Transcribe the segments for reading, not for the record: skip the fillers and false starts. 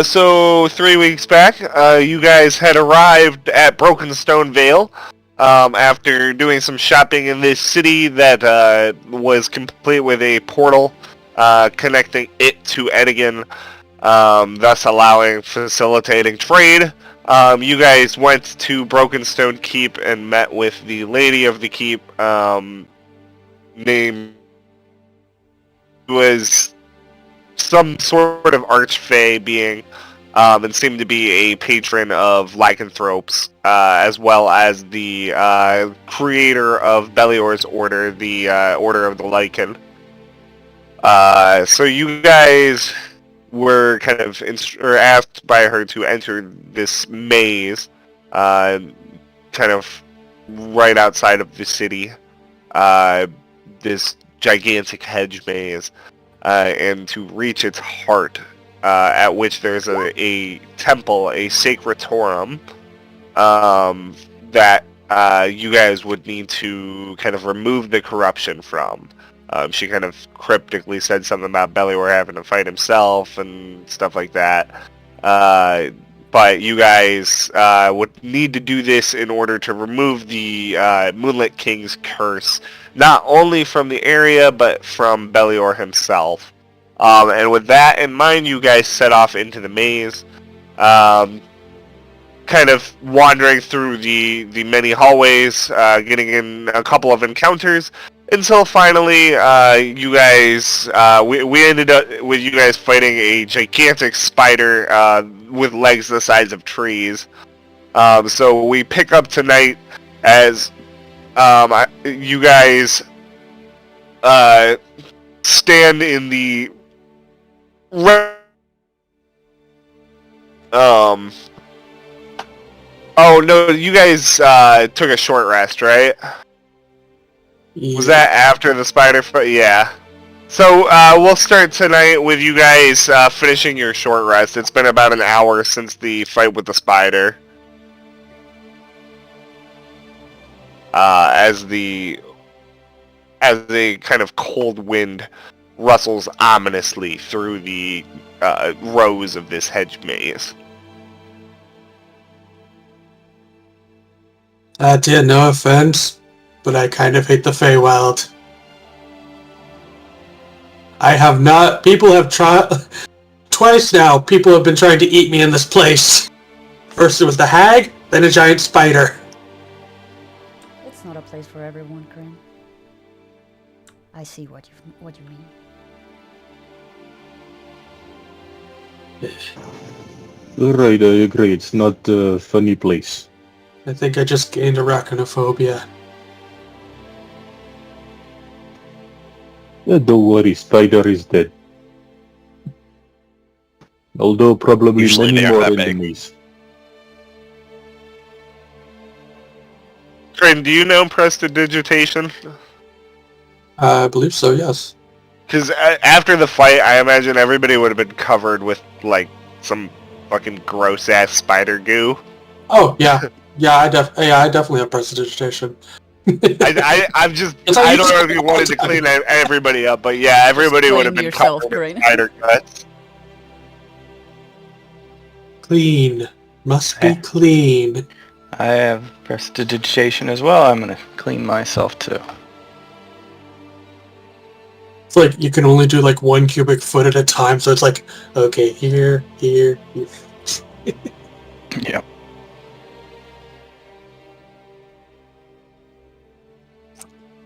So 3 weeks back, you guys had arrived at Brokenstone Vale after doing some shopping in this city that was complete with a portal connecting it to Edigan, thus facilitating trade. You guys went to Brokenstone Keep and met with the lady of the keep, named was some sort of archfey being, and seemed to be a patron of lycanthropes, as well as the creator of Belior's order, the Order of the Lycan. So you guys were kind of asked by her to enter this maze, kind of right outside of the city, this gigantic hedge maze. And to reach its heart, at which there's a temple, a sacratorum, that you guys would need to kind of remove the corruption from. She kind of cryptically said something about Belior having to fight himself and stuff like that. But you guys would need to do this in order to remove the Moonlit King's curse, not only from the area, but from Belior himself. And with that in mind, you guys set off into the maze, kind of wandering through the many hallways, getting in a couple of encounters, until finally you guys, we ended up with you guys fighting a gigantic spider with legs the size of trees. So we pick up tonight as you guys stand in the oh no, you guys took a short rest, right? Yeah. Was that after the spider fight? Yeah. So we'll start tonight with you guys finishing your short rest. It's been about an hour since the fight with the spider. As a kind of cold wind rustles ominously through the rows of this hedge maze. Dear, no offense, but I kind of hate the Feywild. I have not. People have tried. Twice now, people have been trying to eat me in this place. First it was the hag, then a giant spider. It's not a place for everyone, Kryn. I see what you mean. Right, I agree. It's not a funny place. I think I just gained arachnophobia. Don't worry, Spider is dead. Although probably Usually many they are more that big. enemies. Kryn, do you know prestidigitation? I believe so, yes. Because after the fight, I imagine everybody would have been covered with, like, some fucking gross-ass spider goo. Oh, yeah. Yeah, I definitely have prestidigitation. I'm just, I don't know if you wanted to clean everybody up, but yeah, everybody would have been covered with spider guts. Clean. Must be clean. I have prestidigitation as well. I'm gonna clean myself too. It's like you can only do like 1 cubic foot at a time, so it's like, okay, here. Yep.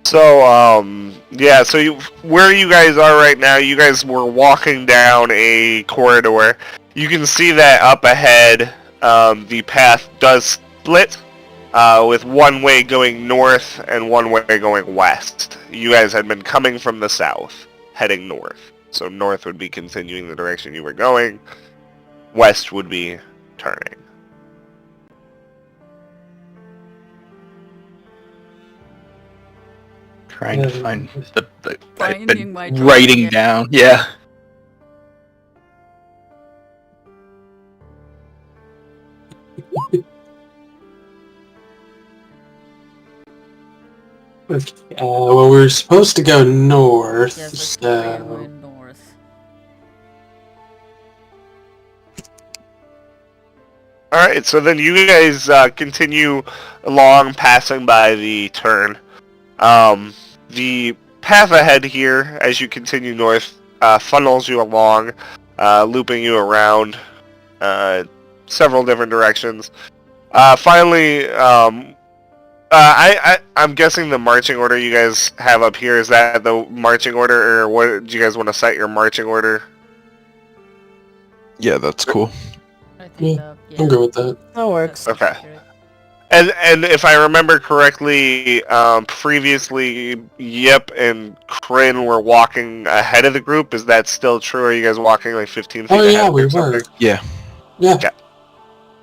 So, yeah, so where you guys are right now, you guys were walking down a corridor. You can see that up ahead, the path does split, with one way going north and one way going west. You guys had been coming from the south, heading north. So north would be continuing the direction you were going, west would be turning. Trying to find the I've Finding been my writing down. Yeah. Okay, well, we're supposed to go north, Yes, so... going north. Alright, so then you guys continue along, passing by the turn. The path ahead here, as you continue north, funnels you along, looping you around several different directions. Finally, I'm guessing the marching order you guys have up here, is that the marching order, or what do you guys want to set your marching order? Yeah, that's cool. I think I'm good with that. That works. Okay. And if I remember correctly, previously Yip and Kryn were walking ahead of the group. Is that still true? Are you guys walking like 15 feet Oh ahead yeah, we or were. something? Yeah. Yeah. Okay.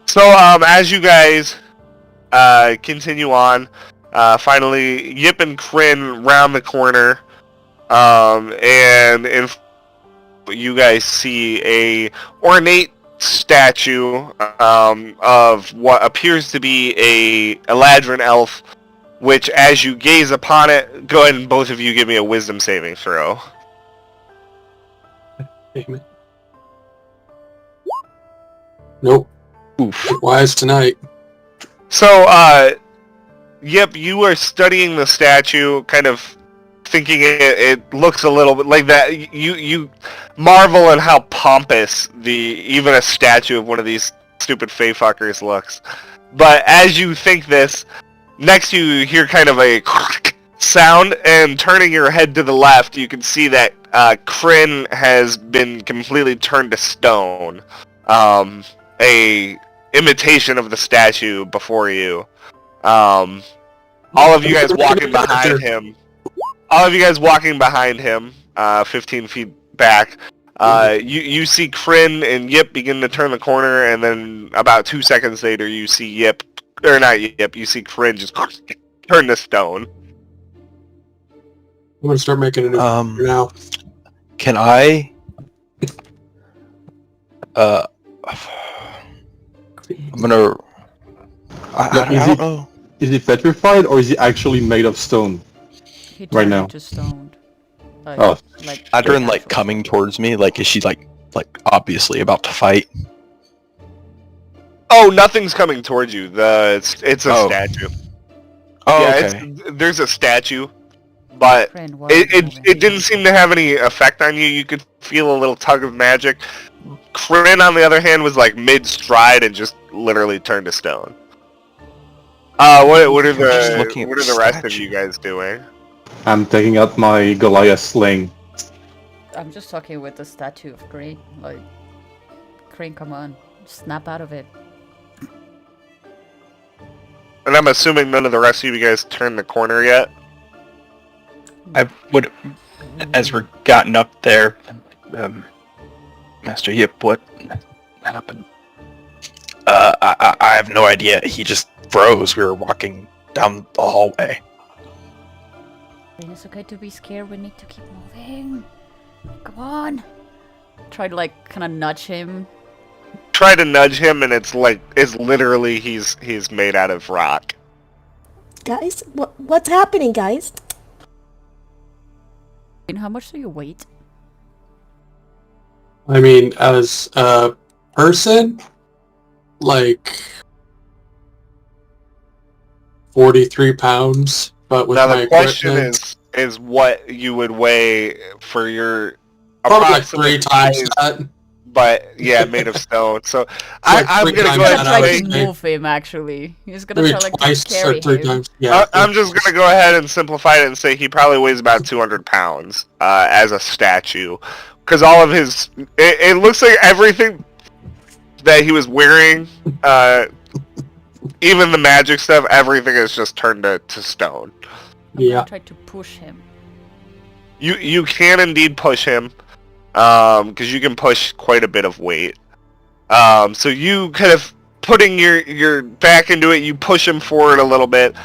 So as you guys continue on, finally Yip and Kryn round the corner, and you guys see a ornate statue of what appears to be a Eladrin elf, which, as you gaze upon it, go ahead and both of you give me a wisdom saving throw. Damn it. Nope. Oof. Wise tonight. So, Yep, you are studying the statue, kind of thinking it looks a little bit like that. You marvel at how pompous even a statue of one of these stupid fey fuckers looks. But as you think this, next you hear kind of a sound, and turning your head to the left, you can see that Kryn has been completely turned to stone. A imitation of the statue before you. All of you guys walking behind him. All of you guys walking behind him, 15 feet back. You see Kryn and Yip begin to turn the corner, and then about 2 seconds later, you see you see Kryn just turn to stone. I'm gonna start making a new now. Can I? I'm gonna. I don't know. Is he petrified or is he actually made of stone? He Right turned now. into stoned. Like, Oh. like Adrin, like, actual coming stone. towards me, like, is she, like obviously about to fight? Oh, nothing's coming towards you. It's a statue. Oh, Yeah, okay. there's a statue, but Kryn wasn't moving. it didn't seem to have any effect on you. You could feel a little tug of magic. Kryn, on the other hand, was like mid-stride and just literally turned to stone. What are just looking at the the rest of statue. you guys doing? I'm taking out my Goliath sling. I'm just talking with the statue of Kryn. Like, Kryn, come on, snap out of it. And I'm assuming none of the rest of you guys turned the corner yet. I would, as we're gotten up there, Master Yip, what happened? I have no idea. He just froze. We were walking down the hallway. Kryn, it's okay to be scared. We need to keep moving. Come on. Try to like kind of nudge him. Try to nudge him, and it's literally he's made out of rock. Guys, what's happening, guys? Kryn, how much do you weigh? I mean, as a person, like 43 pounds, but with Now my the question equipment, is what you would weigh for your probably like approximate 3 times size, that. but yeah, made of stone. So Like I'm 3 gonna times go He's ahead gonna and try say to move him. Actually, he's gonna Maybe try like to twice carry or 3 him. times. Yeah. I'm just gonna go ahead and simplify it and say he probably weighs about 200 pounds as a statue, because all of his it looks like everything that he was wearing, even the magic stuff, everything is just turned to stone. I'm Yeah. gonna try to push him. You can indeed push him, because you can push quite a bit of weight. So you kind of putting your back into it, you push him forward a little bit.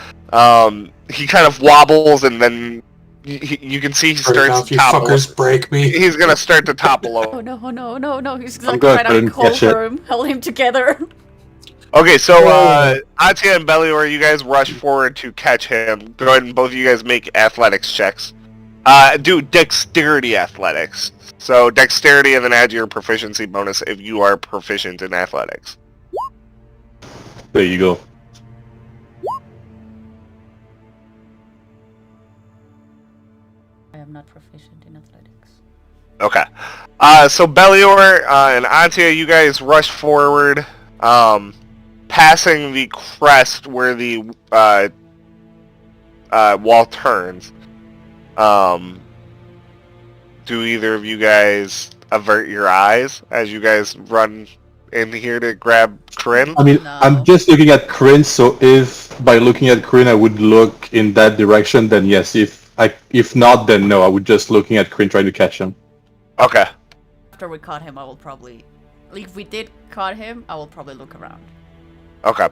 He kind of wobbles, and then you can see he Right now, starts if to you topple. fuckers break me. He's gonna start to topple Oh over. no, oh no, no, no! He's I'm like good, trying I to didn't catch it. cover him, hold him together. Okay, so Whoa. Atia and Belior, you guys rush forward to catch him. Go ahead and both of you guys make athletics checks. Do dexterity athletics. So dexterity, and then add your proficiency bonus if you are proficient in athletics. There you go. I am not proficient in athletics. Okay. So Belior and Antia, you guys rush forward, passing the crest where the wall turns. Do either of you guys avert your eyes as you guys run in here to grab Corinne? I mean, No. I'm just looking at Corinne, so if by looking at Corinne I would look in that direction, then yes. If not, then no. I would just looking at Corinne trying to catch him. Okay. After we caught him, I will probably... Like, if we did caught him, I will probably look around. Okay.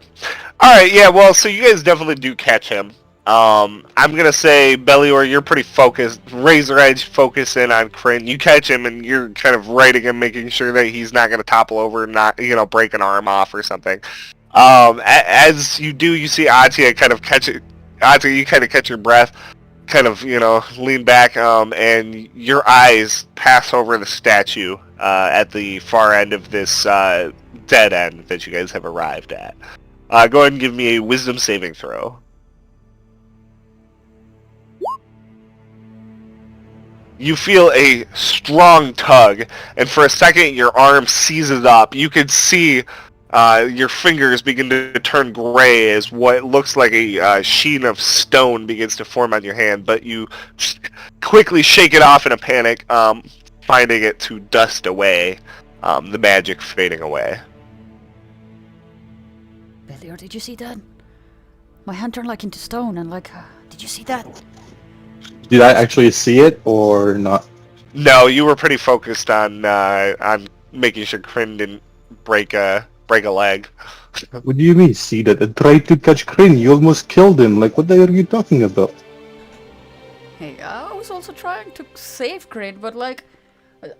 Alright, yeah, well, so you guys definitely do catch him. I'm gonna say, Belior, you're pretty focused, razor edge focus in on Corinne. You catch him and you're kind of righting him, making sure that he's not gonna topple over and not, break an arm off or something. As you do, you see Atia kind of catch it. Atia, you kind of catch your breath, kind of, lean back, and your eyes pass over the statue at the far end of this dead end that you guys have arrived at. Go ahead and give me a wisdom saving throw. You feel a strong tug, and for a second your arm seizes up. You can see your fingers begin to turn gray as what looks like a sheen of stone begins to form on your hand, but you quickly shake it off in a panic, finding it to dust away, the magic fading away. Belior, did you see that? My hand turned like into stone and did you see that? Did I actually see it or not? No, you were pretty focused on making sure Kryn didn't break a leg. What do you mean, see that? I tried to catch Corinne. You almost killed him. Like, what the hell are you talking about? Hey, I was also trying to save Grid, but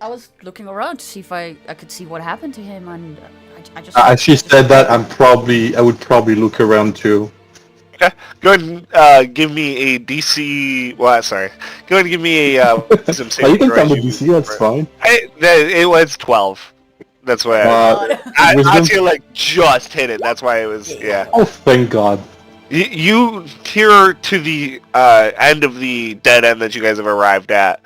I was looking around to see if I could see what happened to him, and I just... As she said that, I would probably look around too. Okay. Go ahead and give me a DC... Well, sorry. Go ahead and give me a wisdom saving You can throw tell as the you DC, move that's forward. fine. It was 12. That's why I Wisdom? feel just hit it. That's why it was, yeah. Oh, thank God. You hear to the end of the dead end that you guys have arrived at,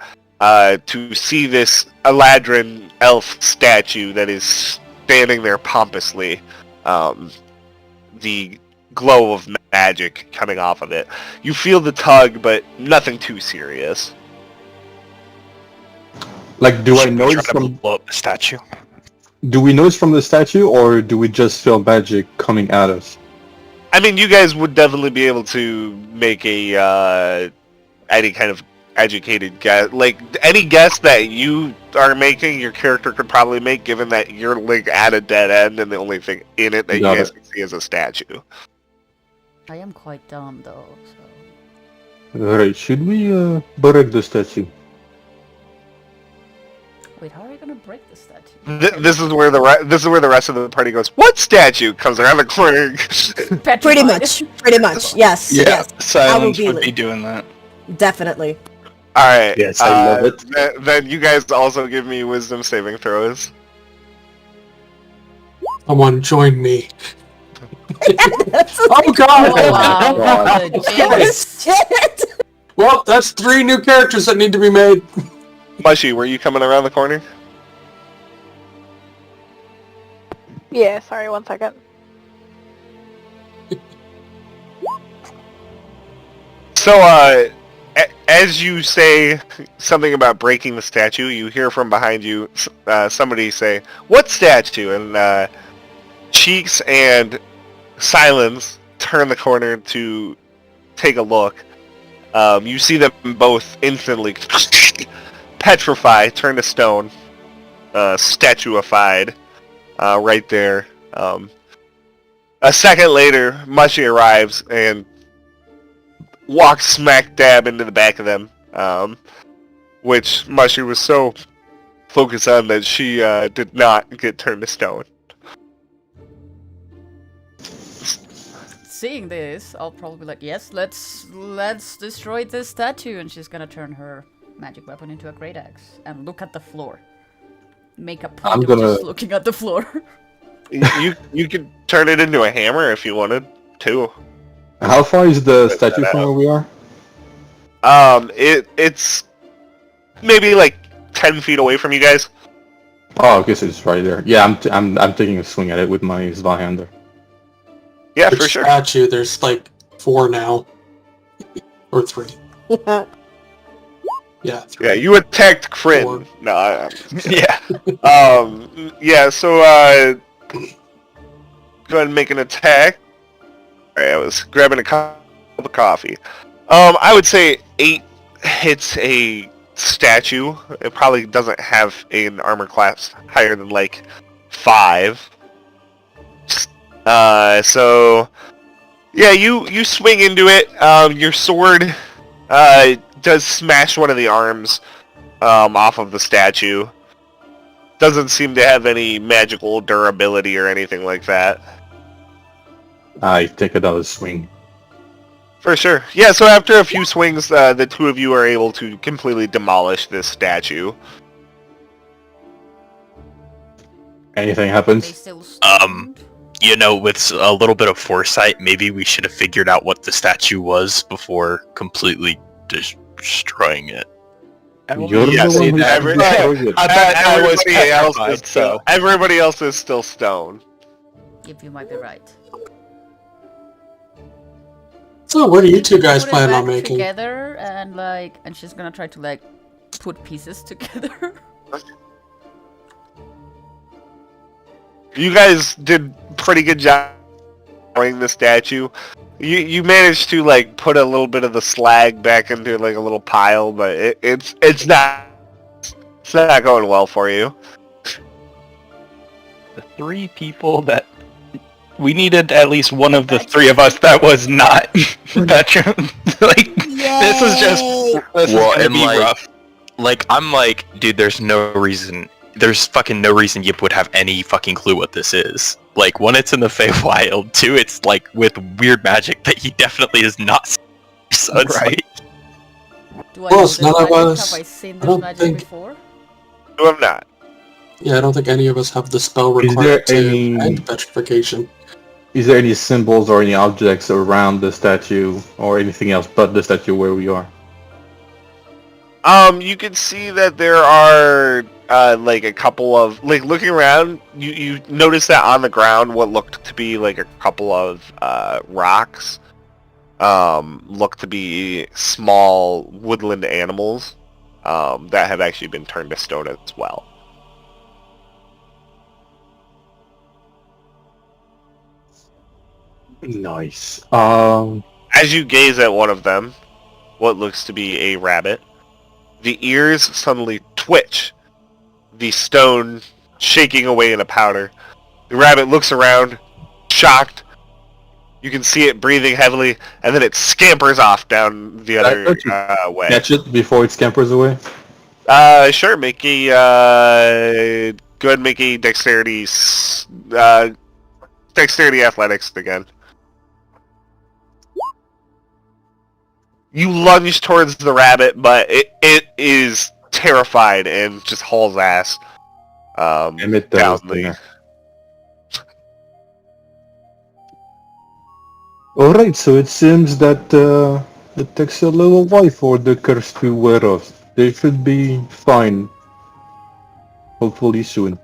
to see this Eladrin elf statue that is standing there pompously. The glow of magic coming off of it. You feel the tug, but nothing too serious. Like, do I Should we know try it's to from... blow up the statue? Do we know it's from the statue, or do we just feel magic coming at us? I mean, you guys would definitely be able to make a any kind of educated guess. Like, any guess that you are making, your character could probably make, given that you're like at a dead end, and the only thing in it that you guys can see is a statue. I am quite dumb, though, so... Alright, should we break the statue? Wait, how are you gonna break the statue? This is where the rest of the party goes. What statue comes around the corner? Pretty much. Yes. Yeah, Yes. Silence be would li- be doing that. Definitely. All right. Yes, I love it. Then you guys also give me wisdom saving throws. Someone join me. That's Oh God! Oh, wow. God. The jinx. shit. Well, that's 3 new characters that need to be made. Mushy, were you coming around the corner? Yeah, sorry, 1 second. So, as you say something about breaking the statue, you hear from behind you somebody say, "What statue?" And Cheeks and Silence turn the corner to take a look. You see them both instantly petrify, turn to stone, statuified, right there. A second later, Mushy arrives and walks smack dab into the back of them, which Mushy was so focused on that she did not get turned to stone. Seeing this, I'll probably be like, yes, let's destroy this statue, and she's gonna turn her magic weapon into a great axe and look at the floor. Make a point of just looking at the floor. You turn it into a hammer if you wanted to. How far is the statue from where we are? It's maybe like 10 feet away from you guys. Oh, I guess it's right there. Yeah, I'm taking a swing at it with my Zweihander. Yeah, Which for sure. statue? There's like 4 now. Or 3. Yeah, 3. Yeah, you attacked Kryn. 4. No, Yeah. yeah, so, go ahead and make an attack. Alright, I was grabbing a cup of coffee. I would say 8 hits a statue. It probably doesn't have an armor class higher than, like, 5. So... Yeah, you swing into it. Your sword does smash one of the arms off of the statue. Doesn't seem to have any magical durability or anything like that. I take another swing. For sure. Yeah, so after a few swings, the two of you are able to completely demolish this statue. Anything They happens? still stoned? You know, with a little bit of foresight, maybe we should have figured out what the statue was before completely destroying it. You're Yes, the one who every- destroyed it. I was Everybody else is petrified, still, everybody else is still stone. Yep, you might be right. So what do you two guys Put it plan on back making? together and she's gonna try to like put pieces together. You guys did pretty good job destroying the statue. You managed to like put a little bit of the slag back into like a little pile, but it's not going well for you. The 3 people that we needed, at least one of the 3 of us that was not Petra. Like this is just this Well, is gonna and be like- rough. Like, I'm like, dude, there's fucking no reason Yip would have any fucking clue what this is. Like, 1, it's in the Feywild, 2, it's like with weird magic that he definitely is not. So it's Right. like, Do I Well, know it's this none of magic? us- Have I seen I this don't magic think- before? You have not. Yeah, I don't think any of us have the spell Is required there to any- end petrification. Is there any symbols or any objects around the statue or anything else but the statue where we are? You can see that there are like a couple of like looking around. You notice that on the ground, what looked to be like a couple of rocks, look to be small woodland animals that have actually been turned to stone as well. Nice. As you gaze at one of them, what looks to be a rabbit, the ears suddenly twitch, the stone shaking away in a powder. The rabbit looks around, shocked. You can see it breathing heavily, and then it scampers off down the other way. Catch it before it scampers away. Sure. Make a go ahead and make a dexterity athletics again. You lunge towards the rabbit, but it is terrified and just hauls ass Emmett down does. the... Alright, so it seems that it takes a little while for the curse to wear off. They should be fine. Hopefully soon.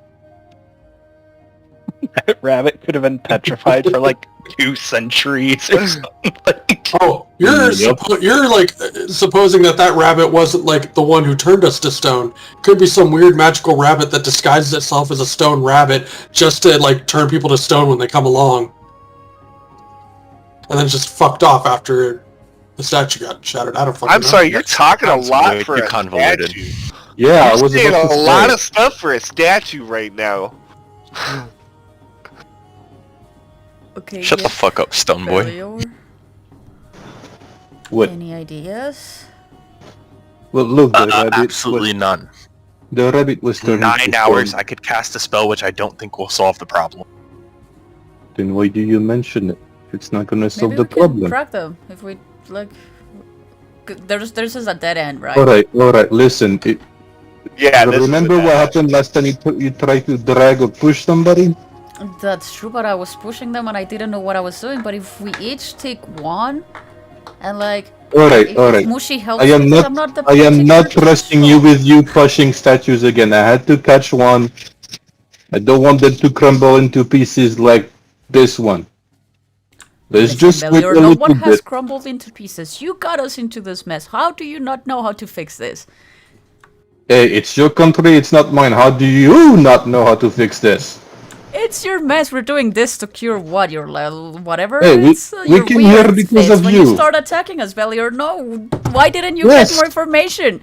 That rabbit could have been petrified for like 2 centuries or something. Like, Oh, you're Yep. you're like supposing that rabbit wasn't like the one who turned us to stone. Could be some weird magical rabbit that disguises itself as a stone rabbit just to like turn people to stone when they come along, and then just fucked off after the statue got shattered. I don't fucking I'm know. sorry, you're talking a sounds lot way for too a convoluted. statue. Yeah, I You're was saying about to a lot say. of stuff for a statue right now. Okay. shut the fuck up, stone boy. Belior, What? any ideas? Well, look, the rabbit Absolutely was, none. the rabbit was turned 9 into hours, stone. I could cast a spell which I don't think will solve the problem. Then why do you mention it? It's not gonna solve Maybe the we can problem. track them if we like. There's just a dead end, right? Alright, listen. Yeah, this is Remember a what bad- happened last time you tried to drag or push somebody? That's true, but I was pushing them and I didn't know what I was doing. But if we each take one, and like, Alright, if alright. Mushi helps I am me, 'cause I'm not the I am not particularly trusting you strong. with you pushing statues again. I had to catch one. I don't want them to crumble into pieces like this one. Let's Listen, just wait Belior, a no one little has bit. crumbled into pieces. You got us into this mess. How do you not know how to fix this? Hey, it's your country, it's not mine. How do you not know how to fix this? It's your mess. We're doing this to cure what? Your whatever? Hey, It's we your came here weird because fits. of When you you. start attacking us, Belior, no. Why didn't you Yes. get more information?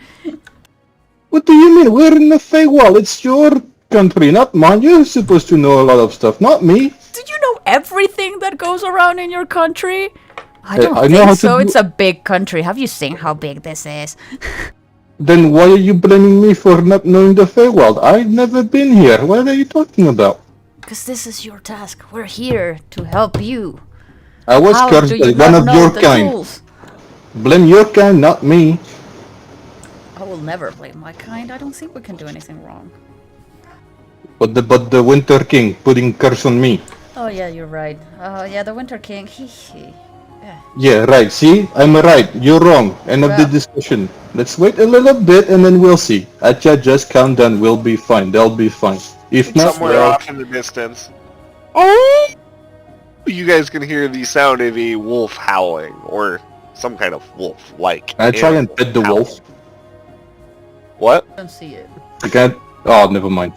What do you mean? We're in the Feywild. It's your country, not mine. You're supposed to know a lot of stuff, not me. Did you know everything that goes around in your country? I Hey, don't I know how think to so. do- It's a big country. Have you seen how big this is? Then why are you blaming me for not knowing the Feywild? I've never been here. What are you talking about? Because this is your task. We're here to help you. I was How cursed do by you one not of know your the kind. tools? Blame your kind, not me. I will never blame my kind. I don't think we can do anything wrong. But the Winter King putting curse on me. Oh yeah, you're right. Yeah, the Winter King. He. Yeah, right. See? I'm right. You're wrong. End of the Well- discussion. Let's wait a little bit and then we'll see. Atcha, just calm down. We'll be fine. They'll be fine. If not, Somewhere well, off in the distance. Oh! You guys can hear the sound of a wolf howling, or some kind of wolf-like. I try and animal pet the howling. wolf. What? I don't see it. I can't. Oh, never mind.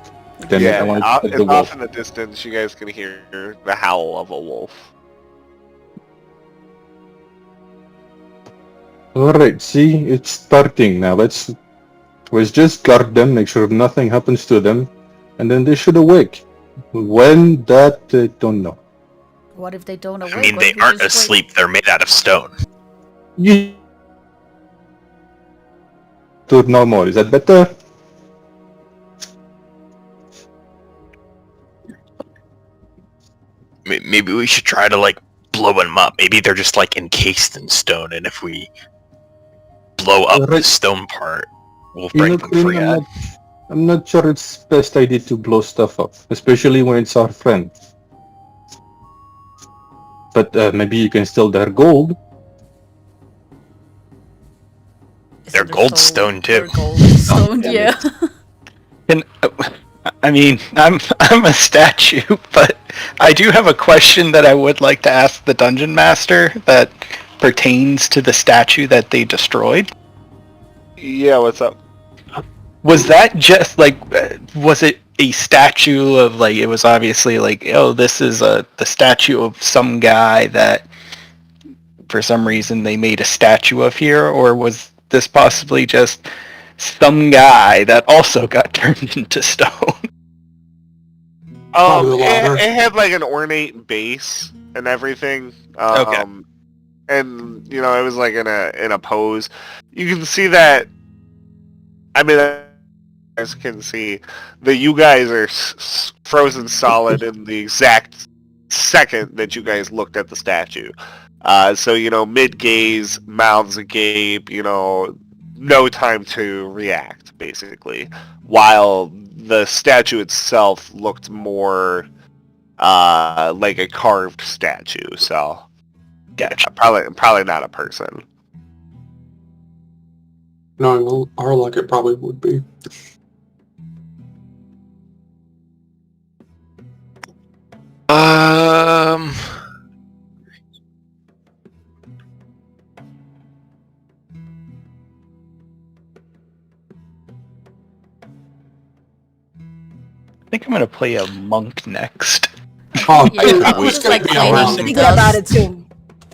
Damn it, I Yeah, wanted to pet it's the wolf. off in the distance. You guys can hear the howl of a wolf. Alright, see? It's starting now. Let's just guard them, make sure nothing happens to them, and then they should awake. When that, I don't know. What if they don't awake? I mean, What they if we aren't just wait? asleep. They're made out of stone. You to no more. Is that better? Maybe we should try to like blow them up. Maybe they're just like encased in stone, and if we blow up the Right. stone part, we'll You know, break them free. Queen, I'm not sure it's best idea to blow stuff up, especially when it's our friend. But maybe you can steal their gold. They're gold stone, too. They're gold stone, damn yeah. And I mean, I'm a statue, but I do have a question that I would like to ask the dungeon master that pertains to the statue that they destroyed. Yeah, what's up? Was that just like, was it a statue of like, it was obviously like, oh, this is the statue of some guy that for some reason they made a statue of here, or was this possibly just some guy that also got turned into stone? Probably the latter. It had like an ornate base and everything. Okay. And you know, it was like in a pose. You can see that. I mean, as you can see, that you guys are frozen solid in the exact second that you guys looked at the statue. So you know, mid-gaze, mouths agape, you know, no time to react, basically. While the statue itself looked more like a carved statue. So, Gotcha. probably not a person. Knowing our luck, it probably would be. I think I'm gonna play a monk next. Oh, Yeah, dude, I I was was just, gonna like, be cleaning around. the Thinking about it too.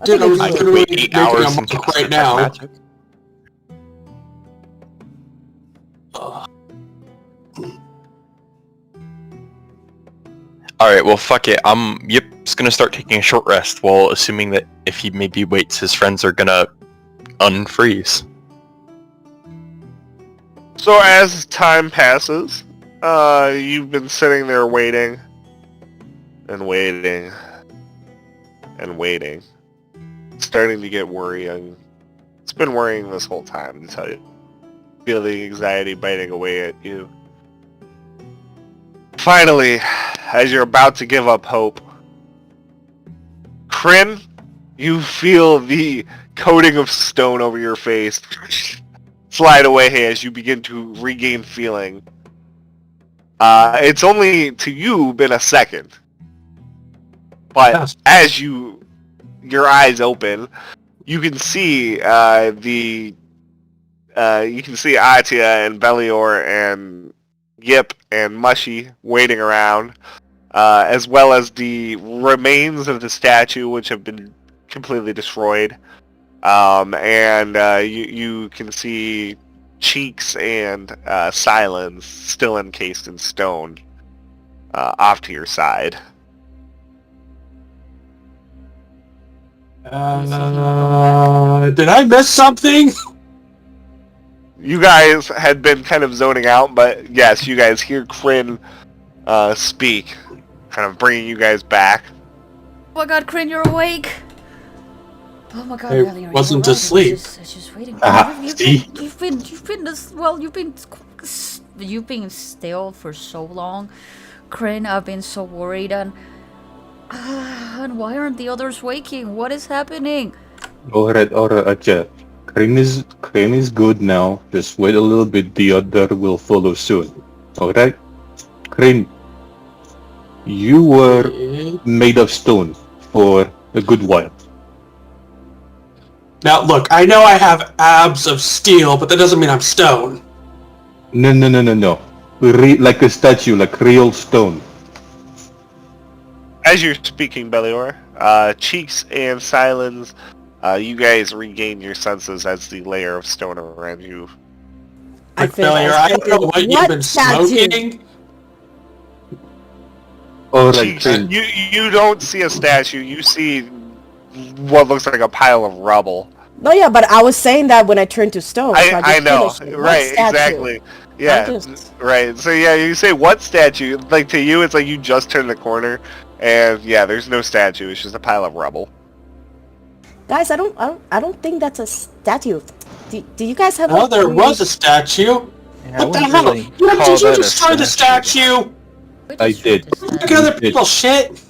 Dude, I was I could literally wait 8 making hours a and monk cast right detect now. magic. Alright, well fuck it. Just gonna start taking a short rest while assuming that if he maybe waits, his friends are gonna unfreeze. So as time passes, you've been sitting there waiting and waiting and waiting. It's starting to get worrying. It's been worrying this whole time, to tell you. Feel the anxiety biting away at you. Finally, as you're about to give up hope, Kryn, you feel the coating of stone over your face slide away as you begin to regain feeling. It's only to you been a second, but Yes. as your eyes open, you can see you can see Atia and Belior and Yip and Mushy waiting around, as well as the remains of the statue, which have been completely destroyed. And you can see Cheeks and Silence still encased in stone off to your side. Did I miss something? You guys had been kind of zoning out, but yes, you guys hear Kryn speak, kind of bringing you guys back. Oh my god, Kryn, you're awake! Oh my god, I Belior, you wasn't were right. asleep. I was just waiting. See? You've been still for so long, Kryn. I've been so worried, and why aren't the others waking? What is happening? Alright, Acha. Kryn is good now. Just wait a little bit, the other will follow soon. Alright? Kryn, you were made of stone for a good while. Now, look, I know I have abs of steel, but that doesn't mean I'm stone. No. Like a statue, like real stone. As you're speaking, Belior, Cheeks and Silence, you guys regain your senses as the layer of stone around you. I Failure, I don't know what you've been statue? smoking. Alright, Cheeks, Kryn. you don't see a statue, you see what looks like a pile of rubble. No, yeah, but I was saying that when I turned to stone. so I just know, finished it. What right, statue? exactly. Yeah, just- right. So yeah, you say what statue? Like to you, it's like you just turned the corner, and yeah, there's no statue. It's just a pile of rubble. Guys, I don't think that's a statue. Do you guys have? Oh, like, there really- was a statue. Yeah, I What the wouldn't hell? really Did call you that a destroy the statue? We I destroyed did. the statue. Look at other people's shit.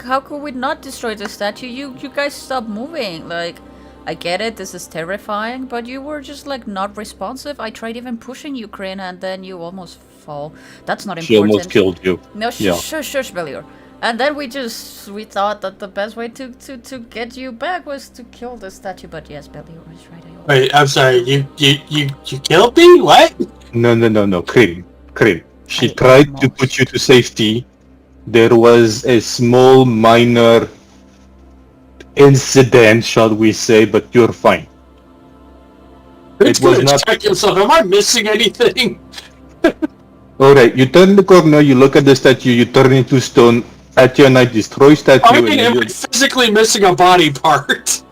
How could we not destroy the statue? You guys stopped moving. Like, I get it, this is terrifying, but you were just like not responsive. I tried even pushing you, Kryn, and then you almost fall. That's not She important. almost killed you. No, Yeah. shush, Belior. And then we thought that the best way to get you back was to kill the statue. But yes, Belior is right. Wait, I'm sorry. You killed me? What? No. Kryn. She I tried to almost- put you to safety. There was a small, minor incident, shall we say, but you're fine. It's It was gonna not- check himself. Am I missing anything? Alright, you turn the corner, you look at the statue, you turn into stone, Atya and I destroy statue, I and mean, then am I physically missing a body part?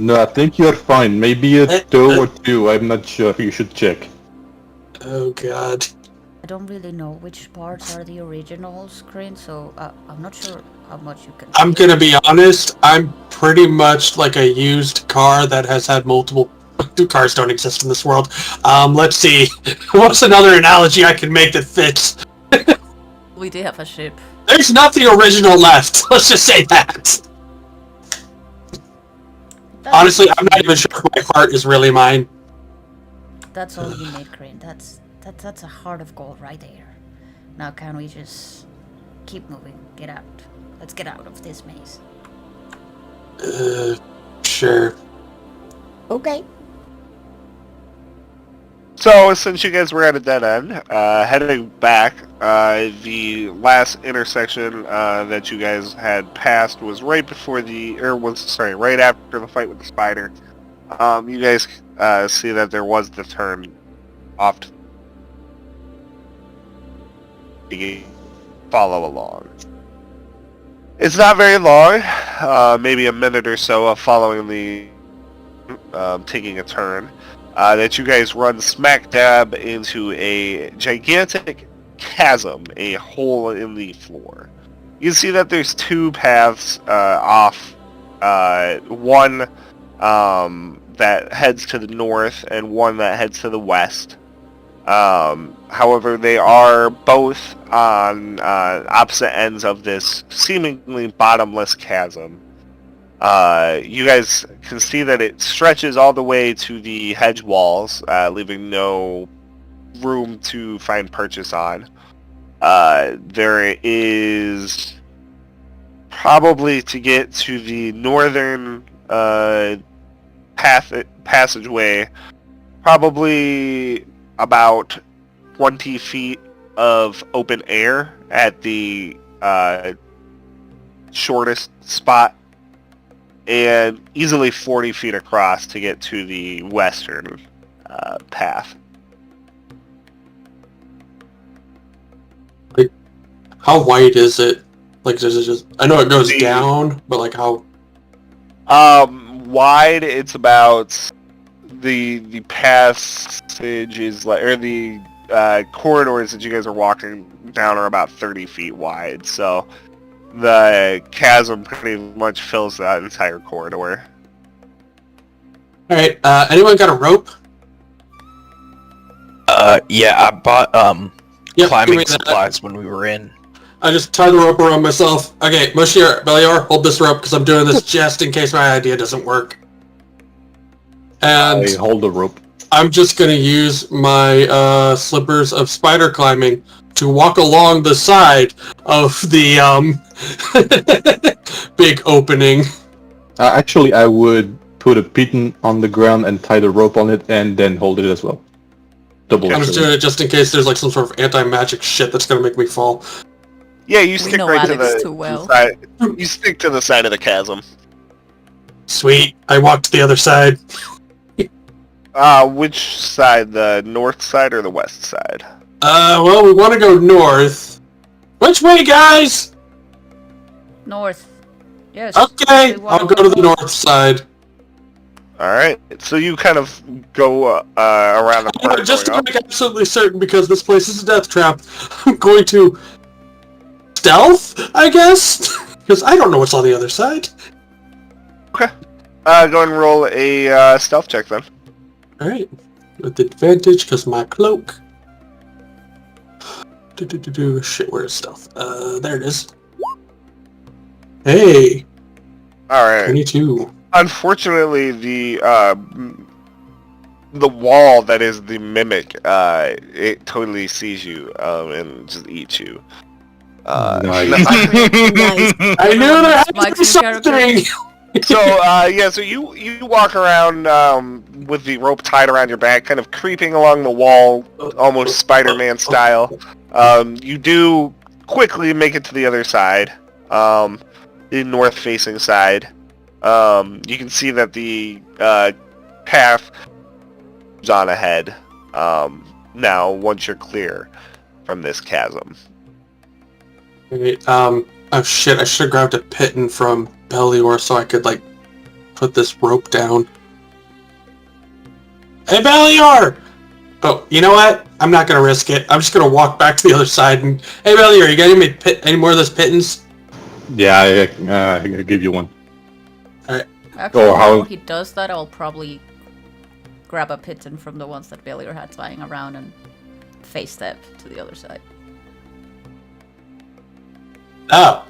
No, I think you're fine. Maybe a toe or two, I'm not sure. You should check. Oh god. I don't really know which parts are the originals, Kryn, so I'm not sure how much you can. I'm gonna be honest, I'm pretty much like a used car that has had multiple... Cars don't exist in this world. Let's see. What's another analogy I can make that fits? We do have a ship. There's nothing original left. Let's just say that. Honestly, I'm not even sure if my heart is really mine. That's all you need, Kryn. That's a heart of gold right there. Now can we just keep moving? Get out. Let's get out of this maze. Sure. Okay. So since you guys were at a dead end, heading back, the last intersection that you guys had passed was right before right after the fight with the spider. You guys see that there was the turn off to follow along. It's not very long, maybe a minute or so of following the taking a turn. That you guys run smack dab into a gigantic chasm, a hole in the floor. You see that there's two paths off, one that heads to the north and one that heads to the west. However, they are both on opposite ends of this seemingly bottomless chasm. You guys can see that it stretches all the way to the hedge walls, leaving no room to find purchase on. There is probably, to get to the northern passageway, probably about 20 feet of open air at the shortest spot, and easily 40 feet across to get to the western path. Like, how wide is it? Like, is it just? I know it goes down, but like how? Wide, it's about the passage is like, or the corridors that you guys are walking down are about 30 feet wide. So the chasm pretty much fills that entire corridor. All right. Anyone got a rope? Yeah, I bought Yep, give climbing me that. supplies when we were in. I just tie the rope around myself. Okay, Mushier, Belior, hold this rope because I'm doing this just in case my idea doesn't work. And I hold the rope. I'm just going to use my slippers of spider climbing to walk along the side of the big opening. Actually, I would put a piton on the ground and tie the rope on it and then hold it as well. Double. I'm just doing it just in case there's like some sort of anti-magic shit that's going to make me fall. Yeah, you stick know right to Alex the too well. side. You stick to the side of the chasm. Sweet. I walk to the other side. Which side? The north side or the west side? Well, we want to go north. Which way, guys? North. Yes. Okay, we wanna I'll go to the north side. Alright, so you kind of go around the corner. Just to going up. make absolutely certain, because this place is a death trap, I'm going to stealth, I guess? Because I don't know what's on the other side. Go and roll a stealth check then. Alright, with advantage, because my cloak. Shit, where's stealth? There it is. Hey, Alright. 22. Unfortunately, the wall that is the mimic, it totally sees you and just eats you. Nice. Nice. I knew there had to Mike's be new character. something! So you walk around with the rope tied around your back, kind of creeping along the wall, almost Spider-Man style. You do quickly make it to the other side, the north-facing side. You can see that the path is on ahead now once you're clear from this chasm. Wait, oh shit, I should have grabbed a piton from Belior so I could, like, put this rope down. Hey, Belior! Oh, you know what? I'm not gonna risk it. I'm just gonna walk back to the other side and... Hey, Belior, you got any more of those pitons? Yeah, I'll give you one. Actually, Or how- while he does that, I'll probably grab a piton from the ones that Belior had lying around and face step to the other side. Oh.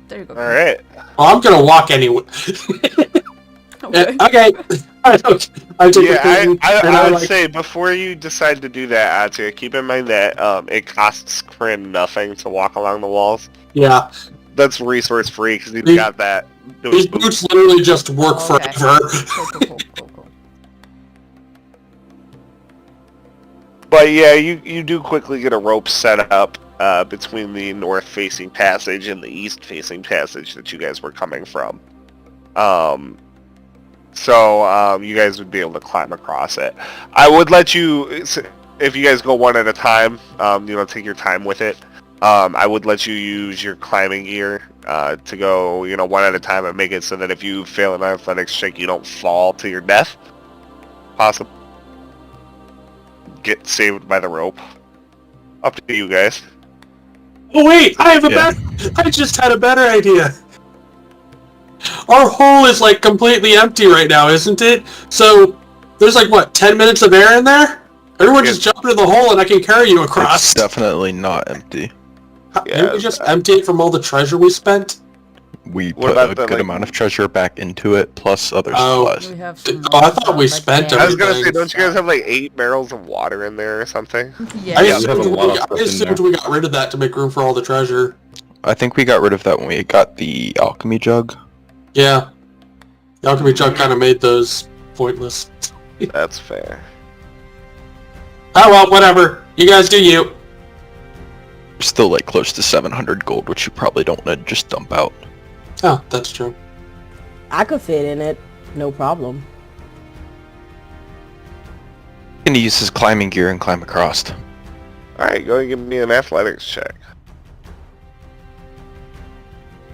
There you go. Alright. Well, I'm gonna walk anyway. Okay. Okay. I take Yeah, the piton, and I would like... say before you decide to do that, Atia, keep in mind that it costs Kryn nothing to walk along the walls. Yeah. That's resource free because he's These- got that. These boots literally just work Oh, okay. forever. Cool. But yeah, you do quickly get a rope set up between the north-facing passage and the east-facing passage that you guys were coming from. So you guys would be able to climb across it. I would let you, if you guys go one at a time, take your time with it. I would let you use your climbing gear to go, one at a time and make it so that if you fail an athletics check, you don't fall to your death. Possible. Get saved by the rope. Up to you guys. Oh wait, I just had a better idea. Our hole is like completely empty right now, isn't it? So There's like, what, 10 minutes of air in there? Everyone just jump into the hole and I can carry you across. It's definitely not empty. Didn't we just empty it from all the treasure we spent? We What put about a the, good like- amount of treasure back into it, plus other Oh. supplies. We have some Oh, I thought we like spent berries. I was gonna say, everything. don't you guys have like 8 barrels of water in there or something? Yeah. I Yeah, we have assumed, a lot of we, stuff I in assumed there. we got rid of that to make room for all the treasure. I think we got rid of that when we got the alchemy jug. Yeah. The alchemy jug kind of made those pointless. That's fair. Oh well, whatever. You guys do you. We're still like close to 700 gold, which you probably don't want to just dump out. Oh, that's true. I could fit in it, no problem. Gonna use his climbing gear and climb across. Alright, go and give me an athletics check.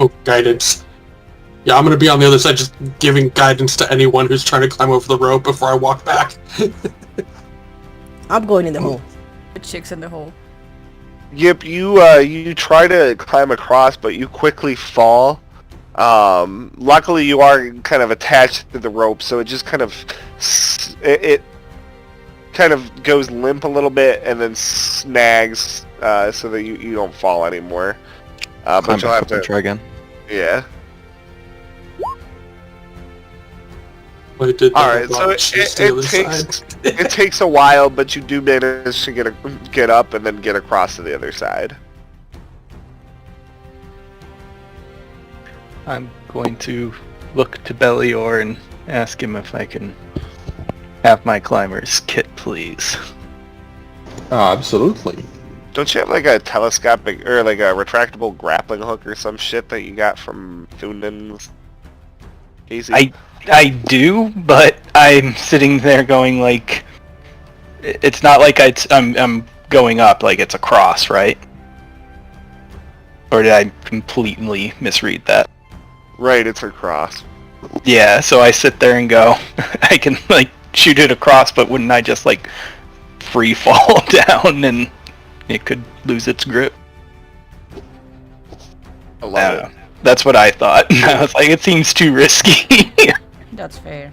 Oh, guidance. Yeah, I'm gonna be on the other side just giving guidance to anyone who's trying to climb over the rope before I walk back. I'm going in the hole. The chicks in the hole. Yep, you try to climb across, but you quickly fall. Luckily you are kind of attached to the rope, so it just kind of it kind of goes limp a little bit and then snags so that you don't fall anymore. But Climb you'll back have up and to, try again. yeah. Wait, did All right, so it takes a while, but you do manage to get up and then get across to the other side. I'm going to look to Belior and ask him if I can have my climber's kit, please. Absolutely. Don't you have like a telescopic or like a retractable grappling hook or some shit that you got from Thunden's? Casey? I do, but I'm sitting there going like, it's not like I'm going up, like it's a cross, right? Or did I completely misread that? Right, it's across. Yeah, so I sit there and go, I can like shoot it across, but wouldn't I just like free fall down and it could lose its grip? I love it. That's what I thought. I was like, it seems too risky. That's fair.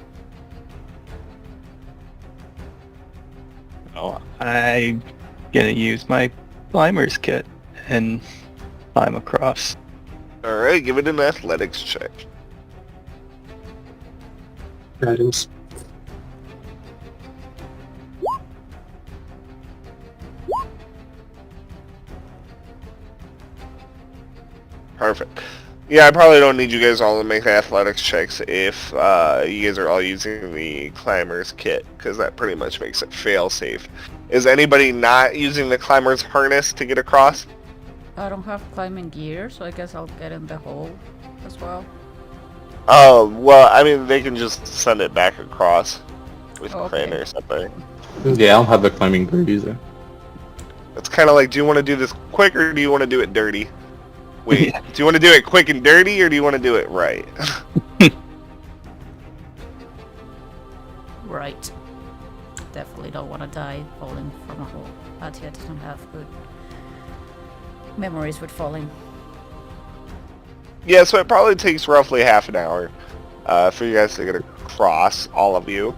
Oh, I'm gonna use my climber's kit and climb across. Alright, give it an athletics check. Guidance. Perfect. Yeah, I probably don't need you guys all to make athletics checks if you guys are all using the climber's kit, because that pretty much makes it fail-safe. Is anybody not using the climber's harness to get across? I don't have climbing gear, so I guess I'll get in the hole as well. Oh, well, I mean, they can just send it back across with Okay. crane or something. Yeah, I don't have the climbing gear either. It's kind of like, do you want to do this quick or do you want to do it dirty? Wait, do you want to do it quick and dirty or do you want to do it right? Right. Definitely don't want to die falling from a hole. Atia doesn't have good memories with falling. Yeah, so it probably takes roughly half an hour for you guys to get across, all of you.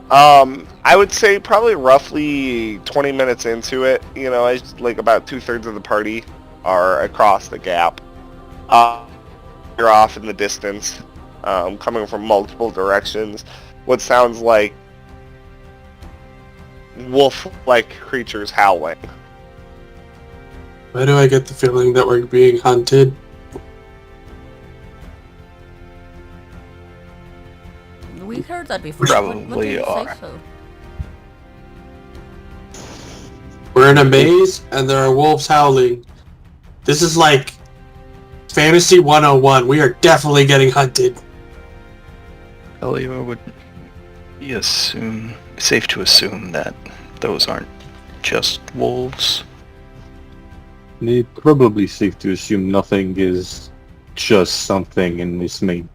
I would say probably roughly 20 minutes into it, you know, like about 2/3 of the party are across the gap. You're off in the distance, coming from multiple directions. What sounds like wolf-like creatures howling. Why do I get the feeling that we're being hunted? We heard that before. What do Probably you are. say so? We're in a maze and there are wolves howling. This is like Fantasy 101. We are definitely getting hunted. Belior would be safe to assume that those aren't just wolves. It's probably safe to assume nothing is just something in this maze.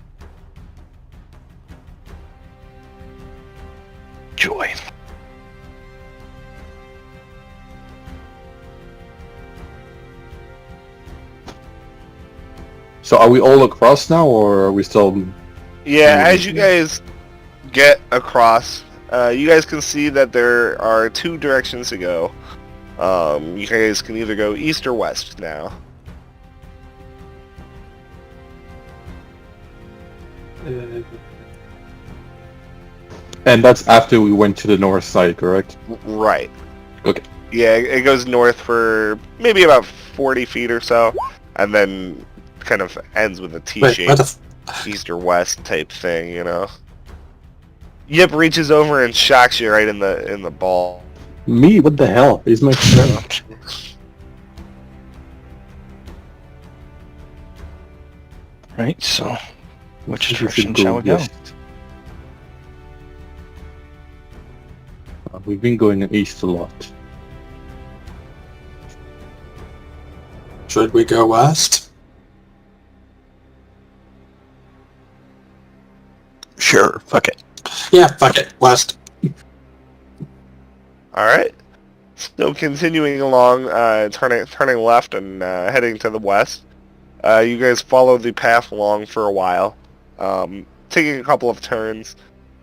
Joy. So are we all across now, or are we still... Yeah, as you guys get across, you guys can see that there are 2 directions to go. You guys can either go east or west now. And that's after we went to the north side, correct? Right. Okay. Yeah, it goes north for maybe about 40 feet or so, and then kind of ends with a Wait, T-shape, what the east or west type thing, you know. Yip reaches over and shocks you right in the ball. Me? What the hell? He's my friend. Right, so which We should direction shall we go? west. We've been going east a lot. Should we go west? Sure, fuck it. Yeah, fuck it. West. All right. So continuing along, turning left and heading to the west. You guys follow the path along for a while, taking a couple of turns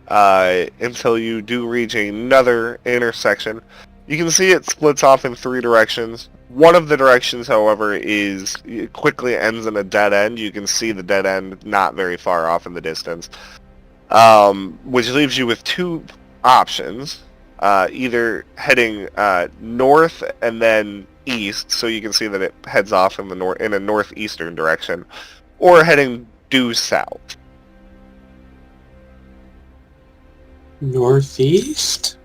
until you do reach another intersection. You can see it splits off in 3 directions. One of the directions, however, it quickly ends in a dead end. You can see the dead end not very far off in the distance, which leaves you with 2 options. Either heading north and then east, so you can see that it heads off in a northeastern direction, or heading due south. Northeast?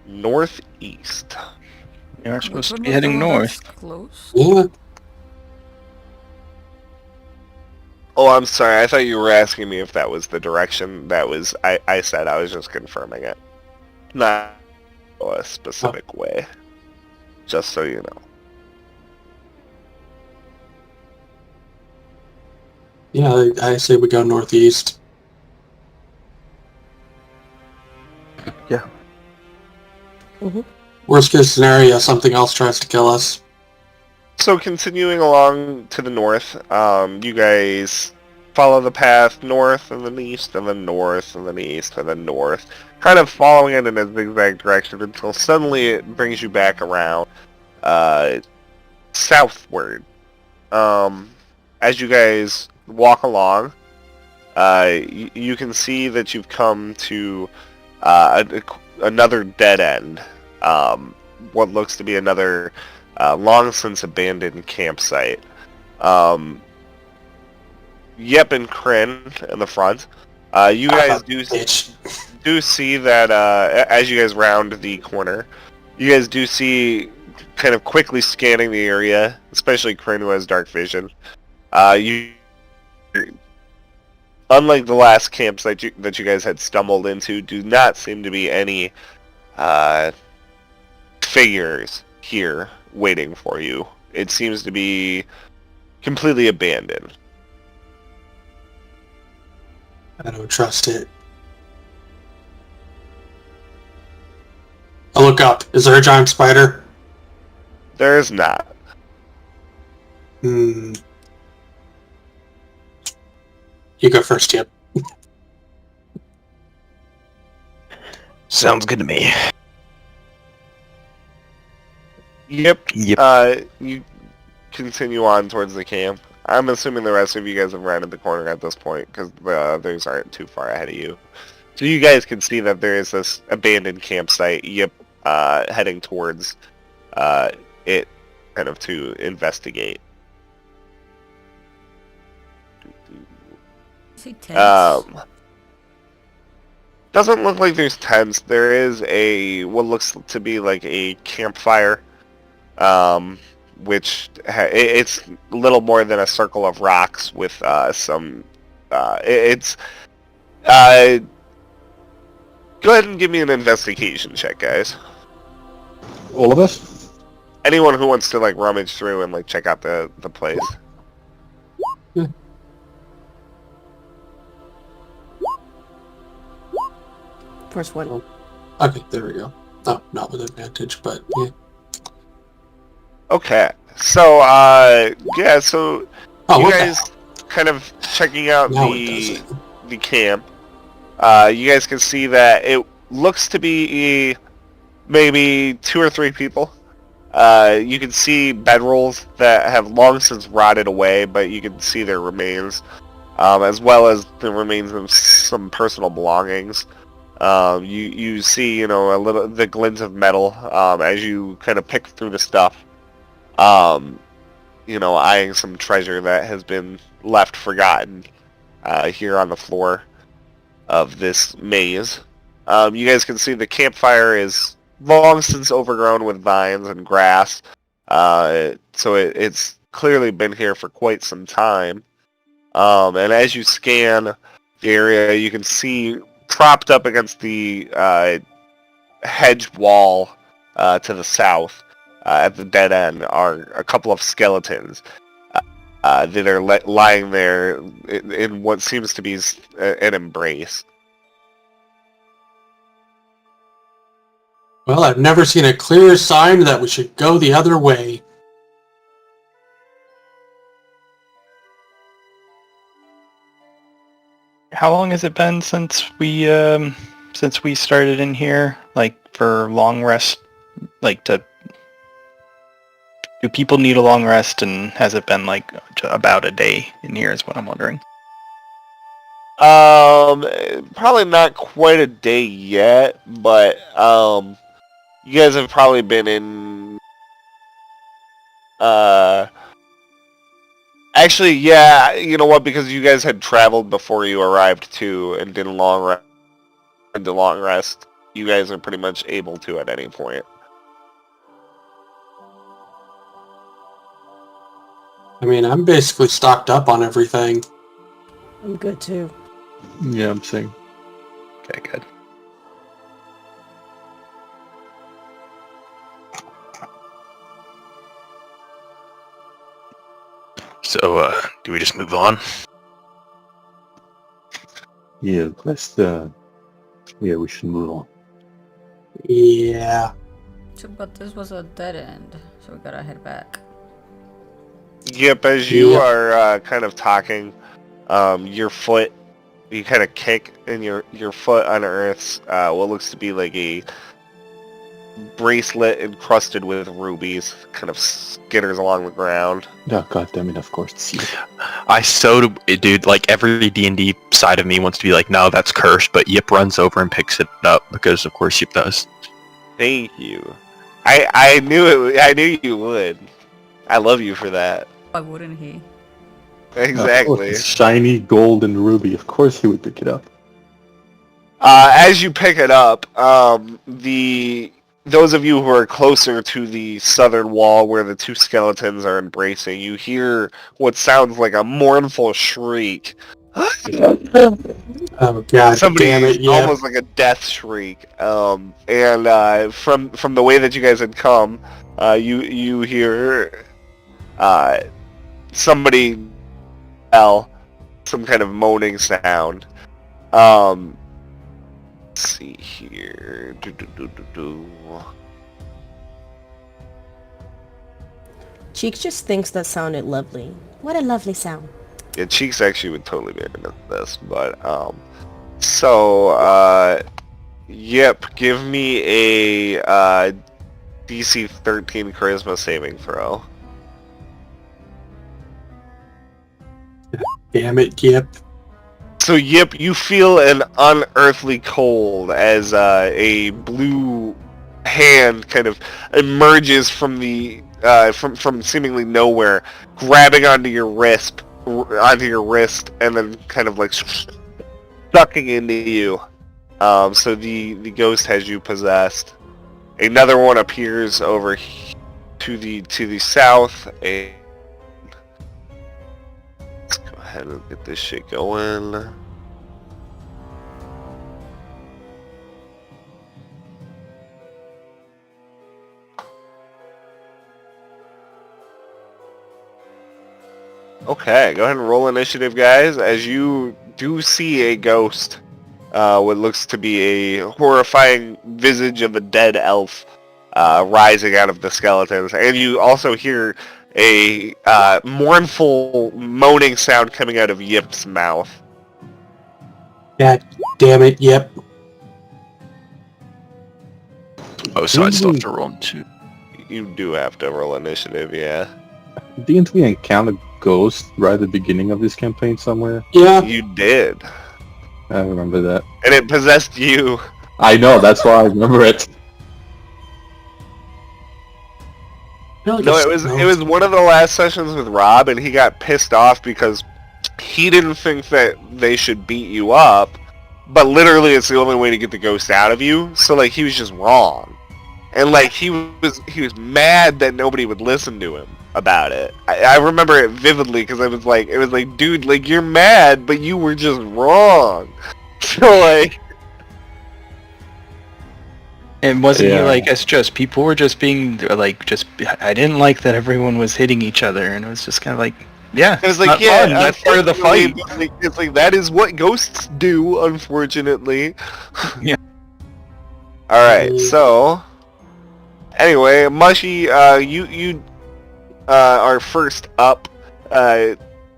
Northeast. We are supposed to Which be one was the heading one north. that's close? Yeah. Oh, I'm sorry. I thought you were asking me if that was the direction. I said I was just confirming it. Not a specific way. Just so you know. Yeah, I say we go northeast. Yeah. Worst case scenario, something else tries to kill us. So continuing along to the north, you guys follow the path north and then east and then north and then east and then north, kind of following it in a zigzag direction until suddenly it brings you back around southward. As you guys walk along, you can see that you've come to another dead end. What looks to be another long since abandoned campsite. Yep, and Kryn in the front. You guys do see that as you guys round the corner, you guys do see, kind of quickly scanning the area, especially Kryn, who has dark vision. Unlike the last campsite that you guys had stumbled into, do not seem to be any figures here waiting for you. It seems to be completely abandoned. I don't trust it. I look up. Is there a giant spider? There is not. You go first, Yep. Sounds good to me. Yep. Yep. You continue on towards the camp. I'm assuming the rest of you guys have rounded the corner at this point, because the others aren't too far ahead of you. So you guys can see that there is this abandoned campsite. Yep. Heading towards it, kind of to investigate. See tents. Doesn't look like there's tents. There is what looks to be like a campfire, which it's little more than a circle of rocks with some. Go ahead and give me an investigation check, guys. All of us? Anyone who wants to rummage through and check out the place. First one. Okay, there we go. Oh, not with advantage, but yeah. Okay, so yeah, so Oh, you what the guys kind of checking out Now it does it. the camp. you guys can see that it looks to be maybe 2 or 3 people. You can see bedrolls that have long since rotted away, but you can see their remains, as well as the remains of some personal belongings. You see, the glints of metal as you kind of pick through the stuff. Eyeing some treasure that has been left forgotten here on the floor of this maze. You guys can see the campfire is long since overgrown with vines and grass, so it's clearly been here for quite some time. And as you scan the area, you can see propped up against the hedge wall to the south at the dead end are a couple of skeletons that are lying there in what seems to be an embrace. Well, I've never seen a clearer sign that we should go the other way. How long has it been since we started in here? Like for long rest, like do people need a long rest, and has it been like about a day in here is what I'm wondering. Probably not quite a day yet, but you guys have probably been in actually, yeah, you know what, because you guys had traveled before you arrived too and did a long rest, you guys are pretty much able to at any point. I mean, I'm basically stocked up on everything. I'm good too. Yeah, I'm saying. Okay, good. So, do we just move on? Yeah, we should move on. Yeah. But this was a dead end, so we gotta head back. Yep, as you Yep. are kind of talking, your foot, you kind of kick, and your foot unearths what looks to be like a bracelet encrusted with rubies, kind of skitters along the ground. Oh, God damn it, of course. It's you. Dude, like every D&D side of me wants to be like, no, that's cursed, but Yip runs over and picks it up because of course Yip does. Thank you. I knew it. I knew you would. I love you for that. Why wouldn't he? Exactly. It's shiny gold and ruby. Of course he would pick it up. As you pick it up, those of you who are closer to the southern wall where the 2 skeletons are embracing, you hear what sounds like a mournful shriek. Oh, God Somebody, damn it, yeah. almost like a death shriek. And from the way that you guys had come, you hear somebody yell some kind of moaning sound. Let's see here. Cheeks just thinks that sounded lovely. What a lovely sound. Yeah, Cheeks actually would totally be into this, but yep, give me a DC 13 Charisma saving throw. Damn it, Yip. So Yip, you feel an unearthly cold as a blue hand kind of emerges from the from seemingly nowhere, grabbing onto your wrist, and then kind of like sucking into you. So the ghost has you possessed. Another one appears over to the south. Let's go ahead and get this shit going. Okay, go ahead and roll initiative, guys, as you do see a ghost. What looks to be a horrifying visage of a dead elf rising out of the skeletons. And you also hear a mournful moaning sound coming out of Yip's mouth. God damn it, yep. Oh, so I still have to roll 2. You do have to roll initiative, yeah. Didn't we encounter ghosts right at the beginning of this campaign somewhere? Yeah. You did. I remember that. And it possessed you. I know, that's why I remember it. No, it was one of the last sessions with Rob, and he got pissed off because he didn't think that they should beat you up, but literally it's the only way to get the ghost out of you. So like he was just wrong, and like he was mad that nobody would listen to him about it. I remember it vividly because it was like, dude, like you're mad, but you were just wrong. So like. And wasn't he Yeah. like, it's just, people were just being, like, just, I didn't like that everyone was hitting each other, and it was just kind of like, yeah, It was like, not yeah, fun, that's part of the fight. It's like that is what ghosts do, unfortunately. Yeah. All right, so anyway, Mushy, you are first up.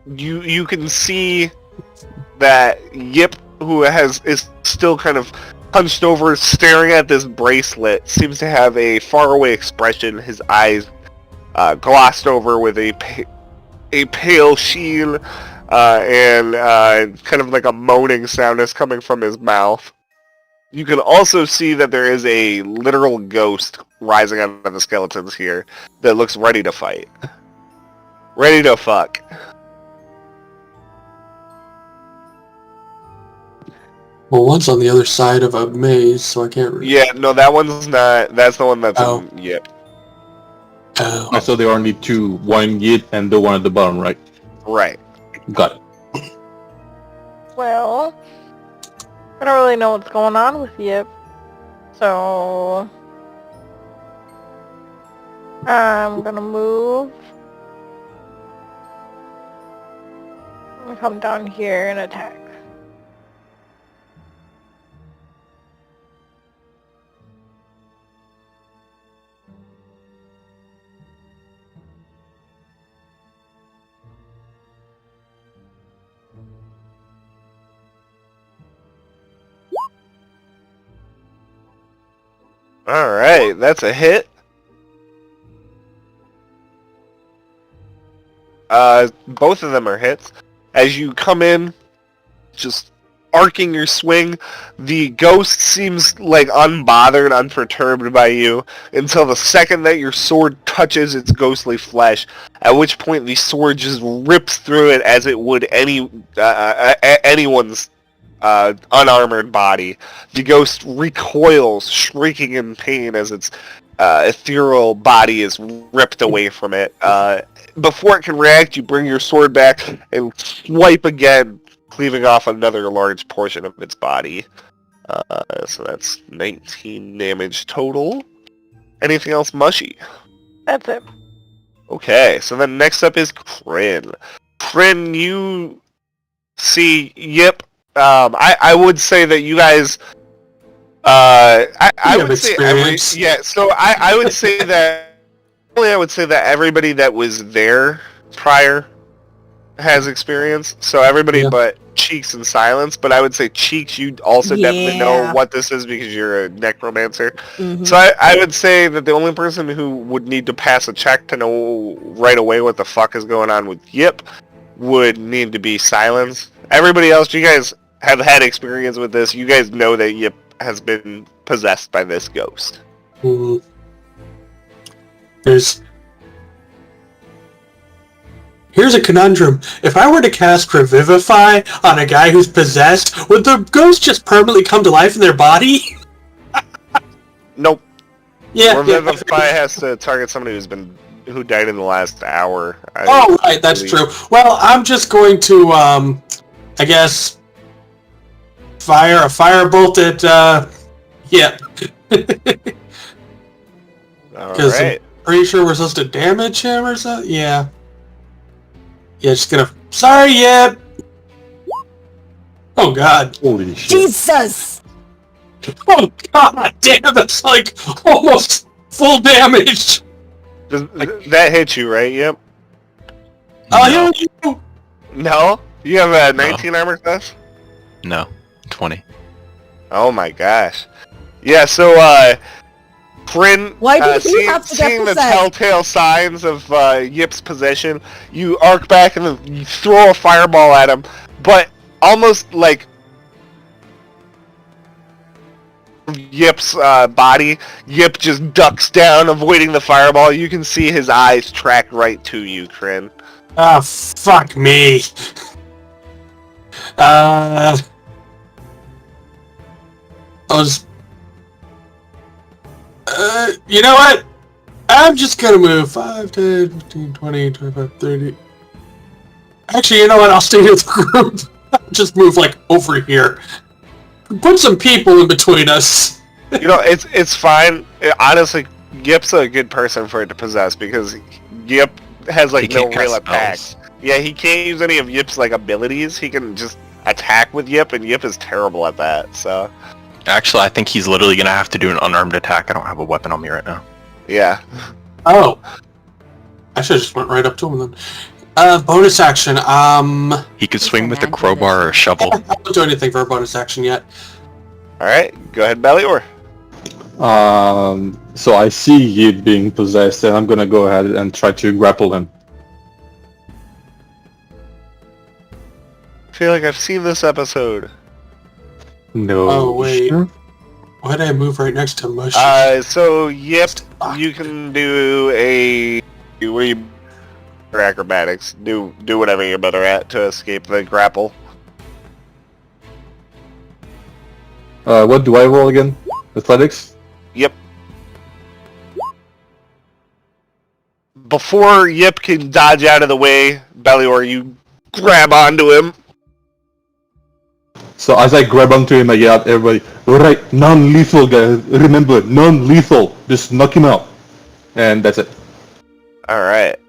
You can see that Yip, who is still kind of hunched over, staring at this bracelet, seems to have a faraway expression. His eyes glossed over with a pale sheen, and kind of like a moaning sound is coming from his mouth. You can also see that there is a literal ghost rising out of the skeletons here that looks ready to fight. Ready to fuck. Well, one's on the other side of a maze, so I can't really... Yeah, no, that one's not. That's the one that's Oh. Yep. Oh. So there are only two, one Yit and the one at the bottom, right? Right. Got it. Well, I don't really know what's going on with Yip, so I'm gonna move. I'm gonna come down here and attack. Alright, that's a hit. Both of them are hits. As you come in, just arcing your swing, the ghost seems like unbothered, unperturbed by you, until the second that your sword touches its ghostly flesh, at which point the sword just rips through it as it would anyone's unarmored body. The ghost recoils, shrieking in pain as its ethereal body is ripped away from it. Before it can react, you bring your sword back and swipe again, cleaving off another large portion of its body. So that's 19 damage total. Anything else, Mushy? That's it. Okay, so then next up is Kryn. Kryn, you see Yip. I would say that you guys. I would say I would say that. I would say that everybody that was there prior has experience. So everybody but Cheeks and Silence. But I would say Cheeks, you also definitely know what this is because you're a necromancer. Mhm. So I would say that the only person who would need to pass a check to know right away what the fuck is going on with Yip would need to be Silence. Everybody else, you guys have had experience with this. You guys know that Yip has been possessed by this ghost. Mhm. Here's a conundrum. If I were to cast Revivify on a guy who's possessed, would the ghost just permanently come to life in their body? Nope. Yeah. Revivify has to target somebody who died in the last hour. Oh, right, that's true. Well, I'm just going to, I guess, fire a firebolt at, Because Alright. I'm pretty sure we're supposed to damage him or something? Yeah. Yeah, just gonna... Sorry, Yip! Oh, God. Holy shit. Jesus! Oh, God damn, that's like almost full damage! That hit you, right? Yep. Oh, you... No? You have a 19 armor class? No. 20. Oh my gosh. Yeah, so, Kryn, Why do you have to get seeing the possessed? telltale signs of Yip's possession, you arc back and you throw a fireball at him, but almost like Yip's body, Yip just ducks down, avoiding the fireball. You can see his eyes track right to you, Kryn. Ah, fuck me. I was... you know what? I'm just gonna move 5, 10, 15, 20, 25, 30. Actually, you know what? I'll stay with the group. Just move, like, over here. Put some people in between us. You know, it's fine. Honestly, Yip's a good person for it to possess, because Yip has, like, He no can't real cast attacks. spells. Yeah, he can't use any of Yip's, like, abilities. He can just attack with Yip, and Yip is terrible at that, so... Actually, I think he's literally gonna have to do an unarmed attack. I don't have a weapon on me right now. Yeah. Oh. I should've just went right up to him then. Bonus action, He could He's swing a with a man with crowbar or a shovel. I don't do anything for a bonus action yet. Alright, go ahead, Belior. So I see Yip being possessed, and I'm gonna go ahead and try to grapple him. I feel like I've seen this episode. No. Oh, wait. Sure? Why did I move right next to Mush? So, Yip, you can do a... What do you... or acrobatics. Do whatever you're better at to escape the grapple. What do I roll again? Athletics? Yep. Before Yip can dodge out of the way, Belior, you grab onto him. So as I grab onto him, I yell at everybody, alright, non-lethal guys, remember, non-lethal, just knock him out. And that's it. Alright,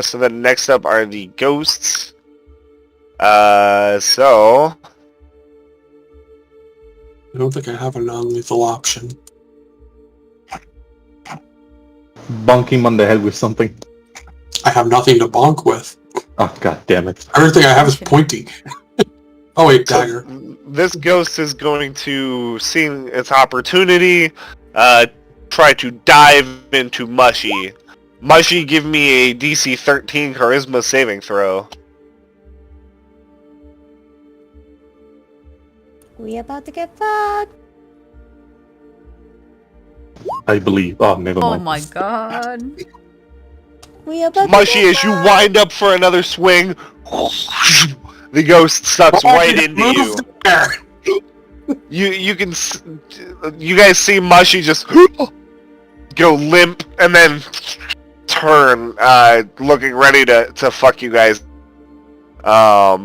so then next up are the ghosts. So... I don't think I have a non-lethal option. Bonk him on the head with something. I have nothing to bonk with. Oh, god damn it. Everything I have is pointy. Oh wait, dagger. This ghost is going to, seeing its opportunity, try to dive into Mushy. Mushy, give me a DC 13 Charisma saving throw. We about to get fucked. I believe. Oh, never Oh mind. my god. We about Mushy, to get as you fucked. wind up for another swing, the ghost sucks right into you. Move there. You can, you guys see Mushy just go limp and then turn, looking ready to fuck you guys. At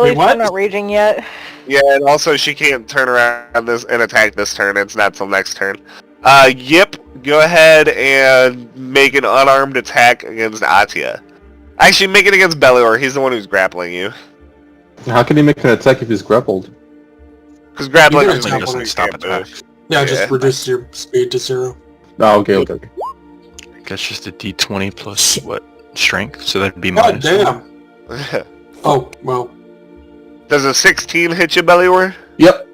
Wait, least what? I'm not raging yet. Yeah, and also she can't turn around this and attack this turn. It's not till next turn. Yip, go ahead and make an unarmed attack against Atia. Actually, make it against Belior. He's the one who's grappling you. How can he make an attack if he's grappled? Because grappling You is can when attack you when stop can't attacks. move. Yeah, just Yeah. reduce your speed to 0. Oh, okay. I guess just a D20 plus what? Strength? So that'd be God minus one. damn. Oh, well. Does a 16 hit you, Belior? Yep.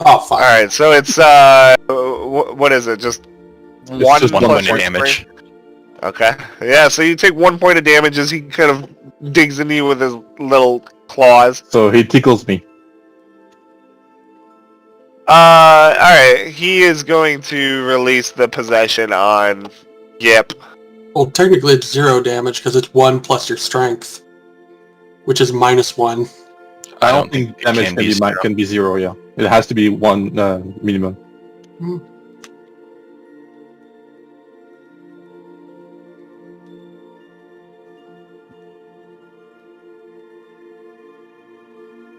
Oh, fuck. Alright, so it's, what is it? Just It's one just One plus point of your damage. strength? Okay. Yeah, so you take 1 point of damage as he kind of digs into you with his little claws. So he tickles me. Alright, he is going to release the possession on Yip. Well, technically it's 0 damage because it's 1 plus your strength, which is -1. I don't think it damage can be zero. can be 0, yeah. It has to be 1 minimum.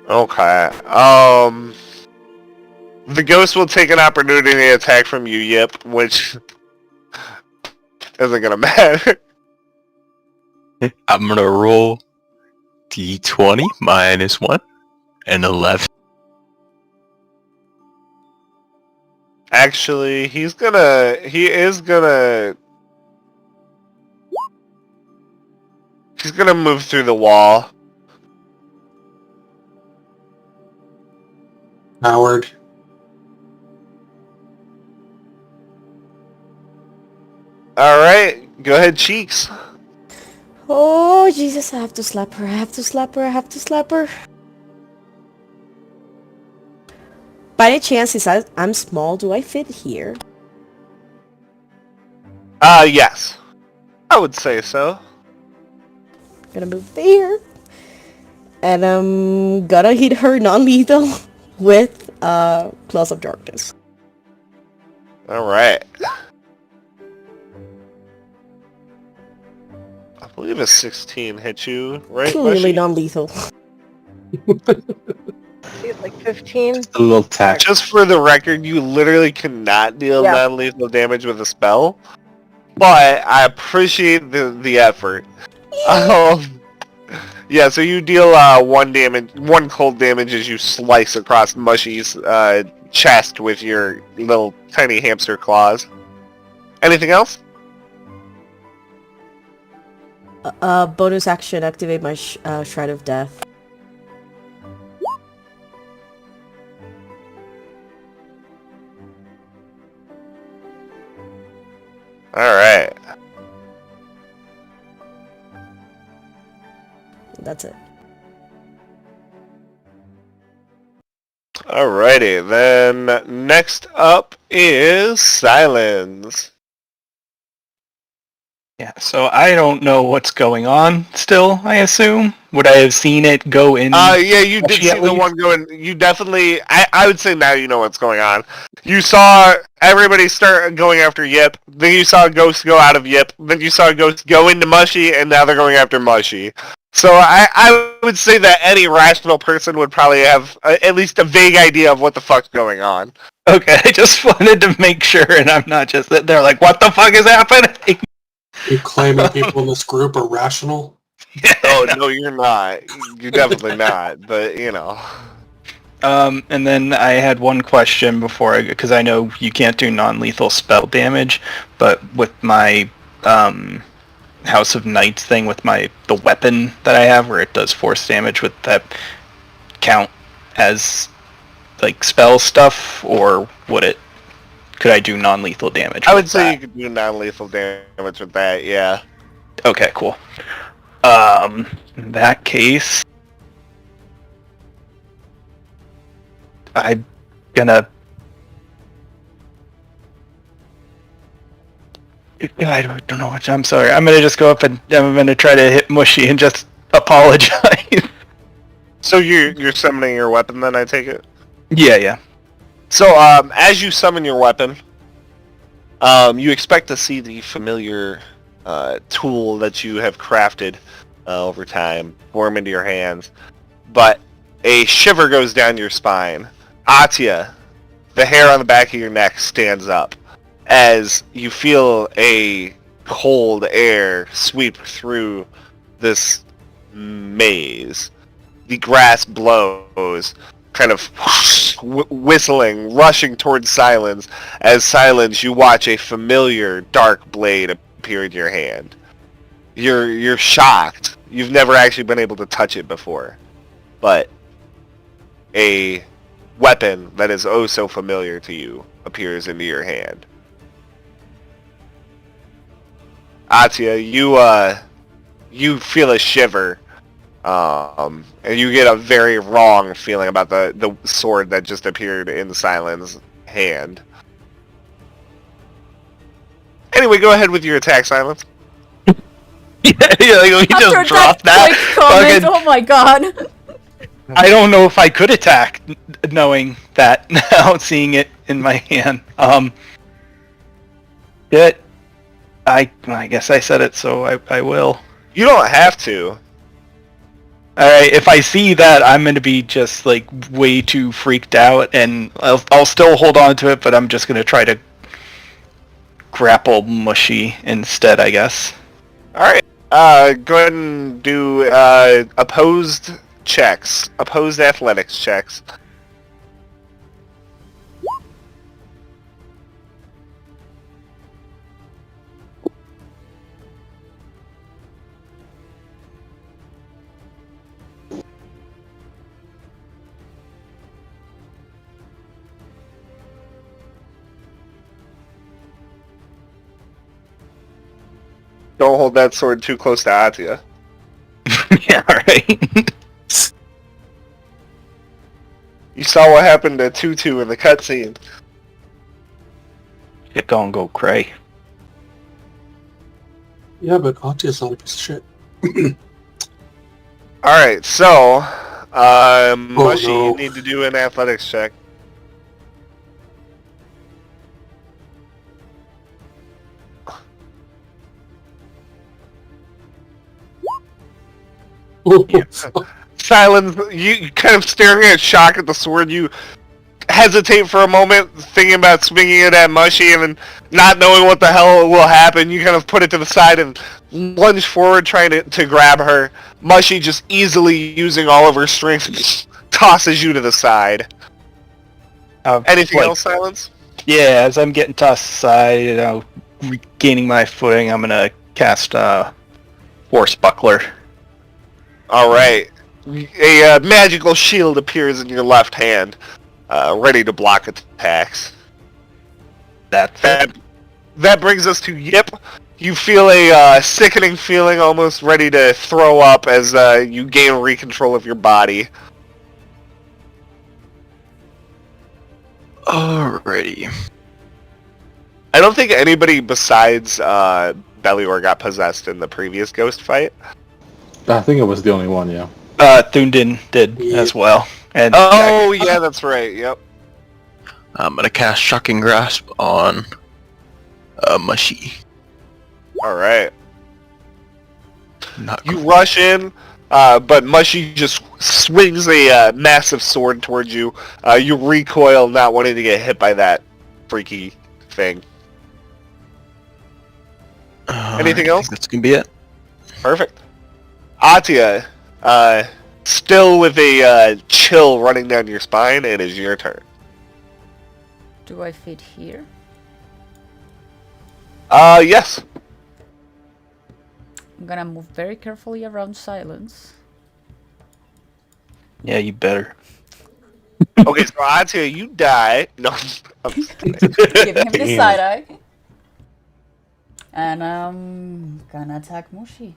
Okay. The ghost will take an opportunity attack from you, Yip, which isn't gonna matter. I'm gonna roll D20 minus 1 and 11. Actually, he is gonna move through the wall. Howard. All right, go ahead, Cheeks. Oh, Jesus, I have to slap her. I have to slap her. I have to slap her. By any chance, since I'm small, do I fit here? Yes. I would say so. Gonna move there. And I'm gonna hit her non-lethal with Claws of Darkness. All right. I believe a 16 hit you, right? Clearly Mushy? non-lethal. He's like 15. A little tack. Just for the record, you literally cannot deal Yeah. non-lethal damage with a spell, but I appreciate the effort. Yeah, so you deal one cold damage as you slice across Mushy's chest with your little tiny hamster claws. Anything else? Bonus action, activate my Shroud of Death. Alright. That's it. Alrighty, then next up is Silence. Yeah, so I don't know what's going on still, I assume. Would I have seen it go in? Yeah, you did Mushy see at the least? one going. You definitely. I would say now you know what's going on. You saw everybody start going after Yip. Then you saw a ghost go out of Yip. Then you saw a ghost go into Mushy, and now they're going after Mushy. So I would say that any rational person would probably have at least a vague idea of what the fuck's going on. Okay, I just wanted to make sure, and I'm not just sitting there like, what the fuck is happening? You claiming people in this group are rational? Oh no, you're not. You're definitely not. But you know. And then I had one question before, because I know you can't do non-lethal spell damage, but with my House of Knights thing, with the weapon that I have, where it does force damage, would that count as like spell stuff, or could I do non-lethal damage? I with would say that? you could do non-lethal damage with that. Yeah. Okay, cool. In that case, I'm gonna... I don't know what... I'm sorry. I'm gonna just go up and I'm gonna try to hit Mushy and just apologize. So you're summoning your weapon then, I take it? Yeah. So as you summon your weapon, you expect to see the familiar tool that you have crafted over time form into your hands, but a shiver goes down your spine. Atia, the hair on the back of your neck stands up as you feel a cold air sweep through this maze. The grass blows, kind of whistling, rushing towards Silence. As Silence, you watch a familiar dark blade appear in your hand. You're shocked. You've never actually been able to touch it before, but a weapon that is oh so familiar to you appears into your hand. Atia, you feel a shiver. And you get a very wrong feeling about the sword that just appeared in Silence's hand. Anyway, go ahead with your attack, Silence. Yeah, like, we After just dropped that. quick comment, Fucking- oh my god. I don't know if I could attack knowing that now, seeing it in my hand. I guess I said it, so I will. You don't have to. Alright, if I see that, I'm gonna be just like way too freaked out, and I'll still hold on to it, but I'm just gonna try to grapple Mushy instead, I guess. Alright. Go ahead and do opposed checks. Opposed athletics checks. Don't hold that sword too close to Atia. Yeah, right. You saw what happened to Tutu in the cutscene. Shit gonna go cray. Yeah, but Atia's not a piece of shit. Alright, so... Mushy, no. you need to do an athletics check. Silence, you kind of staring at shock at the sword, you hesitate for a moment, thinking about swinging it at Mushy, and then not knowing what the hell will happen, you kind of put it to the side and lunge forward trying to grab her. Mushy, just easily using all of her strength, tosses you to the side. Anything else, Silence? Yeah, as I'm getting tossed aside, regaining my footing, I'm gonna cast Force Buckler. Alright. A magical shield appears in your left hand, ready to block attacks. That brings us to Yip. You feel a sickening feeling, almost ready to throw up as you gain recontrol of your body. Alrighty. I don't think anybody besides Belior got possessed in the previous ghost fight. I think it was the only one, yeah. Thundin did as well. And oh, yeah, that's right, yep. I'm gonna cast Shocking Grasp on Mushy. Alright. Not You rush in, but Mushy just swings a massive sword towards you. You recoil, not wanting to get hit by that freaky thing. Anything else? That's gonna be it. Perfect. Atia, still with a chill running down your spine, it is your turn. Do I fit here? Yes. I'm gonna move very carefully around Silence. yeah, you better. Okay, so Atia, you die. No, I'm just kidding. Giving him the side eye. And I'm gonna attack Mushi.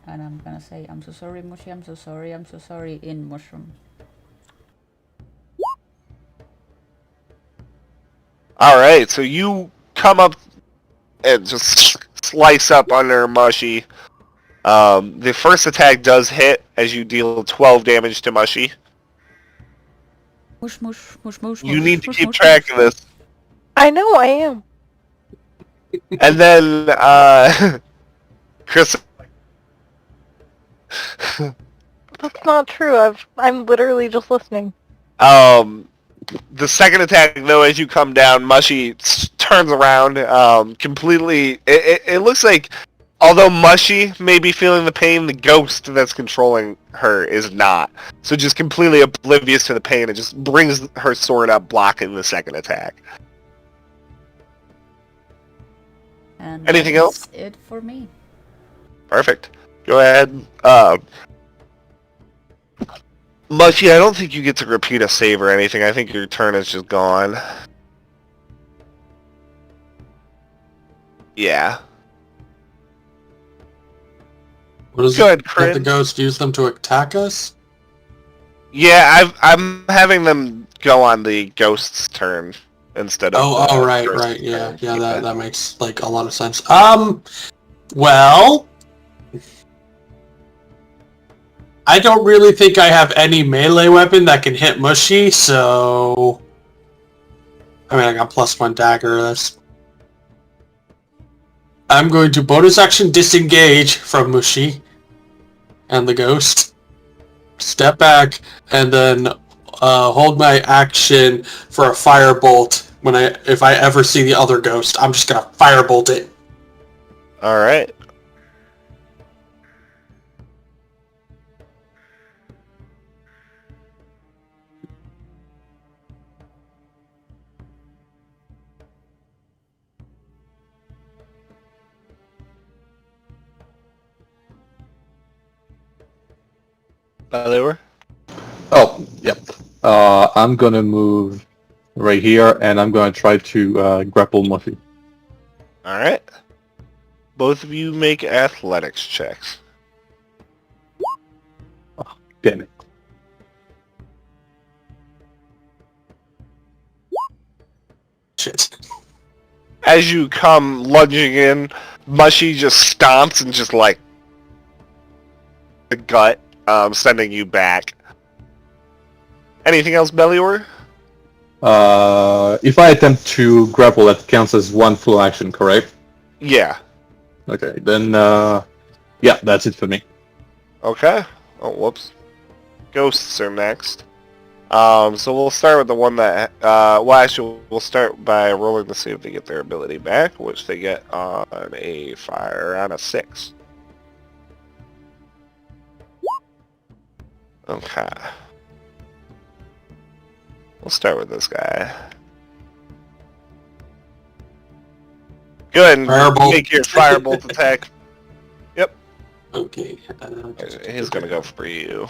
And I'm gonna say, I'm so sorry, Mushi, I'm so sorry, in Mushroom. Alright, so you come up and just slice up under Mushy. The first attack does hit as you deal 12 damage to Mushy. Mush, mush, mush, mush, You mush, need to mush, keep mush, track of this. I know I am. And then, Chris... That's not true. I'm literally just listening. The second attack, though, as you come down, Mushy turns around, completely... It looks like, although Mushy may be feeling the pain, the ghost that's controlling her is not. So just completely oblivious to the pain, it just brings her sword up, blocking the second attack. And Anything that's else? it for me. Perfect. Go ahead. Mushy, I don't think you get to repeat a save or anything. I think your turn is just gone. Yeah. What is Go ahead, it? Let Corinne. the ghost use them to attack us? Yeah, I'm having them go on the ghost's turn instead of. Right, person's yeah, turn. yeah. That makes like a lot of sense. Well, I don't really think I have any melee weapon that can hit Mushy, so I mean I got +1 dagger. I'm going to bonus action disengage from Mushy and the ghost. Step back and then hold my action for a firebolt. If I ever see the other ghost, I'm just gonna firebolt it. All right. Belior? Oh, yep. I'm gonna move right here, and I'm gonna try to grapple Mushy. All right. both of you make athletics checks. Damn it. Shit. As you come lunging in, Mushy just stomps and just like the gut, sending you back. Anything else, Belior? If I attempt to grapple, that counts as one full action, correct? Yeah. Okay, then, yeah, that's it for me. Okay. Oh, whoops. Ghosts are next. So we'll start with the one that, well, actually, we'll start by rolling to see if they get their ability back, which they get on a 6. Okay. We'll start with this guy. Go ahead and Firebolt. make your firebolt attack. Okay. He's gonna go for you.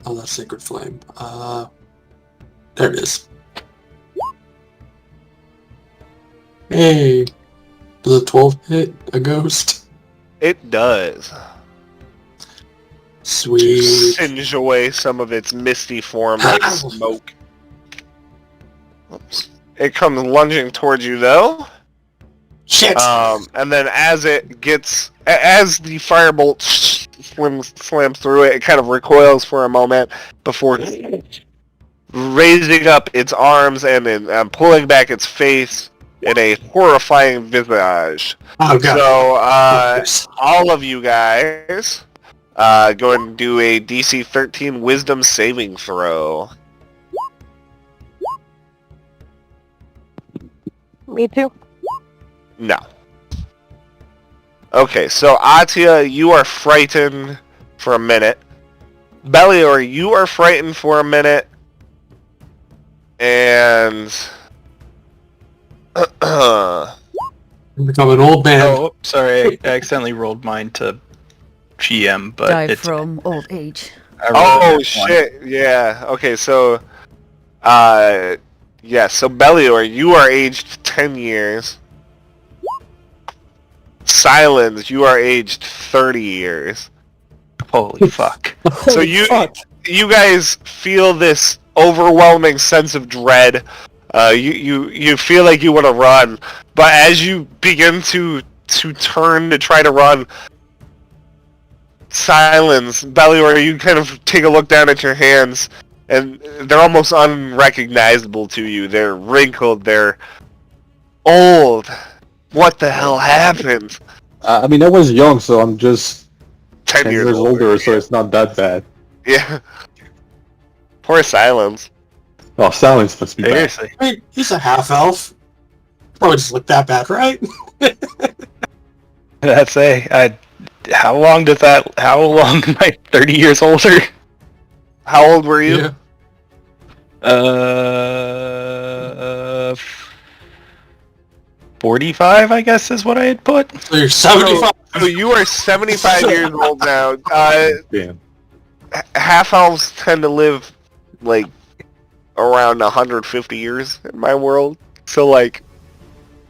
Oh, that's Sacred Flame. There it is. Hey. Does a 12 hit a ghost? It does. Sweet. Singe away some of its misty form like smoke. Oops. It comes lunging towards you though. Shit! And then as the firebolt slams through it, it kind of recoils for a moment before raising up its arms and pulling back its face in a horrifying visage. Oh, God. So, all of you guys, go ahead and do a DC 13 Wisdom saving throw. Me too. No. Okay, so Atia, you are frightened for a minute. Belior, you are frightened for a minute. And... Become an old man. Oh, sorry, I accidentally rolled mine to GM, but Die it's... from old age. I rolled oh, one. shit, yeah. Okay, so... yeah, so Belior, you are aged 10 years. Silence, you are aged 30 years. Holy fuck. So you guys feel this overwhelming sense of dread. You feel like you want to run, but as you begin to turn to try to run, Silence, Belior, you kind of take a look down at your hands, and they're almost unrecognizable to you. They're wrinkled, they're old. What the hell happened? I mean, I was young, so I'm just 10 years older, so it's not that bad. Yeah. Poor Silence. Oh, Silence must be bad. Seriously. I mean, he's a half-elf. Probably just look that bad, right? I'd say, how long am I 30 years older? How old were you? Yeah. 45, I guess, is what I had put. So you're 75. So you are 75 years old now. Damn. Half elves tend to live like around 150 years in my world. So like,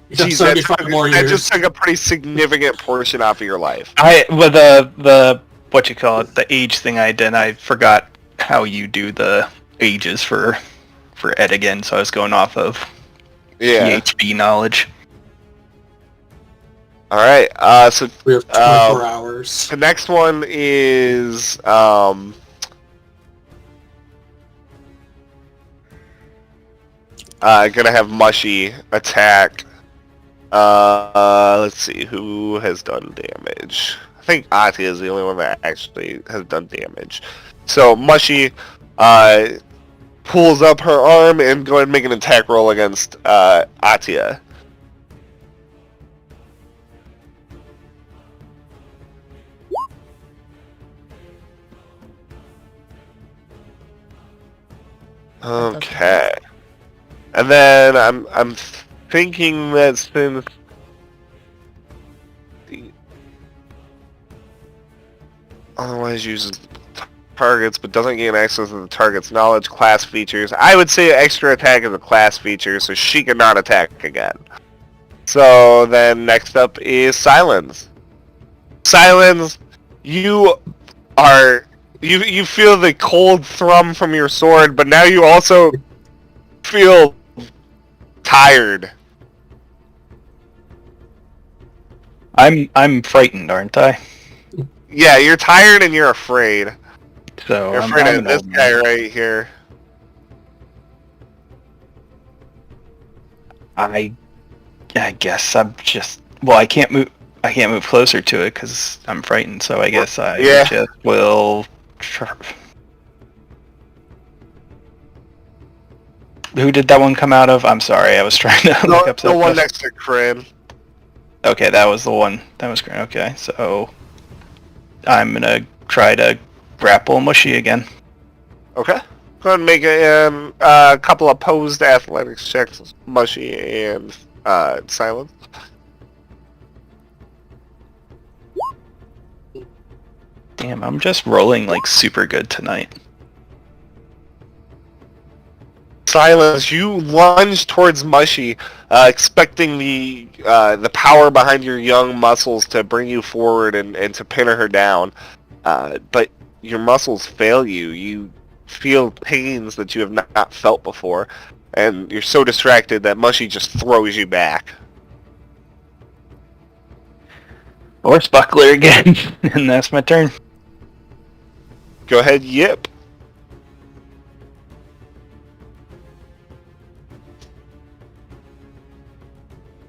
You got geez, 75 more that years. just took a pretty significant portion off of your life. With the what you call it, the age thing I did, I forgot how you do the ages for Ed again, so I was going off of Yeah. PHB knowledge. All right. So We have 24 hours. the next one is gonna have Mushy attack. Let's see who has done damage. I think Atia is the only one that actually has done damage. So Mushy pulls up her arm and go ahead and make an attack roll against Atia. Okay. And then I'm thinking that since the otherwise uses targets but doesn't gain access to the target's knowledge class features, I would say extra attack is a class feature, so she cannot attack again. So then next up is Silence. Silence, you feel the cold thrum from your sword, but now you also feel tired. I'm frightened, aren't I? Yeah, you're tired and you're afraid. So You're I'm afraid of an this old guy man. right here. I guess I'm just. Well, I can't move. I can't move closer to it because I'm frightened. So I guess I Yeah. just will. Who did that one come out of? I'm sorry. I was trying to look up The one stuff. next to Kryn. Okay, that was the one. That was great. Okay, so I'm gonna try to grapple Mushy again. Okay. Go ahead and make a couple opposed athletics checks, Mushy and Silence. Damn, I'm just rolling like super good tonight. Silence, you lunge towards Mushy, expecting the power behind your young muscles to bring you forward and to pin her down. But your muscles fail you. You feel pains that you have not felt before, and you're so distracted that Mushy just throws you back. Horse buckler again, and that's my turn. Go ahead, Yip.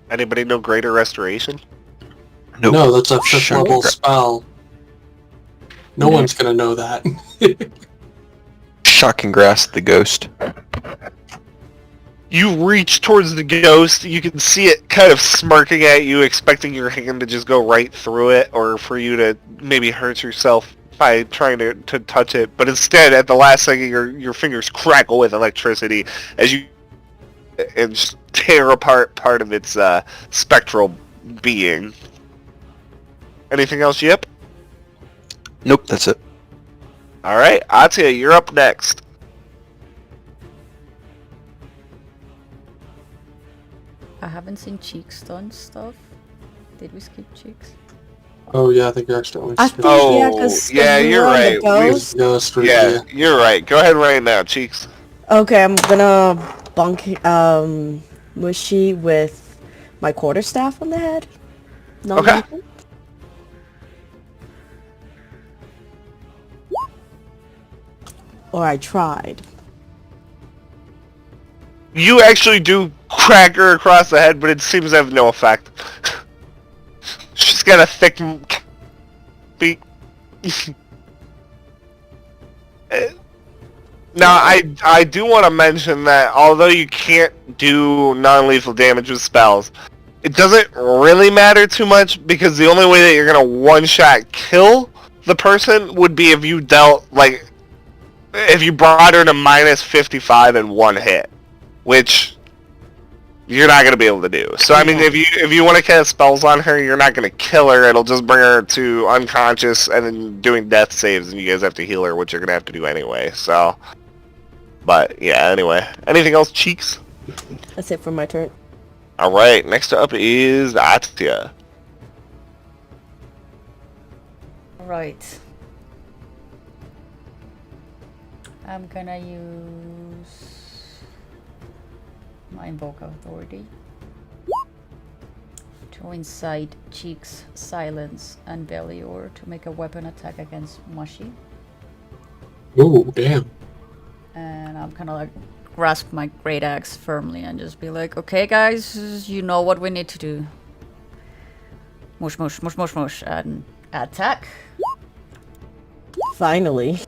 Anybody know Greater Restoration? Nope. No, that's a 5th Sure. level spell. No one's gonna know that. Shocking grasp the ghost. You reach towards the ghost, you can see it kind of smirking at you, expecting your hand to just go right through it, or for you to maybe hurt yourself by trying to touch it. But instead, at the last second, your fingers crackle with electricity as you and just tear apart part of its spectral being. Anything else, Yip? Nope, that's it. Alright, Atia, you're up next. I haven't seen Cheeks done stuff. Did we skip Cheeks? Oh yeah, I think you accidentally I skipped think, Oh, yeah, because yeah, we you're were on right. the ghost. Ghost, right, Yeah, you're right. Go ahead right now, Cheeks. Okay, I'm gonna bunk Mushy with my quarterstaff on the head. No Okay. lethal. Or I tried. You actually do crack her across the head, but it seems to have no effect. She's got a thick beak. Now, I do want to mention that although you can't do non-lethal damage with spells, it doesn't really matter too much because the only way that you're going to one-shot kill the person would be if you dealt, like, if you brought her to minus 55 in one hit, which you're not going to be able to do. So, I mean, if you want to cast spells on her, you're not going to kill her. It'll just bring her to unconscious and then doing death saves, and you guys have to heal her, which you're going to have to do anyway. So, but, yeah, anyway. Anything else, Cheeks? That's it for my turn. Alright, next up is Atia. Right. I'm gonna use my Invoke Authority to incite Cheeks, Silence, and Belior to make a weapon attack against Mushy. Ooh, damn. And I'm gonna like grasp my great axe firmly and just be like, okay guys, you know what we need to do. Mush, mush, mush, mush, mush, and attack. Finally.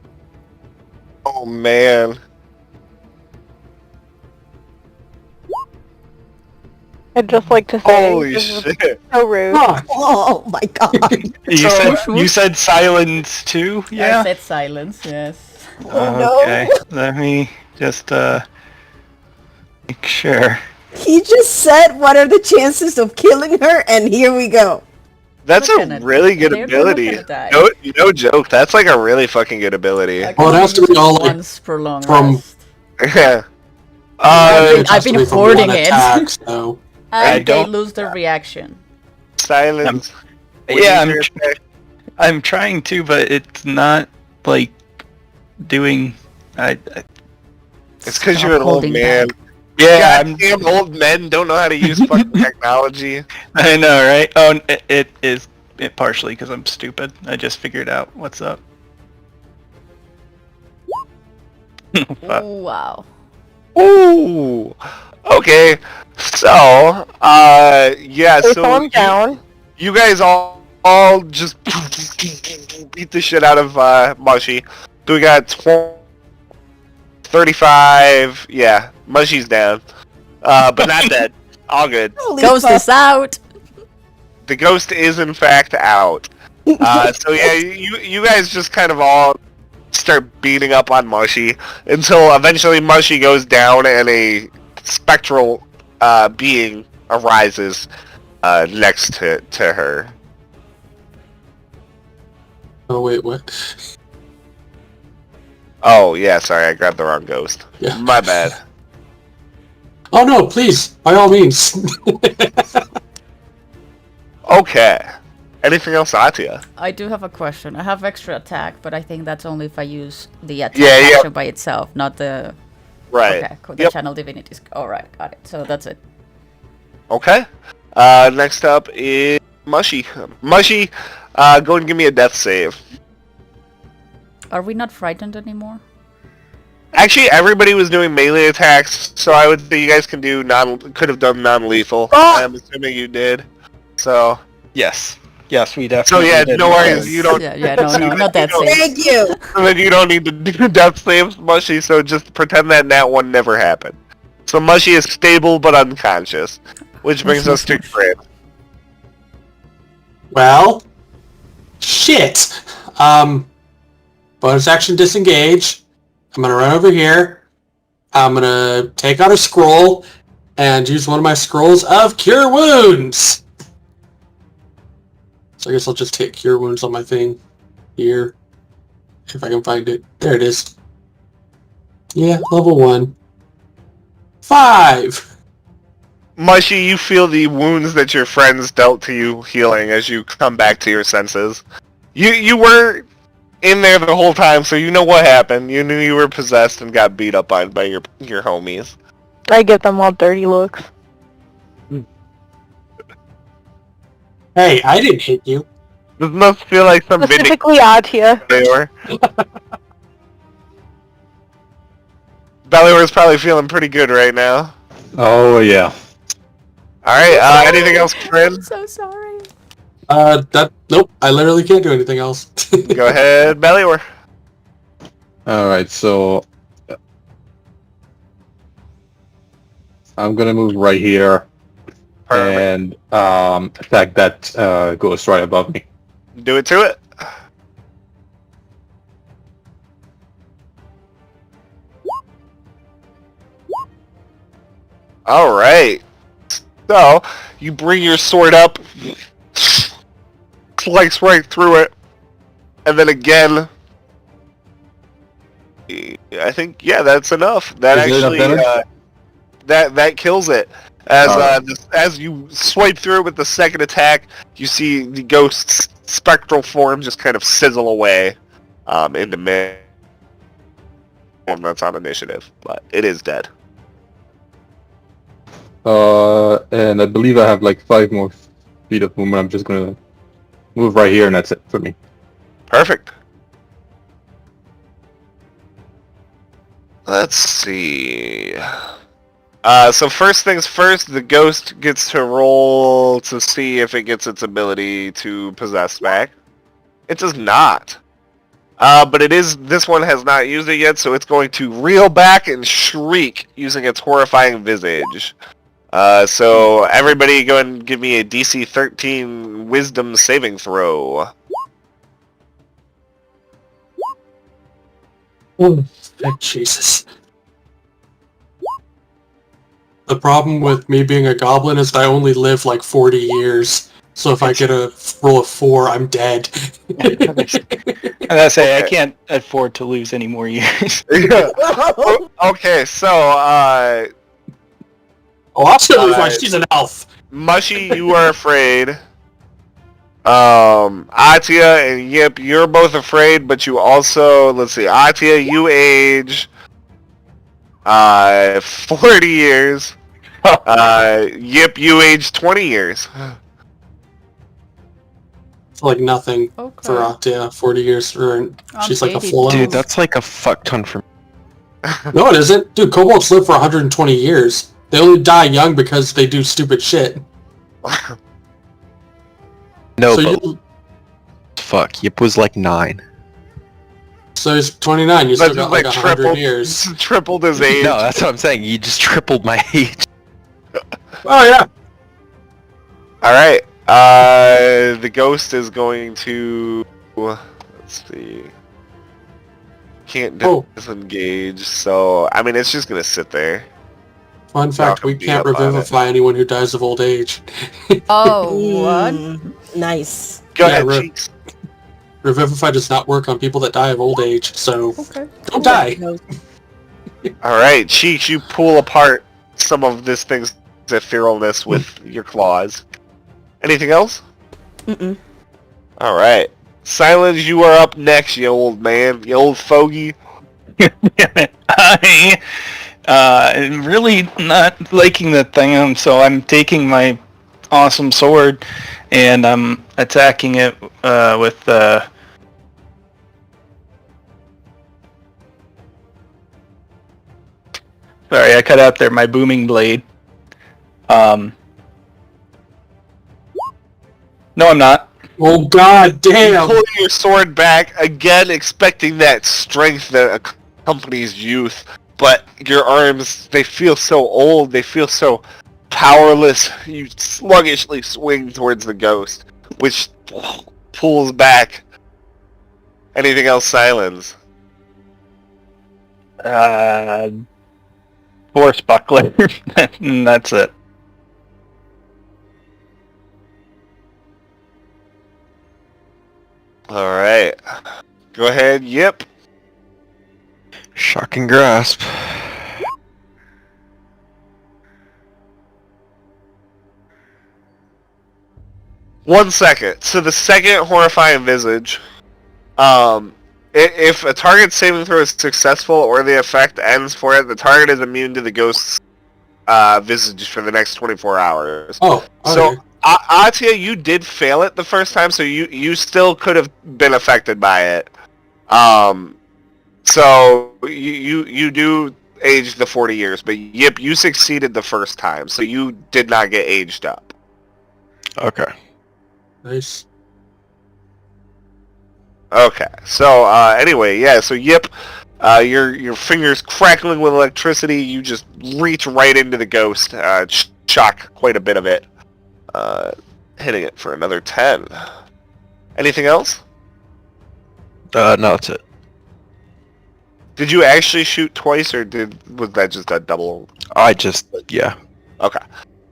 Oh, man. I'd just like to say, Holy this is shit. so rude. Ah, Oh my god. You said silence too? I Yeah. said silence, yes. Oh Okay. Let me just make sure. He just said, what are the chances of killing her? And here we go. That's Look a at it. really good They're not ability. gonna die. No joke. That's like a really fucking good ability. I can Well, it only has to use be it all, like, once per long from- rest. Yeah. I've been It has to hoarding be from it. one attack, so. And they don't- lose their reaction. Silence. Yeah, I'm trying to, but it's not like doing. It's because Stop you're an old holding man. back. Yeah, Goddamn old men don't know how to use fucking technology. I know, right? Oh, it is partially because I'm stupid. I just figured out what's up. Fuck. Wow. Ooh. Okay. So, yeah. They So calm down. you guys all just beat the shit out of Mushy. So we got 35. Yeah, Mushy's down, but not dead. All good. Holy Ghost fuck. is out. The ghost is in fact out. So yeah, you guys just kind of all start beating up on Mushy until eventually Mushy goes down and a spectral being arises next to her. Oh wait, what? Oh yeah, sorry, I grabbed the wrong ghost. Yeah. My bad. Oh no, please, by all means. Okay. Anything else, Atia? I do have a question. I have extra attack, but I think that's only if I use the attack Yeah. action by itself, not the... Right. Okay, cool. The Yep. channel divinities. Alright, got it. So that's it. Okay. Next up is Mushy. Mushy, go ahead and give me a death save. Are we not frightened anymore? Actually, everybody was doing melee attacks, so I would say you guys can do could have done non-lethal. Ah! I'm assuming you did. So Yes, we So definitely. yeah, did. no worries. You don't. Yeah, no, not that you safe. Thank you. So then you don't need to do death saves, Mushy. So just pretend that one never happened. So Mushy is stable but unconscious, which brings us to Grid. Well, shit. Bonus action disengage. I'm gonna run over here. I'm gonna take out a scroll and use one of my scrolls of Cure Wounds. So I guess I'll just take Cure Wounds on my thing here. If I can find it. There it is. Yeah, level 1. 5! Mushy, you feel the wounds that your friends dealt to you healing as you come back to your senses. You were in there the whole time, so you know what happened. You knew you were possessed and got beat up on by your homies. I give them all dirty looks. Hey, I didn't hit you. This must feel like some video. Specifically Atia. Belior's probably feeling pretty good right now. Oh yeah. Alright, anything else, Corinne? I'm so sorry. Nope, I literally can't do anything else. Go ahead, Belior. Alright, so I'm gonna move right here Perfect. and attack that ghost right above me. Do it to it. Alright. So, you bring your sword up, slice right through it, and then again, I think, yeah, that's enough. That Is it enough actually, damage? that kills it. As Alright. as you swipe through it with the second attack, you see the ghost's spectral form just kind of sizzle away into mid. That's on initiative, but it is dead. And I believe I have like 5 more feet of movement. I'm just gonna move right here and that's it for me. Perfect. Let's see. So first things first, the ghost gets to roll to see if it gets its ability to possess back. It does not. But this one has not used it yet, so it's going to reel back and shriek using its horrifying visage. So everybody go ahead and give me a DC 13 Wisdom saving throw. Oh, Jesus. The problem with me being a goblin is that I only live like 40 years. So if I get a roll of 4, I'm dead. I gotta say, I can't afford to lose any more years. Okay, so Oh, absolutely fine. She's an elf. Mushy, you are afraid. Atia and Yip, you're both afraid, but you also, let's see, Atia, you age 40 years. Yip, you age 20 years. It's like nothing Okay. for Octa. 40 years for she's like a 80. full Dude, elf. that's like a fuck ton for me. No, it isn't. Dude, kobolds live for 120 years. They only die young because they do stupid shit. No, so but fuck, Yip was like 9. So he's 29. You That's still got like like 100 tripled, years. tripled his age. No, that's what I'm saying. You just tripled my age. Oh yeah. All right. The ghost is going to. Let's see. Can't disengage, so I mean it's just gonna sit there. Fun fact: we can't revivify anyone who dies of old age. Oh, what? Nice. Go Yeah, ahead, Cheeks. Revivify does not work on people that die of old age, so Okay. don't die. All right, Cheeks, you pull apart some of this thing's etherealness with your claws. Anything else? Mm-mm. All right, Silence, you are up next, you old man, you old fogey. I am really not liking that thing, so I'm taking my awesome sword and I'm attacking it with sorry, I cut out there my booming blade. No, I'm not. Oh god damn! Pull your sword back again, expecting that strength that accompanies youth. But your arms—they feel so old. They feel so powerless. You sluggishly swing towards the ghost, which pulls back. Anything else, Silence? Force buckler. And that's it. All right. Go ahead. Yep. Shocking grasp. One second. So the second horrifying visage, if a target saving throw is successful or the effect ends for it, the target is immune to the ghost's visage for the next 24 hours. Oh, okay. So Atia, you did fail it the first time, so you still could have been affected by it. So you do age the 40 years, but Yip, you succeeded the first time, so you did not get aged up. Okay. Nice. Okay, so anyway, yeah, so Yip, your fingers crackling with electricity, you just reach right into the ghost, shock quite a bit of it, hitting it for another 10. Anything else? No, that's it. Did you actually shoot twice, or was that just a double? Yeah. Okay.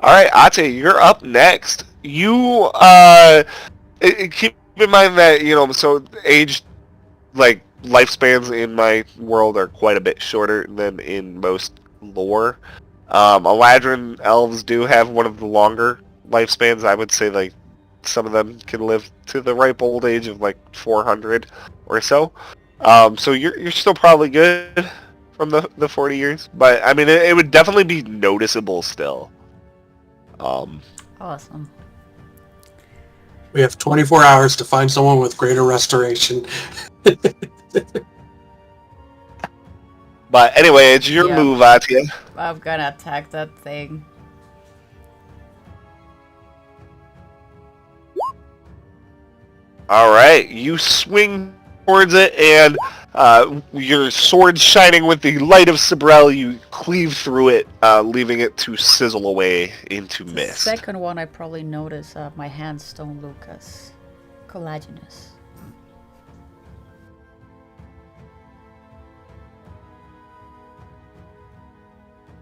Alright, Ate, you're up next. You, keep in mind that, so age, like, lifespans in my world are quite a bit shorter than in most lore. Eladrin elves do have one of the longer lifespans. I would say, like, some of them can live to the ripe old age of, like, 400 or so. So you're still probably good from the 40 years. But, I mean, it would definitely be noticeable still. Awesome. We have 24 hours to find someone with greater restoration. But anyway, it's your move, Atia. I'm gonna attack that thing. Alright, you swing towards it, and your sword shining with the light of Sabrel, you cleave through it, leaving it to sizzle away into The mist. second one I probably notice my hands don't look as collagenous.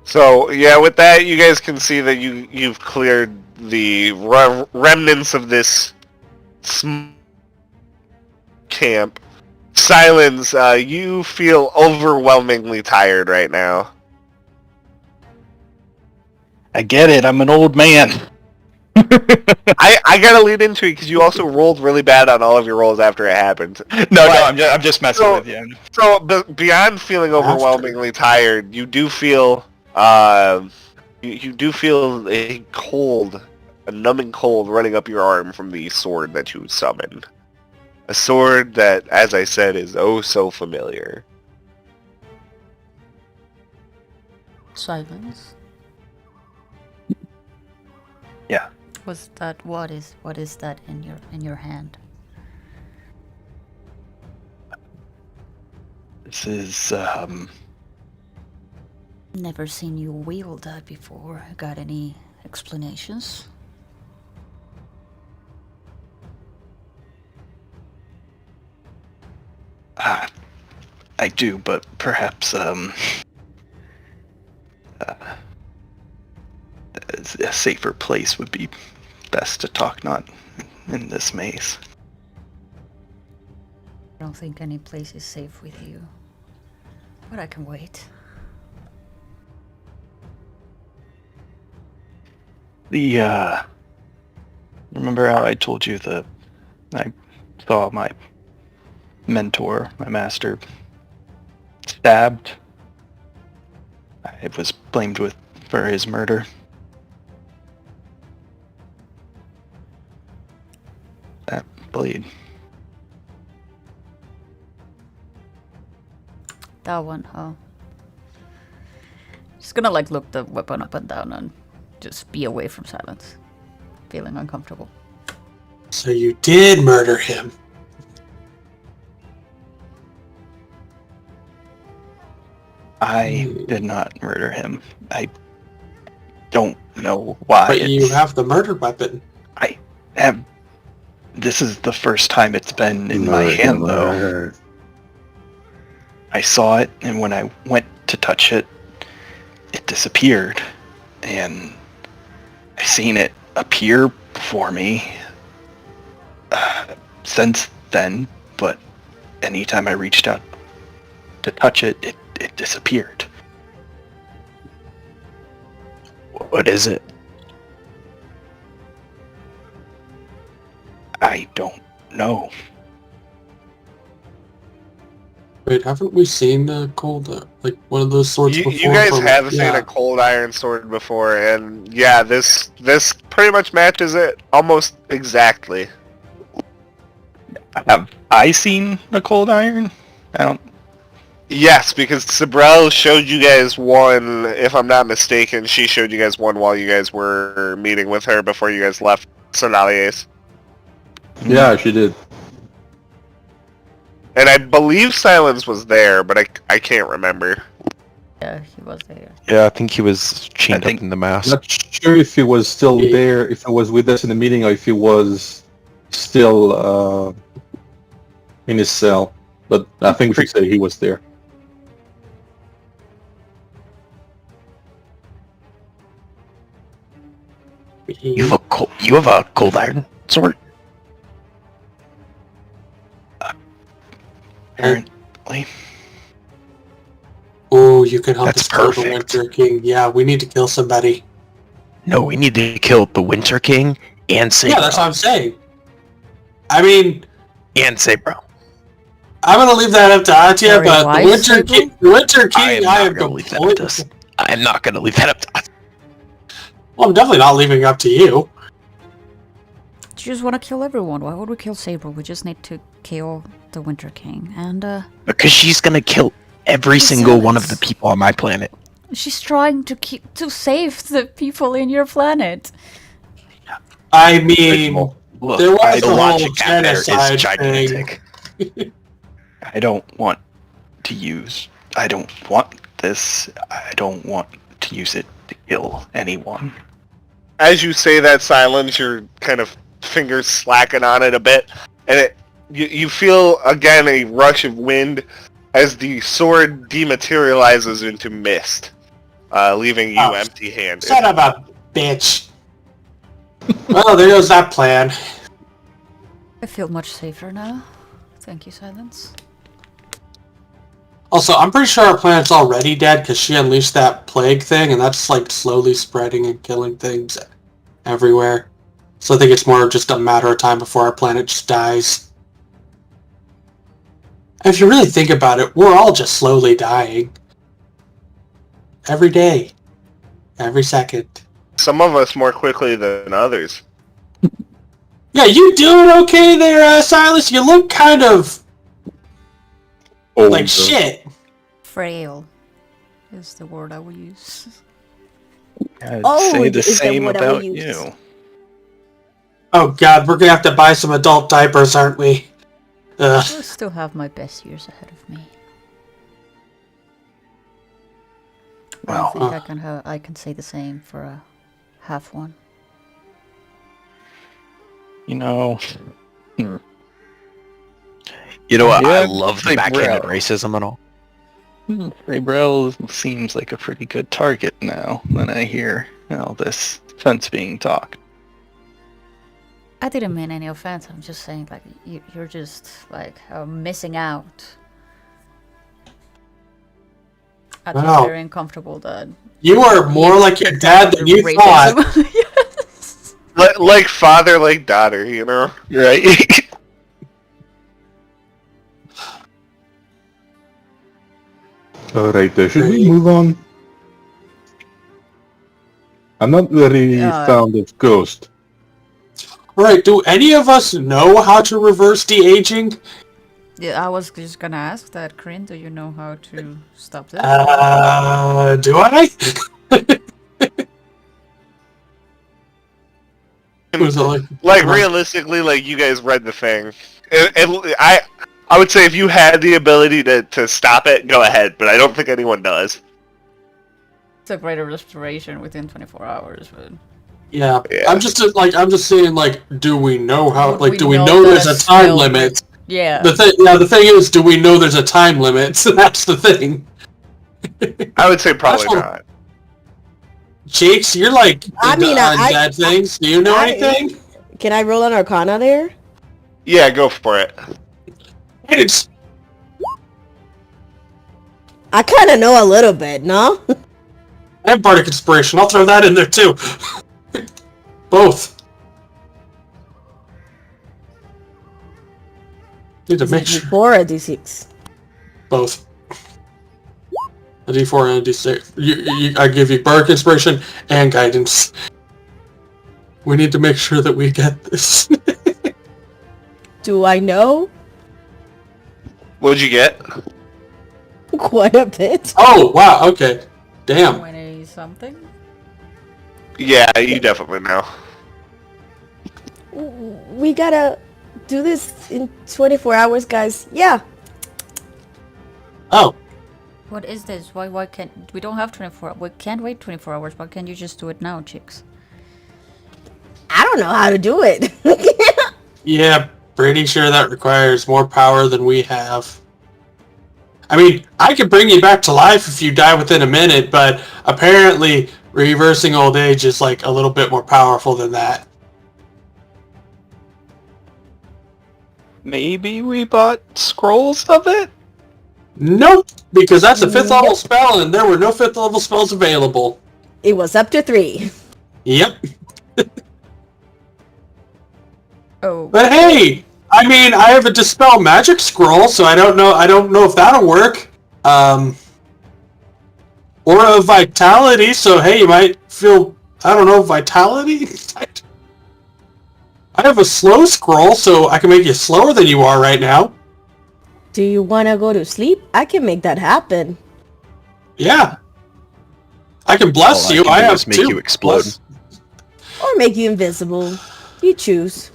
So, yeah, with that, you guys can see that you've cleared the remnants of this camp. Silence, you feel overwhelmingly tired right now. I get it. I'm an old man. I gotta lead into it because you also rolled really bad on all of your rolls after it happened. No, But- I'm just messing with you. So beyond feeling overwhelmingly tired, you do feel you do feel a numbing cold running up your arm from the sword that you summoned. A sword that, as I said, is oh so familiar. Silence. Yeah. Was that what is that in your hand? This is Never seen you wield that before. Got any explanations? I do, but perhaps a safer place would be best to talk, not in this maze. I don't think any place is safe with you. But I can wait. Remember how I told you I saw my mentor, my master, stabbed? I was blamed for his murder. That blade. That one, huh? Just gonna like look the weapon up and down and just be away from Silence. Feeling uncomfortable. So you did murder him. I did not murder him. I don't know why. But you have the murder weapon. I have. This is the first time it's been in my hand, though. I saw it, and when I went to touch it, it disappeared. And I seen it appear before me since then, but anytime I reached out to touch it, it disappeared. What is it? I don't know. Wait, haven't we seen a cold, like one of those swords before? You guys have seen a cold iron sword before, and yeah, this pretty much matches it almost exactly. Have I seen a cold iron? I don't. Yes, because Sabrelle showed you guys one, if I'm not mistaken, she showed you guys one while you guys were meeting with her before you guys left Sonalier's. Yeah, she did. And I believe Silence was there, but I can't remember. Yeah, he was there. Yeah, I think he was chained up in the mast. Not sure if he was still there, if he was with us in the meeting, or if he was still in his cell. But I think we should say he was there. You have a cold iron sword? Apparently. Oh, you can help That's us kill the perfect. Winter King. Yeah, we need to kill somebody. No, we need to kill the Winter King and Sabro. Yeah, that's what I'm saying. I mean, And Sabro. I'm gonna leave that up to Atya, Sorry, but why, the Winter King, I am gonna leave that up to us. I'm not gonna leave that up to us. Well, I'm definitely not leaving it up to you. You just want to kill everyone. Why would we kill Saber? We just need to kill the Winter King. And, Because she's gonna kill every single one of the people on my planet. she's trying to save the people in your planet. I mean, Look, there was The the whole logic out there is genocide gigantic. thing. I don't want to use. I don't want this. I don't want to use it to kill anyone. As you say that, Silence, your kind of fingers slacken on it a bit, and you feel again a rush of wind as the sword dematerializes into mist, leaving you empty-handed. Son of a bitch. Well, there goes that plan. I feel much safer now. Thank you, Silence. Also, I'm pretty sure our planet's already dead because she unleashed that plague thing, and that's like slowly spreading and killing things everywhere. So I think it's more just a matter of time before our planet just dies. And if you really think about it, we're all just slowly dying. Every day. Every second. Some of us more quickly than others. Yeah, you doing okay there, Silas? You look kind of like shit. Frail is the word I will use. I'd Oh, say the is that same what I would about use? you. Oh god, we're gonna have to buy some adult diapers, aren't we? I still have my best years ahead of me. I Well, think I can say the same for a half one. You know, what? Yeah, I love the like backhanded Rel. racism and all. Rabrel seems like a pretty good target now when I hear all this fence being talked. I didn't mean any offense. I'm just saying, like, you're just like missing out. I'm just Wow. very uncomfortable that You are more like your dad than you thought. Yes. Like father, like daughter, you know? Right? Alright, should we move on? I'm not very fond of Ghost. Alright, do any of us know how to reverse de-aging? Yeah, I was just gonna ask that, Corinne. Do you know how to stop this? Do I? Was it Like realistically, like you guys read the thing. I would say if you had the ability to stop it, go ahead. But I don't think anyone does. It's a greater restoration within 24 hours, but Yeah. Yeah. I'm just saying, like, do we know how? Would Like, we do we know know that there's a it's time still- limit? yeah. The thing is, do we know there's a time limit? So that's the thing. I would say probably That's what- not. Jakes, you're like I mean, I- dead things. Do you know anything? Can I roll an Arcana there? Yeah, go for it. It's I kind of know a little bit, no? and Bardic Inspiration. I'll throw that in there too. Both. Need to Is make it sure. D4 or a D6? Both. A D4 and a D6. I give you Bardic Inspiration and Guidance. We need to make sure that we get this. Do I know? What'd you get? Quite a bit. Oh, wow, okay. Damn. 20 something. Yeah, you definitely know. We gotta do this in 24 hours, guys. Yeah. Oh, What is this? Why can't we don't have 24? We can't wait 24 hours. Why can't you just do it now, chicks? I don't know how to do it. yeah, pretty sure that requires more power than we have. I mean, I could bring you back to life if you die within a minute, but apparently reversing old age is like a little bit more powerful than that. Maybe we bought scrolls of it? Nope, because that's a 5th level spell and there were no 5th level spells available. It was up to 3. Yep. Oh. But hey, I mean, I have a Dispel Magic scroll, so I don't know if that'll work. Or a Vitality, so hey, you might feel, I don't know, Vitality? I have a slow scroll, so I can make you slower than you are right now. Do you want to go to sleep? I can make that happen. Yeah. I can bless All I you, can I do have is make two. you explode. Bless. Or make you invisible. You choose.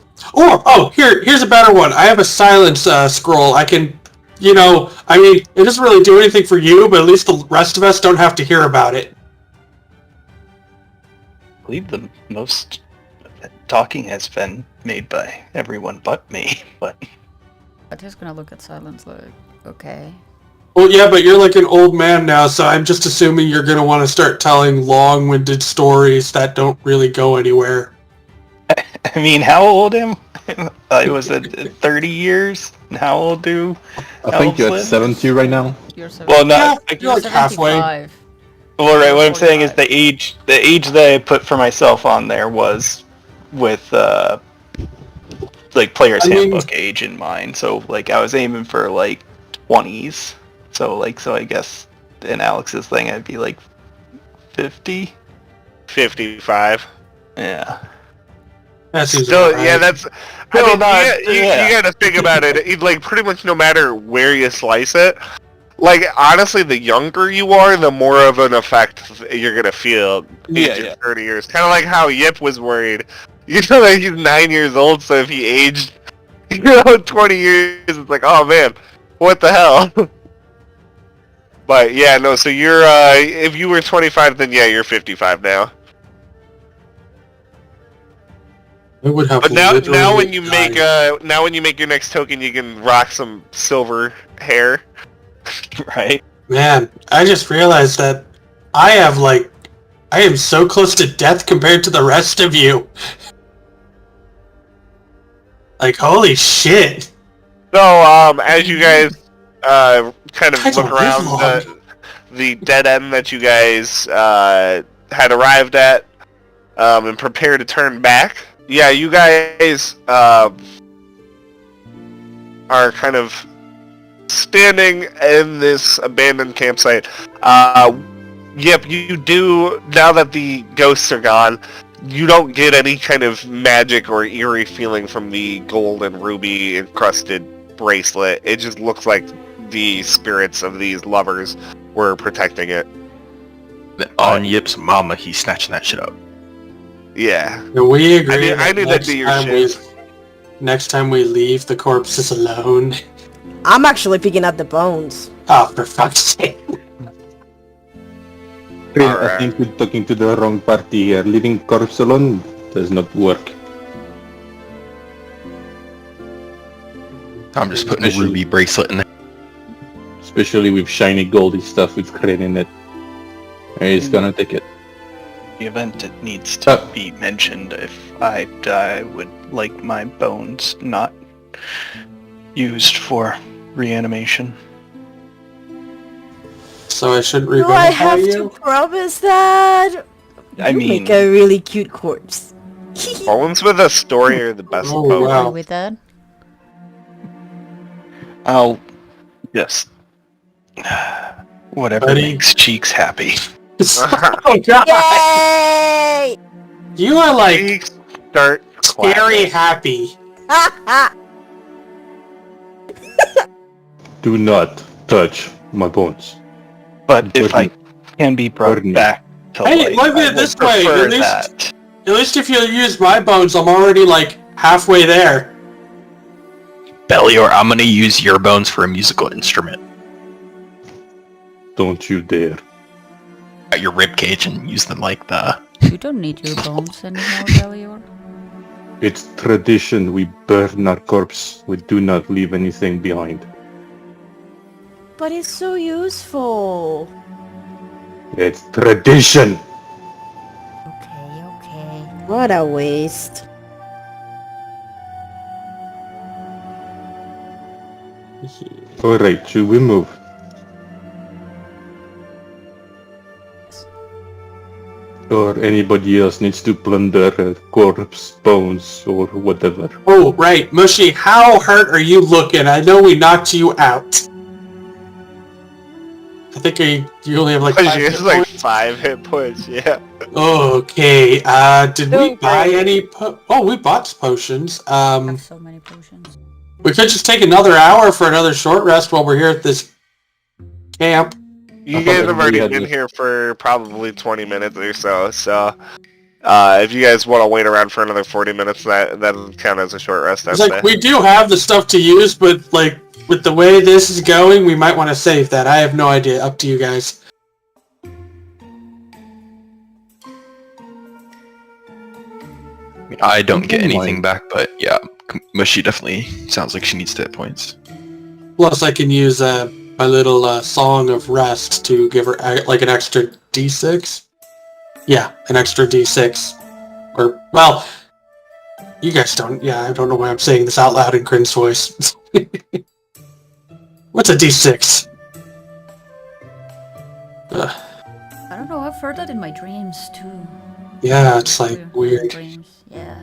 Here's a better one. I have a silence scroll. I can, I mean, it doesn't really do anything for you, but at least the rest of us don't have to hear about it. I believe the most talking has been made by everyone but me, but I'm just gonna look at silence like, okay. Well, yeah, but you're like an old man now, so I'm just assuming you're going to want to start telling long-winded stories that don't really go anywhere. I mean, how old am I? Was it 30 years? How old do I think you're at live? 70 right now. You're 70. Well, Yeah, not. you're like halfway. 75. Well, right. What I'm saying is 45. the age that I put for myself on there was with like player's handbook age in mind. So like I was aiming for like 20s. So I guess in Alex's thing I'd be like 50. 55. Yeah. That seems Still, about yeah, right. that's. Still I mean, not- you yeah. gotta think about it. Like, pretty much no matter where you slice it, like, honestly, the younger you are, the more of an effect you're gonna feel aging 30 years. Kind of like how Yip was worried. You know that he's 9 years old, so if he aged, 20 years, it's like, oh man, what the hell? But yeah, no. So you're, if you were 25, then yeah, you're 55 now. It would have But now literally when you died. make your next token, you can rock some silver hair. Right. Man, I just realized that I am so close to death compared to the rest of you. Like, holy shit. So, as you guys kind of I don't look around live long. the dead end that you guys had arrived at, and prepare to turn back. Yeah, you guys are kind of standing in this abandoned campsite. Yep, you do, now that the ghosts are gone, you don't get any kind of magic or eerie feeling from the gold and ruby encrusted bracelet. It just looks like the spirits of these lovers were protecting it. On Yip's mama, he's snatching that shit up. Yeah. And we agree I knew that'd be your shit. next time we leave the corpses alone. I'm actually picking up the bones. Oh, for fuck's sake. I think you're talking to the wrong party here. Leaving corpse alone does not work. I'm just putting a ruby bracelet in there. Especially with shiny goldy stuff with crane in it. He's gonna take it. The event it needs to be mentioned. If I die, would like my bones not used for reanimation. So I shouldn't Do I revivify have to you? promise that? I You mean, make a really cute corpse. Bones with a story are the best Oh, of both. wow. Agree with that? I'll just whatever Buddy. makes Cheeks happy. Oh god! Yay! You are like Cheeks start scary clapping. happy. Do not touch my bones. But if I can be brought Pardon me. back to Hey, life, look at I it this would way, prefer at least- that. At least if you use my bones, I'm already like halfway there. Belior, I'm gonna use your bones for a musical instrument. Don't you dare. At your rib cage and use them like the. You don't need your bones anymore, Belior. It's tradition. We burn our corpse. We do not leave anything behind. But it's so useful. It's tradition. Okay. What a waste. Alright, should we move? Or anybody else needs to plunder a corpse, bones, or whatever. Oh, right. Mushy, how hurt are you looking? I know we knocked you out. I think you only have like 5 She hit has like points. 5 hit points, yeah. Okay, did we Doing buy great. any we bought potions. I have so many potions. We could just take another hour for another short rest while we're here at this camp. You I thought guys have everybody already had been this. here for probably 20 minutes or so, if you guys want to wait around for another 40 minutes, that'll count as a short rest, I'd It's like, say. we do have the stuff to use, but like, with the way this is going, we might want to save that. I have no idea. Up to you guys. I don't get Don't anything mind. back, but yeah, Mushy definitely sounds like she needs to hit points. Plus, I can use my little song of rest to give her like an extra d6. Yeah, an extra d6. Or, well, You guys don't. Yeah, I don't know why I'm saying this out loud in Crin's voice. What's a D6? I don't know, I've heard that in my dreams too. Yeah, it's like weird. Dreams, yeah.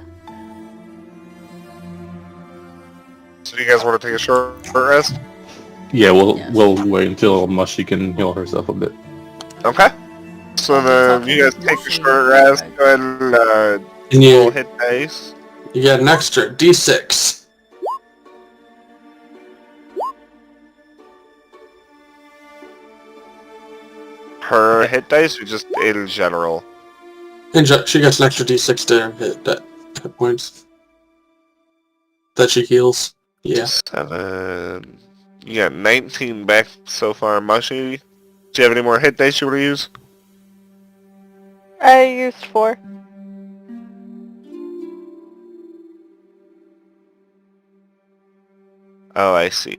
So do you guys want to take a short rest? Yeah, Yes. we'll wait until Mushy can heal herself a bit. Okay. So then you guys take a short rest. Go ahead and And roll hit dice. you get an extra D6. Per hit dice or just in general? She gets an extra D6 to hit points. That she heals. Yeah. 7. You got 19 back so far, Mushy. Do you have any more hit dice you want to use? I used 4. Oh, I see.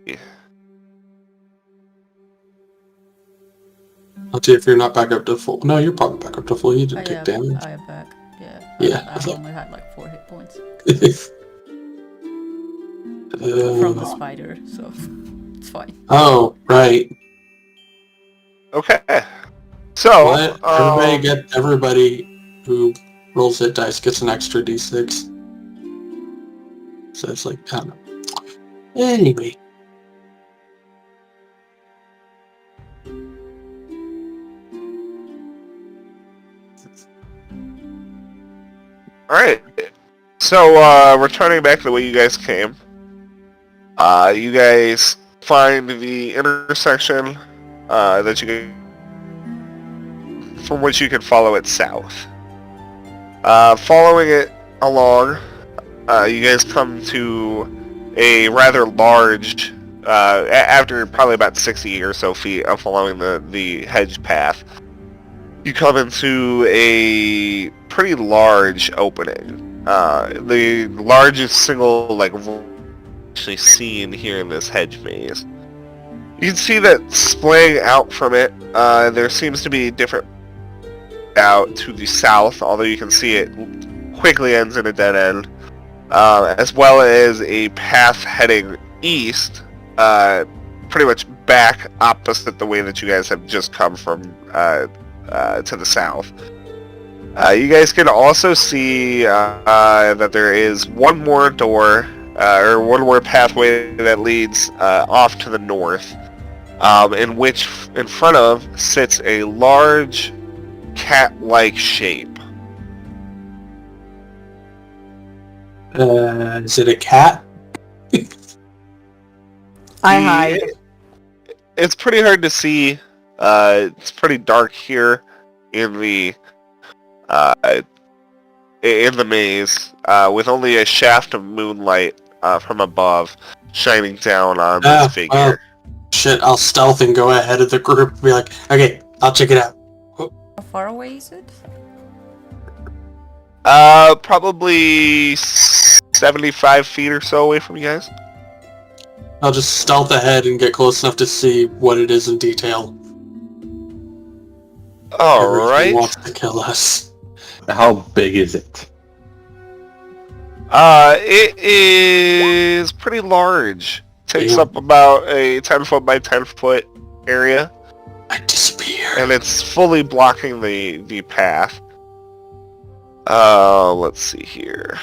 I'll see if you're not back up to full. No, you're probably back up to full. You didn't take damage. I am back. Yeah. Yeah. I only had like 4 hit points from the Uh, spider, so it's fine. oh, right. Okay. So, What? Everybody who rolls hit dice gets an extra D6. So it's like, I don't know. Anyway. alright. So, returning back to the way you guys came. You guys find the intersection that you can, from which you can follow it south. Following it along, you guys come to a rather large, after probably about 60 or so feet of following the hedge path, you come into a pretty large opening. The largest single, like, actually seen here in this hedge maze. You can see that splaying out from it, there seems to be different out to the south, although you can see it quickly ends in a dead end, as well as a path heading east, pretty much back opposite the way that you guys have just come from to the south. You guys can also see that there is one more door, or one more pathway that leads off to the north, in which in front of sits a large cat-like shape. Is it a cat? I hide. It's pretty hard to see. It's pretty dark here in the maze, with only a shaft of moonlight from above shining down on this figure. Well, shit, I'll stealth and go ahead of the group and be like, okay, I'll check it out. How far away is it? Probably 75 feet or so away from you guys. I'll just stealth ahead and get close enough to see what it is in detail. Alright. Wants to kill us. How big is it? It is pretty large. Takes Damn. up about a 10 foot by 10 foot area, I disappear. and it's fully blocking the path. Let's see here.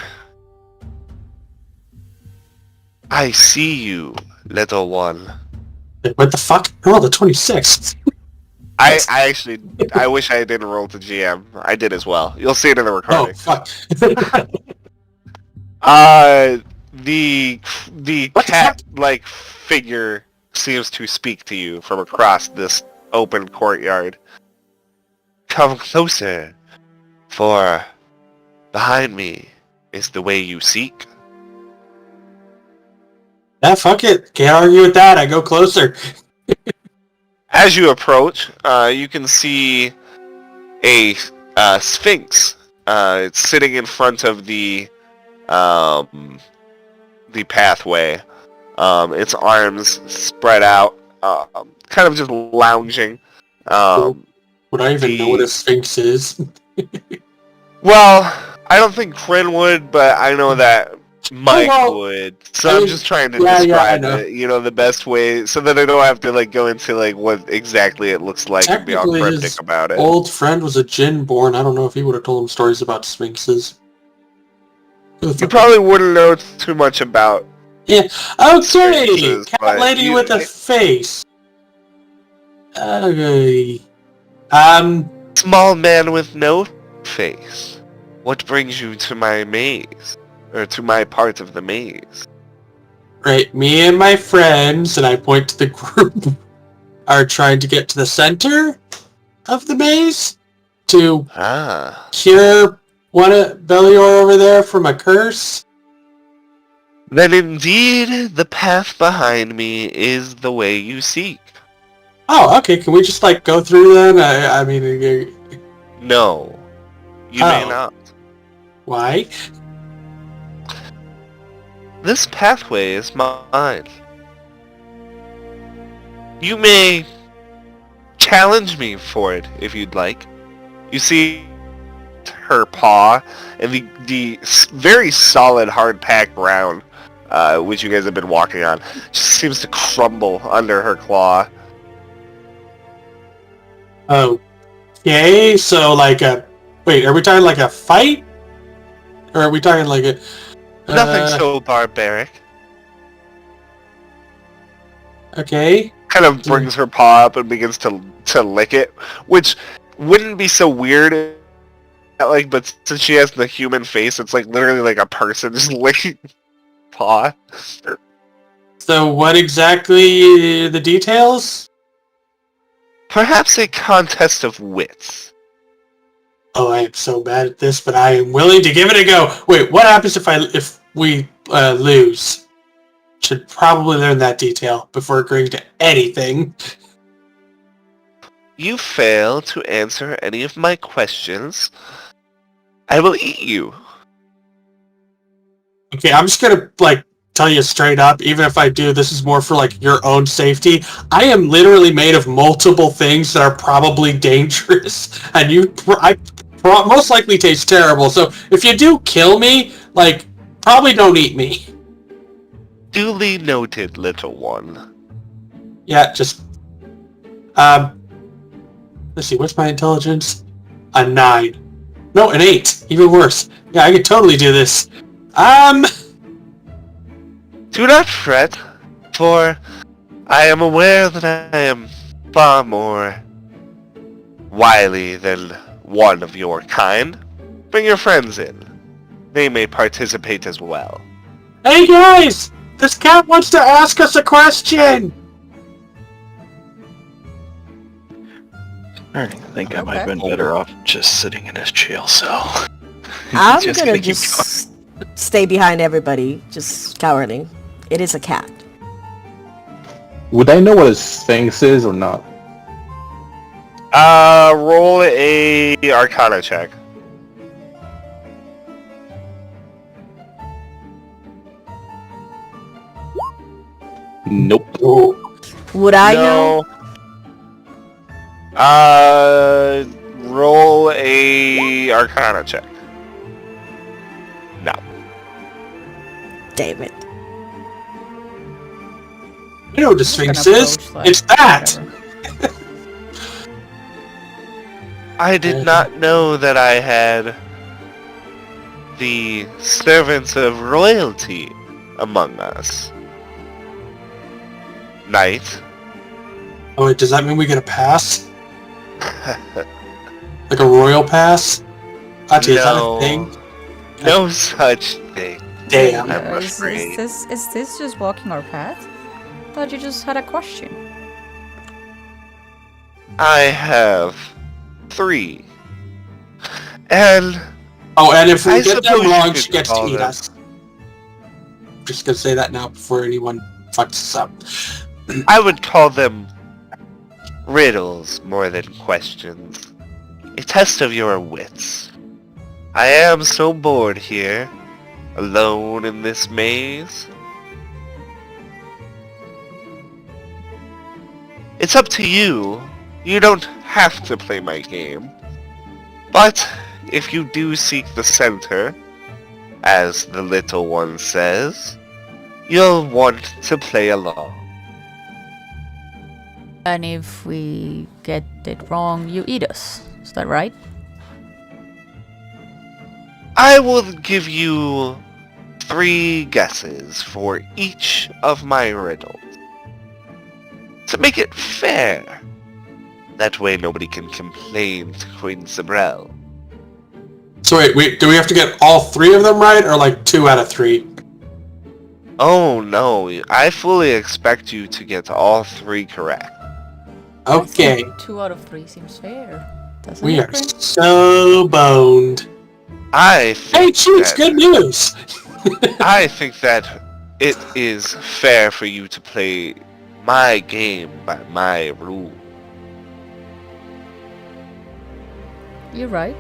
I see you, little one. What the fuck? Oh, the 26th. I actually, I wish I didn't roll to GM. I did as well. You'll see it in the Oh, recording. fuck. The What the cat-like figure seems to speak to you from across this open courtyard. Come closer, for behind me is the way you seek. Yeah, fuck it. Can't argue with that. I go closer. As you approach, you can see a sphinx. It's sitting in front of the pathway. Its arms spread out, kind of just lounging. Would I even know what a sphinx is? Well, I don't think Kryn would, but I know that Mike would. So I'm just trying to describe it, the best way, so that I don't have to like go into like what exactly it looks like and be all Technically, cryptic his about it. old friend was a Djinn-born. I don't know if he would have told him stories about sphinxes. You probably wouldn't know too much about. Yeah. Okay, sphinxes, cat but lady with a face. Okay. Small man with no face. What brings you to my maze? Or to my part of the maze? Right, me and my friends, and I point to the group, are trying to get to the center of the maze to cure one of Belior over there from a curse. Then indeed, the path behind me is the way you seek. Oh, okay. Can we just like go through then? I mean, no, you may not. Why? This pathway is mine. You may challenge me for it if you'd like. You see her paw and the very solid, hard-packed ground, which you guys have been walking on, just seems to crumble under her claw. Okay, so like wait, are we talking like a fight? Or are we talking like a... Nothing so barbaric. Okay. Kind of brings her paw up and begins to lick it, which wouldn't be so weird, like, but since she has the human face, it's like literally like a person just licking paw. So what exactly the details? Perhaps a contest of wits. Oh, I am so bad at this, but I am willing to give it a go. Wait, what happens if we lose? Should probably learn that detail before agreeing to anything. You fail to answer any of my questions, I will eat you. Okay, I'm just gonna like tell you straight up, even if I do, this is more for like your own safety. I am literally made of multiple things that are probably dangerous, and I most likely taste terrible. So if you do kill me, like, probably don't eat me. Duly noted, little one. Yeah, just let's see, what's my intelligence? A 9. No, an 8. Even worse. Yeah, I could totally do this. Do not fret, for I am aware that I am far more wily than one of your kind. Bring your friends in. They may participate as well. Hey guys! This cat wants to ask us a question! I think I might have been better off just sitting in his jail cell. I'm gonna just stay behind everybody, just cowering. It is a cat. Would I know what a sphinx is or not? Roll a Arcana check. Nope. Would I know? Roll a Arcana check. No. Damn it. You know what the Sphinx is? It's that! I did not know that I had the servants of royalty among us. Knight. Oh wait, does that mean we get a pass? Like a royal pass? Ati, is that a thing? No such thing. Damn. Is this just walking our path? Thought you just had a question. I have 3. And... Oh, and if we get them suppose wrong, you she could gets to call eat them. us. I'm just gonna say that now before anyone fucks us up. I would call them riddles more than questions. A test of your wits. I am so bored here, alone in this maze. It's up to you. You don't have to play my game. But if you do seek the center, as the little one says, you'll want to play along. And if we get it wrong, you eat us. Is that right? I will give you 3 guesses for each of my riddles. To make it fair. That way nobody can complain to Queen Sabrel. So wait, do we have to get all 3 of them right, or like 2 out of 3? Oh no, I fully expect you to get all 3 correct. Okay, I think 2 out of 3 seems fair. Doesn't we it, are Bryn? so boned. I Hey, think Cheeks, that, good news! I think that it is fair for you to play my game by my rule. You're right.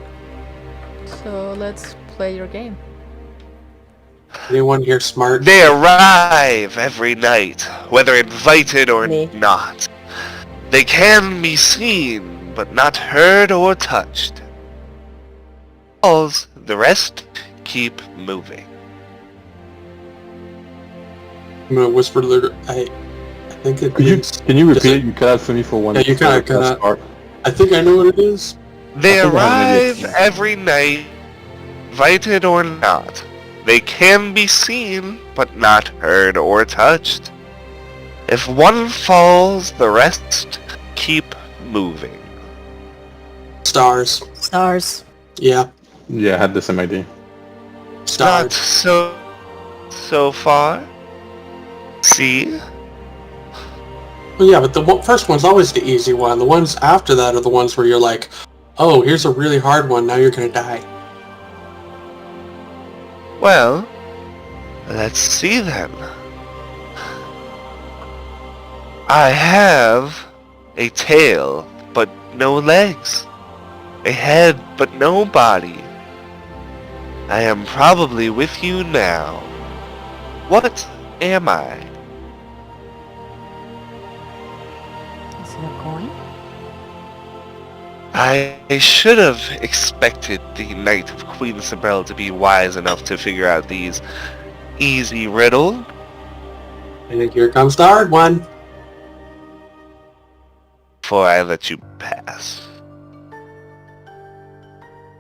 So let's play your game. Anyone here smart? They arrive every night, whether invited or Me. not. They can be seen, but not heard or touched. The rest keep moving. I'm gonna whisper to the... I think it Can you means... can you repeat it? You cut out for me for one. Yeah, you for the cut last out. part. I think I know what it is. They I think I have maybe a arrive few. every night, invited or not. They can be seen, but not heard or touched. If one falls, the rest keep moving. Stars. Stars. Yeah, Yeah, I had the same idea. Not stars. so far. See? Well, yeah, but the first one's always the easy one. The ones after that are the ones where you're like, oh, here's a really hard one, now you're gonna die. Well, let's see then. I have a tail, but no legs. A head, but no body. I am probably with you now. What am I? Is it a coin? I should have expected the Knight of Queen Sabrel to be wise enough to figure out these easy riddles. And here comes the hard one. Before I let you pass.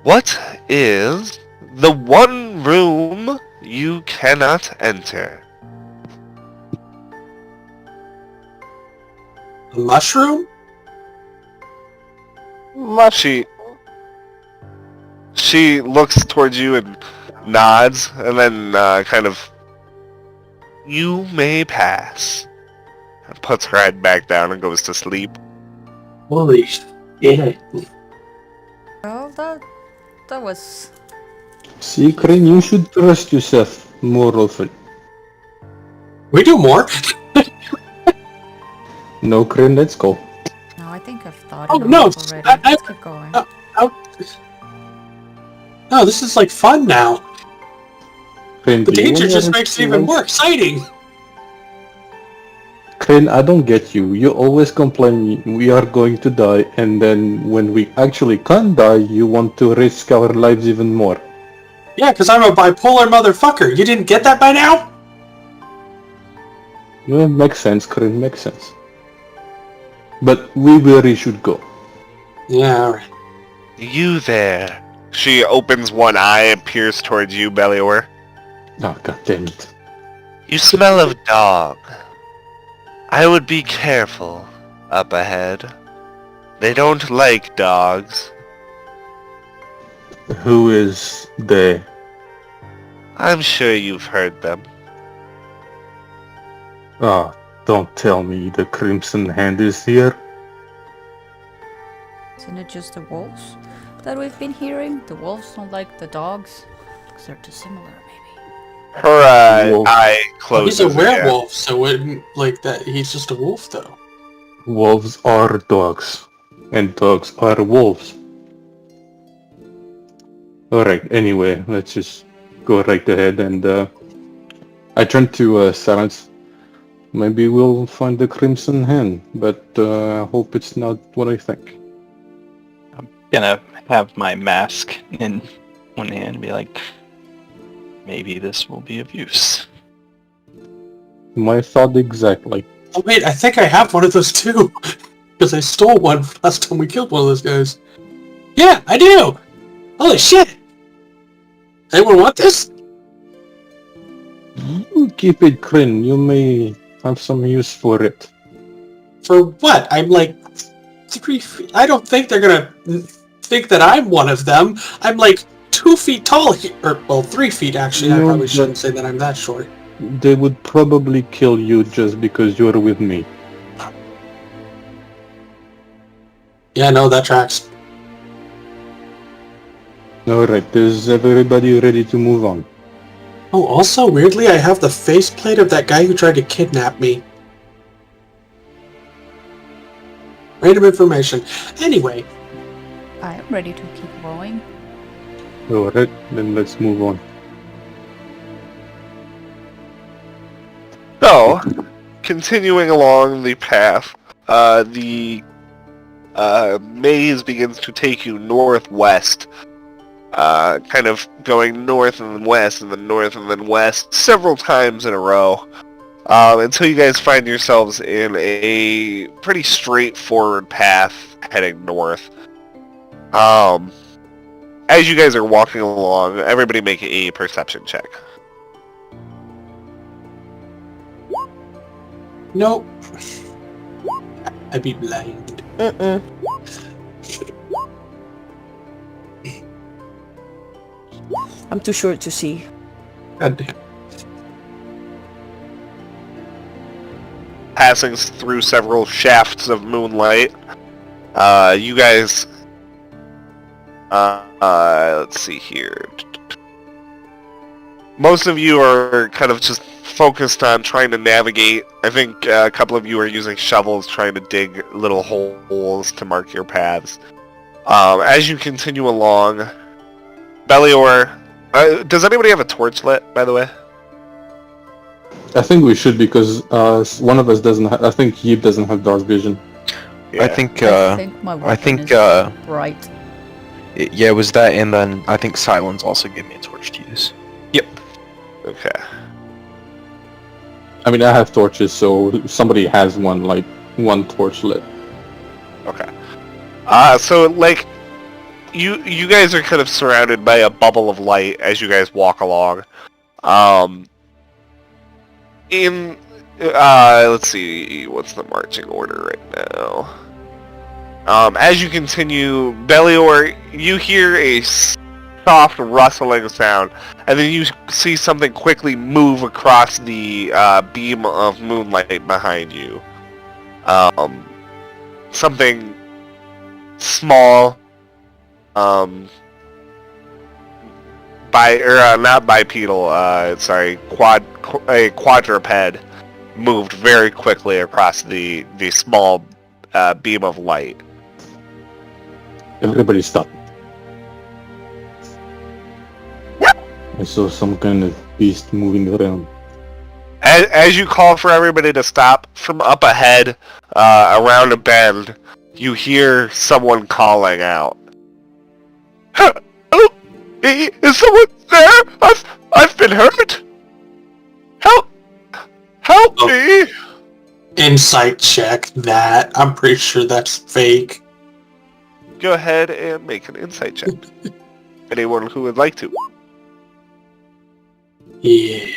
What is the one room you cannot enter? A mushroom? She looks towards you and nods, and then kind of, you may pass. And puts her head back down and goes to sleep. Holy shit. Well, that was... See, Crane, you should trust yourself more often. We do more? No, Crane, let's go. No, I think I've thought Oh, enough no, already. I- Let's keep going. No, this is like fun now. Crane, The do you danger wanna just makes it even experience- more exciting. Crane, I don't get you. You always complain we are going to die, and then when we actually can't die, you want to risk our lives even more. Yeah, because I'm a bipolar motherfucker. You didn't get that by now? Yeah, makes sense, Crane, makes sense. But we really should go. Yeah, alright. You there. She opens one eye and peers towards you, Belior. Oh, god damn it. You smell of dog. I would be careful up ahead. They don't like dogs. Who is they? I'm sure you've heard them. Ah, don't tell me the Crimson Hand is here. Isn't it just the wolves that we've been hearing? The wolves don't like the dogs? Because they're too similar, maybe. Her Wolf. eye He's closes a again. werewolf, so wouldn't like that. He's just a wolf, though. Wolves are dogs, and dogs are wolves. Alright, anyway, let's just go right ahead, and I turn to Silence. Maybe we'll find the Crimson Hand, but I hope it's not what I think. gonna have my mask in one hand and be like, maybe this will be of use. My thought exactly. Oh wait, I think I have one of those too. Because I stole one last time we killed one of those guys. Yeah, I do! Holy shit! Anyone want this? You keep it, Kryn. You may have some use for it. For what? I'm like 3 feet. I don't think they're gonna think that I'm one of them. I'm like 2 feet tall here. Or, well, 3 feet actually. I No, probably but- shouldn't say that I'm that short. They would probably kill you just because you're with me. Yeah, no, that tracks. Alright, is everybody ready to move on? Oh, also, weirdly, I have the faceplate of that guy who tried to kidnap me. Random information. Anyway, I am ready to keep going. Alright, then let's move on. So, continuing along the path, the maze begins to take you northwest, kind of going north and then west and then north and then west several times in a row, until you guys find yourselves in a pretty straightforward path heading north. As you guys are walking along, everybody make a perception check. nope. I'd be blind. Mm-mm. I'm too short to see. God damn. Passing through several shafts of moonlight, you guys, let's see here. Most of you are kind of just focused on trying to navigate. I think a couple of you are using shovels trying to dig little holes to mark your paths. As you continue along, Belior, does anybody have a torch lit, by the way? I think we should because one of us doesn't. I think Yip doesn't have dark vision. I think, I think my weapon I think, is bright. yeah, it was that, and then I think Silence also gave me a torch to use. Okay. I mean, I have torches, so somebody has one, like one torch lit. Okay. So like, you guys are kind of surrounded by a bubble of light as you guys walk along. Let's see, what's the marching order right now? As you continue, Belior, you hear a soft rustling sound, and then you see something quickly move across the beam of moonlight behind you. Something small, not bipedal, a quadruped moved very quickly across the small beam of light. Everybody stop. I saw some kind of beast moving around. As you call for everybody to stop, from up ahead, around a bend, you hear someone calling out. Help me! Is someone there? I've been hurt! Help me! Insight check that. I'm pretty sure that's fake. Go ahead and make an insight check. Anyone who would like to. Yeah.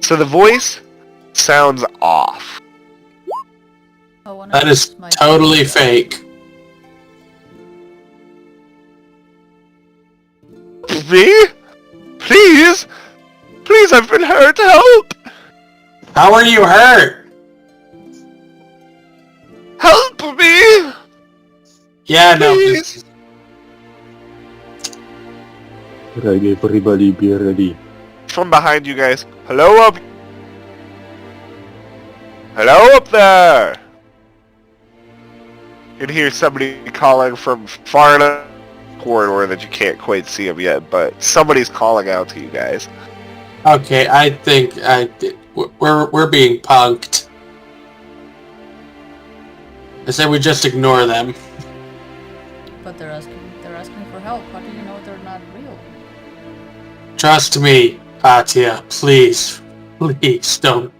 So the voice sounds off. That is totally fake. Me? Please? Please, I've been hurt. Help! How are you hurt? Help me! Yeah, no. Please. Right, everybody be ready. From behind you guys. Hello up there! You can hear somebody calling from far enough corridor that you can't quite see them yet, but somebody's calling out to you guys. Okay, I think we're being punked. I said we just ignore them. But they're asking they're asking for help. How do you know they're not real? Trust me, Katya. Please. Please don't.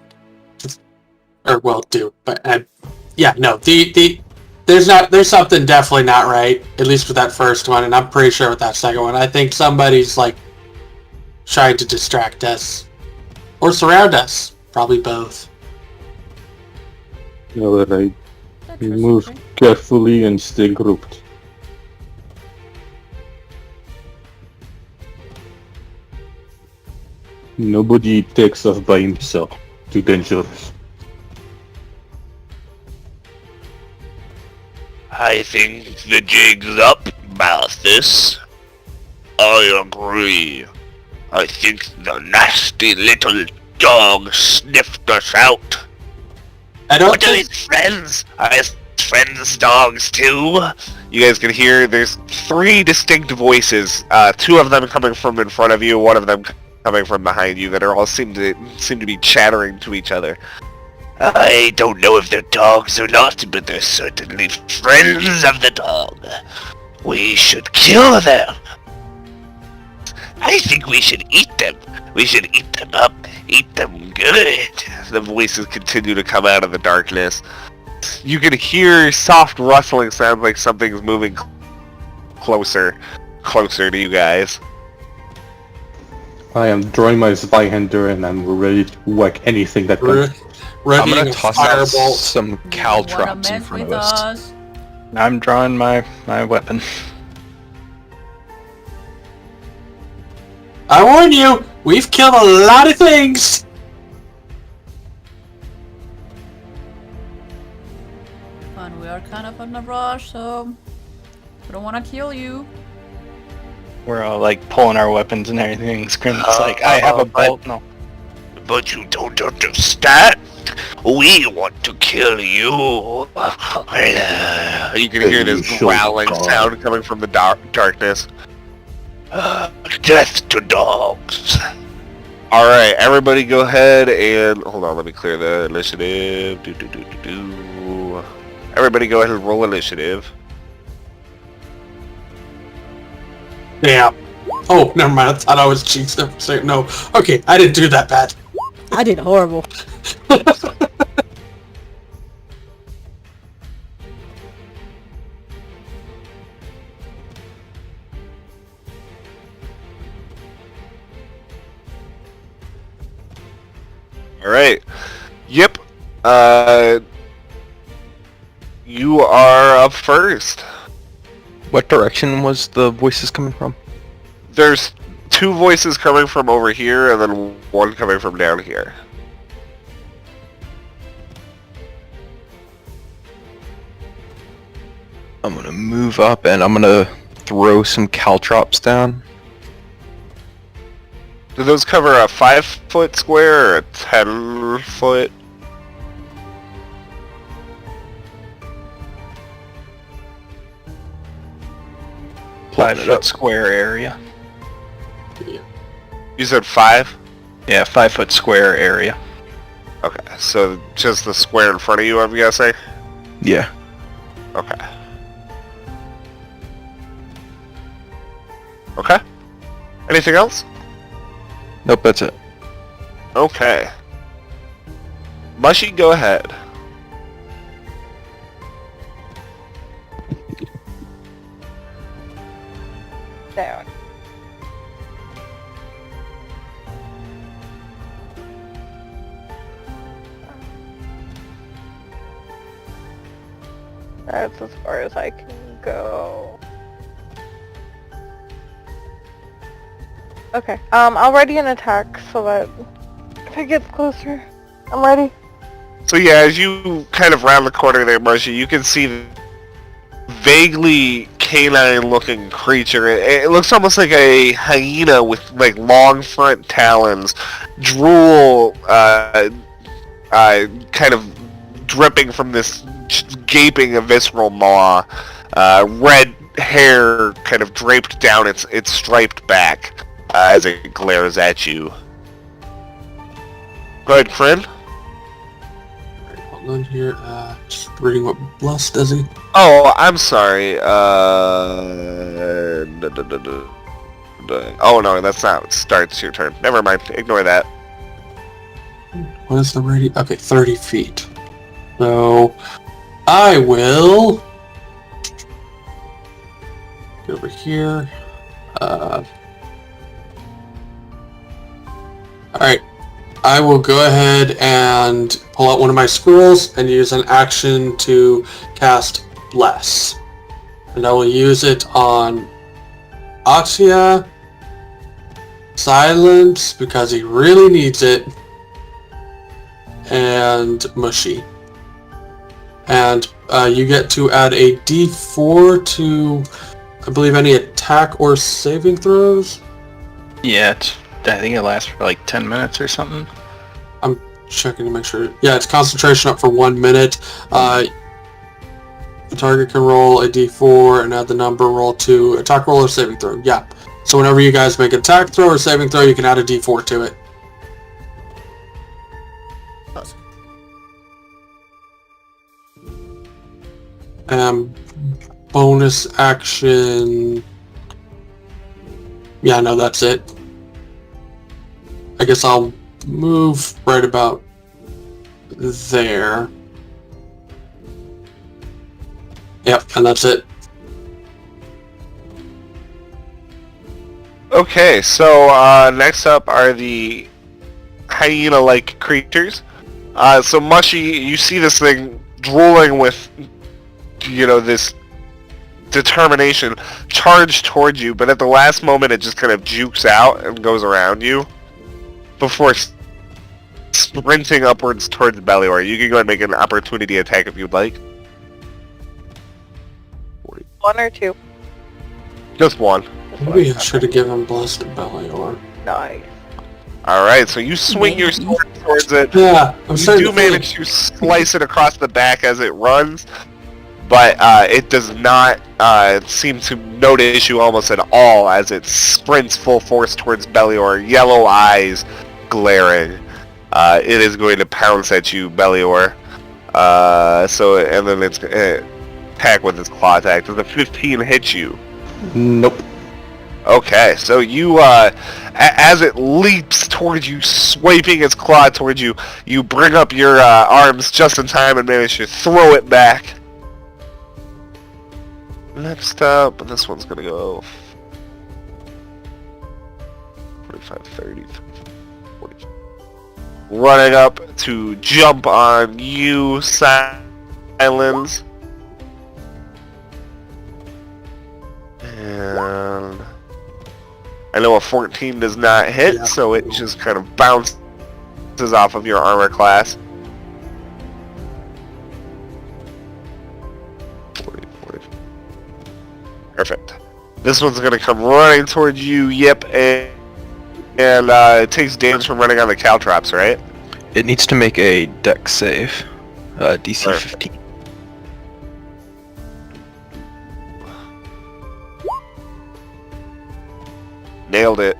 Or well, do. But yeah, no. There's something definitely not right. At least with that first one, and I'm pretty sure with that second one. I think somebody's like trying to distract us or surround us. Probably both. Alright, That's move interesting. carefully and stay grouped. Nobody takes off by himself. Too dangerous. I think the jig's up, Malthus. I agree. I think the nasty little dog sniffed us out. I don't What are think. his friends? Are his friends dogs too? You guys can hear there's 3 distinct voices. 2 of them coming from in front of you, 1 of them coming from behind you that are all seem to be chattering to each other. I don't know if they're dogs or not, but they're certainly friends of the dog. We should kill them. I think we should eat them. We should eat them up, eat them good. The voices continue to come out of the darkness. You can hear soft rustling sounds like something's moving closer to you guys. I am drawing my Zweihander and I'm ready to whack anything that comes. I'm Readying gonna a toss out fireball. some You caltrops wanna in mess front of with us. I'm drawing my weapon. I warn you, we've killed a lot of things. And we are kind of in a rush, so we don't want to kill you. We're all like pulling our weapons and everything. Scrim's like, I have a bolt. No. But you don't understand. We want to kill you. You can hear this growling sound coming from the darkness. Death to dogs. Alright, everybody go ahead and... Hold on, let me clear the initiative. Everybody go ahead and roll initiative. Damn. Oh, never mind. I thought I was cheating for saying no. Okay, I didn't do that bad. I did horrible. Alright. Yep. You are up first. What direction was the voices coming from? There's 2 voices coming from over here and then 1 coming from down here. I'm gonna move up and I'm gonna throw some caltrops down. Do those cover a 5-foot square or a 10-foot? Line it 5-foot up. square area. You said 5? Yeah, 5-foot square area. Okay, so just the square in front of you, I'm guessing? Yeah. Okay. Okay. Anything else? Nope, that's it. Okay. Mushy, go ahead. Down. That's as far as I can go. Okay, I'll ready an attack so that if it gets closer, I'm ready. So yeah, as you kind of round the corner there, Mushy, you can see the vaguely canine-looking creature. It looks almost like a hyena with like long front talons, drool kind of dripping from this gaping visceral maw, red hair kind of draped down its striped back as it glares at you. Go ahead, Kryn. hold on here. Just reading what Bless does he? Oh, I'm sorry. Oh no, that's not. Starts your turn. Never mind. Ignore that. What is the radius? Okay, 30 feet. So I will get over here. Alright. I will go ahead and pull out one of my scrolls and use an action to cast Bless. And I will use it on Axia, Silence, because he really needs it, and Mushy. And you get to add a d4 to, I believe, any attack or saving throws. Yeah, I think it lasts for like 10 minutes or something. I'm checking to make sure. Yeah, it's concentration up for 1 minute. The target can roll a d4 and add the number, roll to attack roll or saving throw. Yeah. So whenever you guys make an attack throw or saving throw, you can add a d4 to it. Bonus action. Yeah, no, that's it. I guess I'll move right about there. Yep, and that's it. Okay, so next up are the hyena-like creatures. So Mushy, you see this thing drooling with, this determination, charge towards you, but at the last moment it just kind of jukes out and goes around you before sprinting upwards towards Belior. You can go ahead and make an opportunity attack if you'd like. 1 or 2? Just one. Maybe I should have given Blessed to Belior. Nice. Alright, so you swing your sword towards it. Yeah, I'm You starting do to think. manage to slice it across the back as it runs, but it does not seem to note issue almost at all as it sprints full force towards Belior, yellow eyes glaring. It is going to pounce at you, Belior. And then it's attack with its claw attack. Does a 15 hit you? Nope. Okay, so you, as it leaps towards you, swiping its claw towards you, you bring up your arms just in time and manage to throw it back. Next up, this one's gonna go 45, 30, 40. Running up to jump on you, Silence. And I know a 14 does not hit, Yeah. so it just kind of bounces off of your armor class. 40, 40. Perfect. This one's going to come running towards you, Yip, and it takes damage from running on the caltrops, right? It needs to make a dex save. DC Perfect. 15. Nailed it.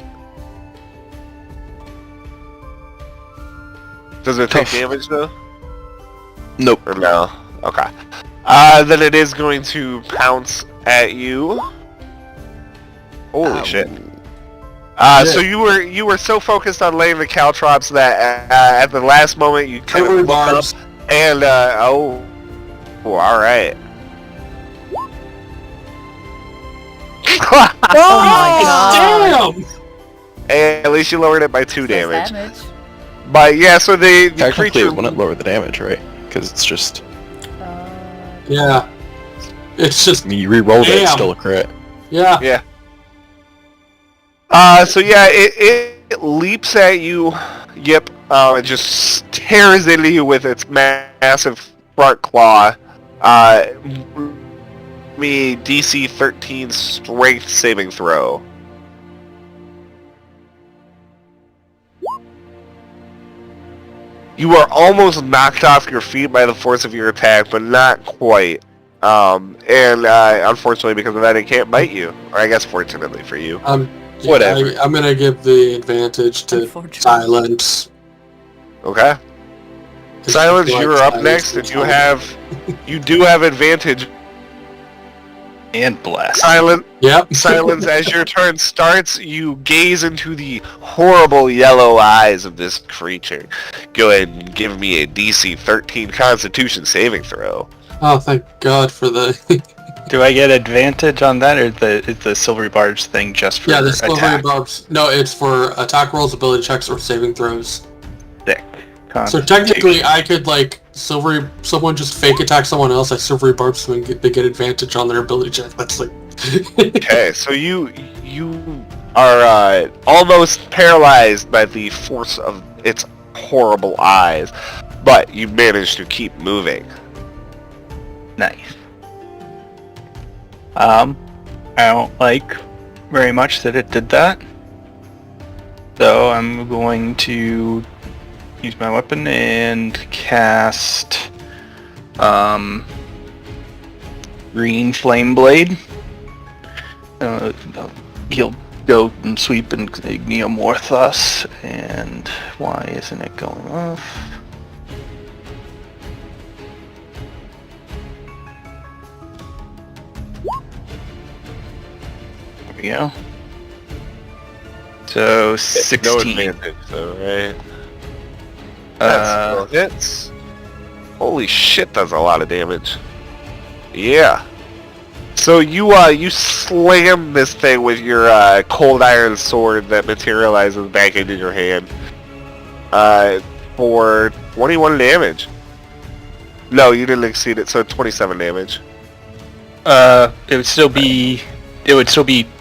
Does it take Tough. damage though? Nope. Or no? Okay. Then it is going to pounce at you. Holy shit. So you were so focused on laying the caltrops that at the last moment you kind of Covered looked up barbs. and all right. Oh my god. Damn! And at least you lowered it by 2 That's damage. But yeah, so the Technically, creature it wouldn't lower the damage, right? Because it's just... Yeah. It's I just, mean, you re-rolled it, it's Damn. still a crit. yeah. Yeah. So yeah, it leaps at you. Yep. It just tears into you with its massive front claw. Me DC 13 strength saving throw. You are almost knocked off your feet by the force of your attack, but not quite. Unfortunately, because of that, it can't bite you. Or I guess fortunately for you. Whatever. I'm gonna give the advantage to Unfortunately. Silence. Okay. Silence, Like you're up silence next, and you do have advantage. And blast. Yep. Silence, as your turn starts, you gaze into the horrible yellow eyes of this creature. Go ahead and give me a DC 13 Constitution saving throw. Oh, thank God for the... Do I get advantage on that, or is the silvery barbs thing just for the silvery attack? barbs. No, it's for attack rolls, ability checks, or saving throws. Thick. So technically, I could, like, someone just fake attack someone else, I silvery barb so they get advantage on their ability check. That's like... Okay, so you are almost paralyzed by the force of its horrible eyes, but you managed to keep moving. Nice. I don't like very much that it did that. So I'm going to use my weapon and cast Green Flame Blade. He'll go and sweep Igneomorphos, and why isn't it going off? There we go. So 16. No advantage, though, right? That still hits. Holy shit, that's a lot of damage. Yeah. So you slam this thing with your cold iron sword that materializes back into your hand. For 21 damage. No, you didn't exceed it, so 27 damage. It would still be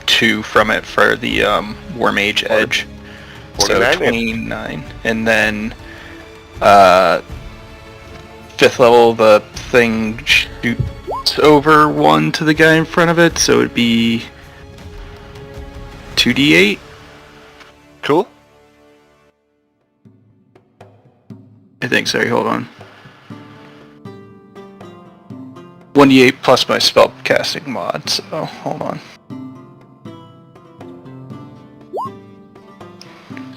2 from it for the War Mage Edge. So 29. And then 5th level, the thing shoots over 1 to the guy in front of it, so it'd be 2d8. Cool. I think, sorry, hold on. 1d8 plus my spell casting mod, so hold on.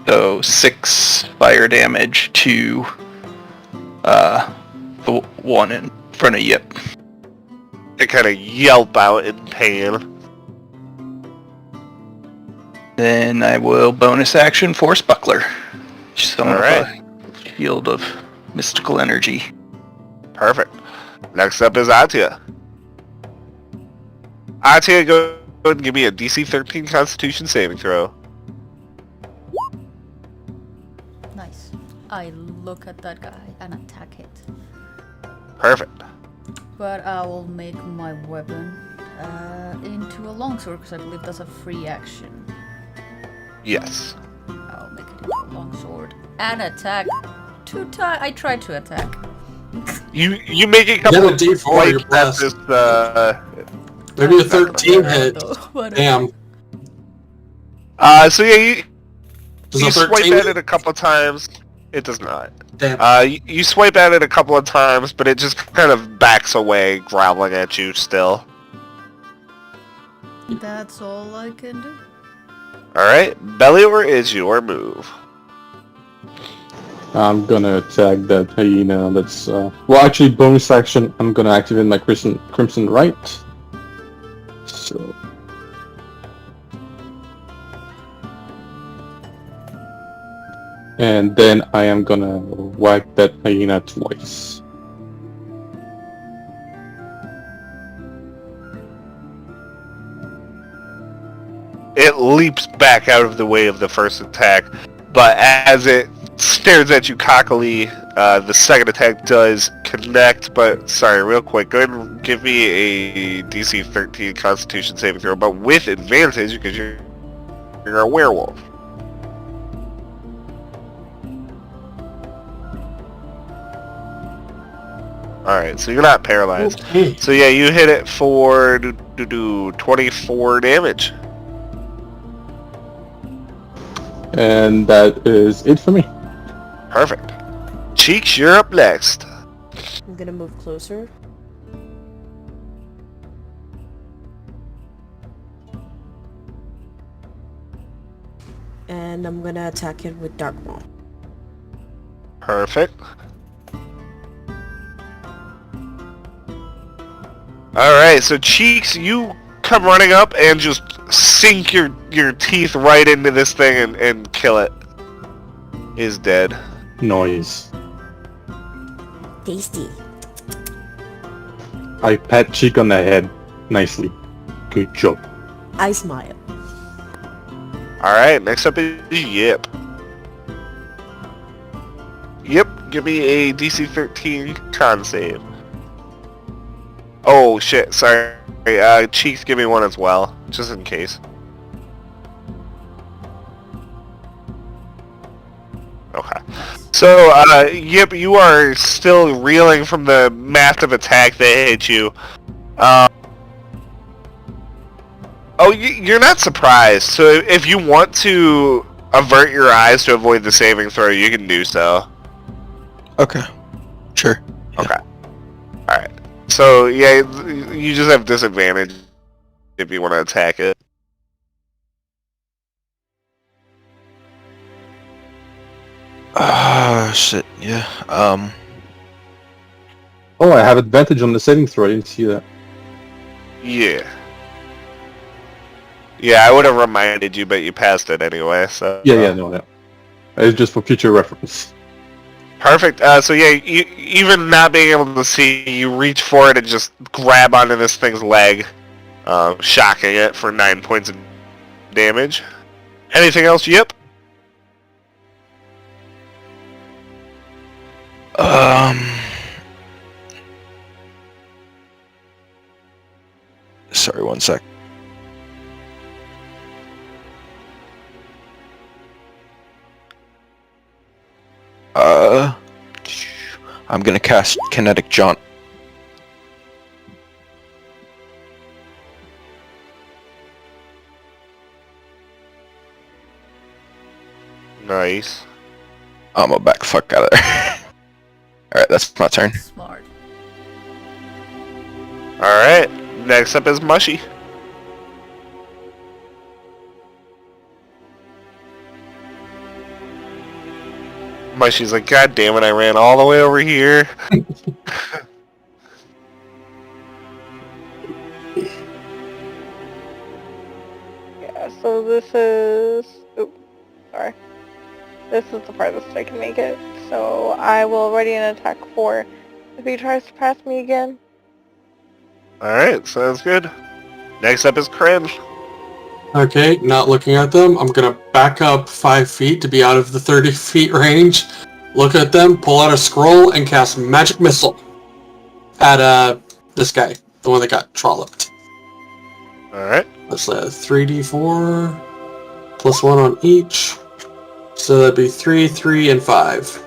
So 6 fire damage to the one in front of Yip. They kind of yelp out in pain. Then I will bonus action Force Buckler. Summon Alright. a shield of mystical energy. Perfect. Next up is Atia. Atia, go ahead and give me a DC 13 Constitution saving throw. Nice. I look at that guy and attack it. Perfect. But I will make my weapon into a longsword because I believe that's a free action. Yes. I'll make it into a longsword and attack. I tried to attack. You make a couple Get a of D4, swipes you're at blessed. this, Maybe a 13 hit. Whatever. Damn. so yeah, you Does a swipe 13 at hit? it a couple of times. It does not. Damn. You swipe at it a couple of times, but it just kind of backs away, growling at you still. That's all I can do. Alright, Belior is your move. I'm gonna attack that hyena. That's well, actually, bonus action. I'm gonna activate my Crimson Right. So, and then I am gonna whack that hyena twice. It leaps back out of the way of the first attack, but as it stares at you cockily, the second attack does connect, but sorry, real quick, go ahead and give me a DC 13 Constitution saving throw, but with advantage because you're a werewolf. Alright, so you're not paralyzed. Okay. So yeah, you hit it for 24 damage. And that is it for me. Perfect. Cheeks, you're up next. I'm gonna move closer. And I'm gonna attack it with Dark Maul. Perfect. Alright, so Cheeks, you come running up and just sink your teeth right into this thing and kill it. Is dead. Noise. Tasty. I pat Cheek on the head nicely. Good job. I smile. Alright, next up is Yip. Yip, give me a DC 13 con save. Oh shit, sorry. Cheeks, give me one as well, just in case. Okay. So, Yip, you are still reeling from the massive attack that hit you. You're not surprised. So if you want to avert your eyes to avoid the saving throw, you can do so. Okay. Sure. Okay. Alright. So, yeah, you just have disadvantage if you want to attack it. Shit. Yeah. Oh, I have advantage on the saving throw. I didn't see that. Yeah. Yeah, I would have reminded you, but you passed it anyway, so... Yeah, no. It's just for future reference. Perfect. So yeah, you, even not being able to see, you reach for it and just grab onto this thing's leg, shocking it for 9 points of damage. Anything else? Yep. Sorry, one sec. I'm gonna cast Kinetic Jaunt. Nice. I'm gonna back the fuck out of there. Alright, that's my turn. Smart. Alright, next up is Mushy. Mushy's like, God damn it, I ran all the way over here. Yeah, so this is... Ooh, sorry. This is the farthest I can make it. So I will ready an attack 4 if he tries to pass me again. Alright, sounds good. Next up is Kryn. Okay, not looking at them. I'm gonna back up 5 feet to be out of the 30 feet range. Look at them, pull out a scroll, and cast Magic Missile at this guy, the one that got trolloped. Alright. That's 3d4 plus 1 on each. So that'd be 3, 3, and 5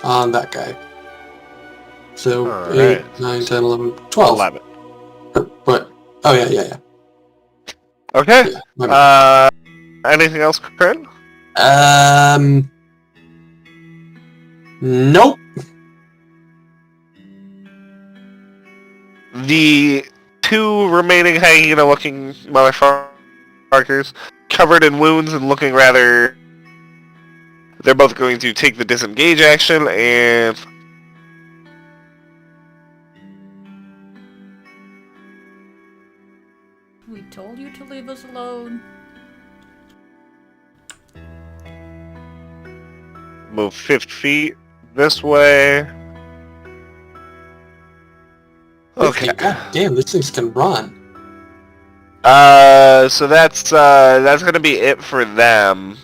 on that guy. So Alright. 8, 9, 10, 11, 12. 11. But, oh yeah. Okay. Yeah, my bad. Anything else, Kryn? Nope. The 2 remaining hyena-looking motherfuckers, covered in wounds and looking rather... They're both going to take the disengage action and... We told you to leave us alone. move 50 feet this way. Okay. God damn, these things can run. So that's gonna be it for them.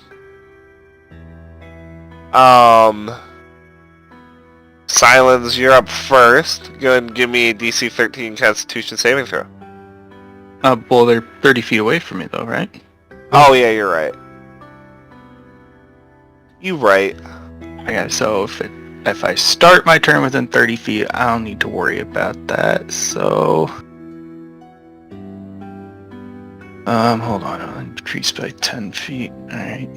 Silence, you're up first. Go ahead and give me a DC 13 Constitution saving throw. Well, they're 30 feet away from me, though, right? Oh yeah, you're right. You right. Okay, so if I start my turn within 30 feet, I don't need to worry about that. So, hold on, I'll increase by 10 feet. All right.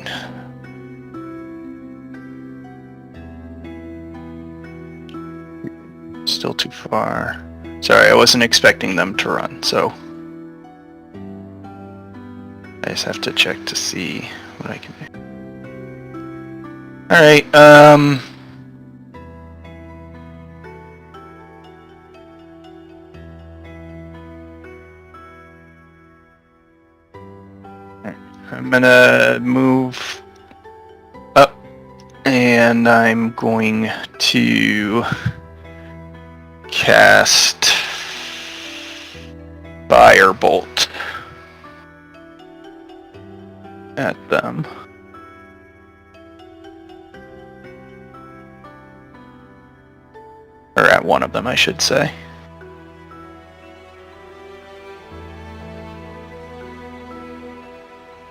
Still too far. Sorry, I wasn't expecting them to run, so I just have to check to see what I can do. Alright, I'm gonna move up, and I'm going to cast Firebolt at them. Or at one of them, I should say.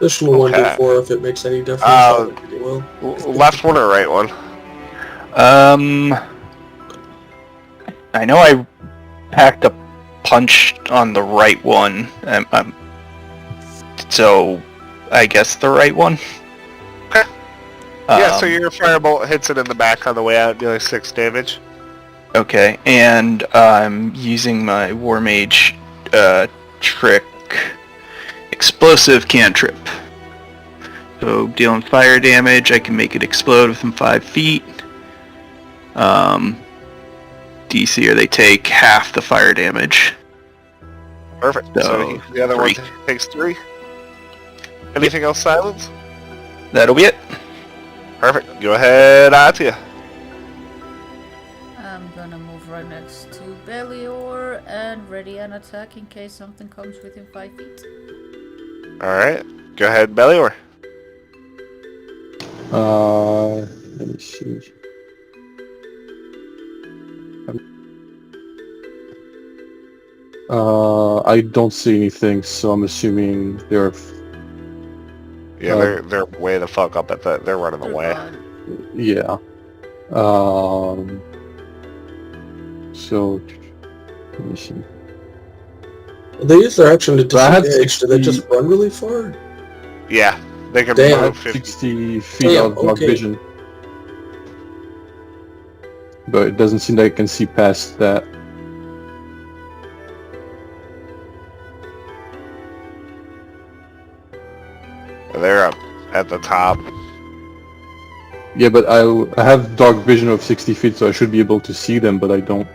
Additional Okay. 1d4 if it makes any difference. Uh, that would be well. Left one or right one? I know I packed a punch on the right one. So I guess the right one. Okay. Yeah, so Um, your firebolt hits it in the back on the way out, dealing 6 damage. Okay, and I'm using my War Mage trick explosive cantrip. So dealing fire damage, I can make it explode within 5 feet. DC, or they take half the fire damage. Perfect. So So, the other one 3. takes 3. Anything else, Silence? That'll be it. Perfect. Go ahead, Atia. I'm gonna move right next to Belior and ready an attack in case something comes within 5 feet. Alright. Go ahead, Belior. Let me see. I don't see anything, so I'm assuming they're. Yeah, they're way the fuck up at that. They're running They're away. gone. Yeah. So let me see. They use their action to I had disengage. Do they 60 just run really far? Yeah, they can Damn. I move have 50. 60 feet Damn, of dark okay. vision, but it doesn't seem like I can see past that. They're up at the top. Yeah, but I have dark vision of 60 feet, so I should be able to see them, but I don't.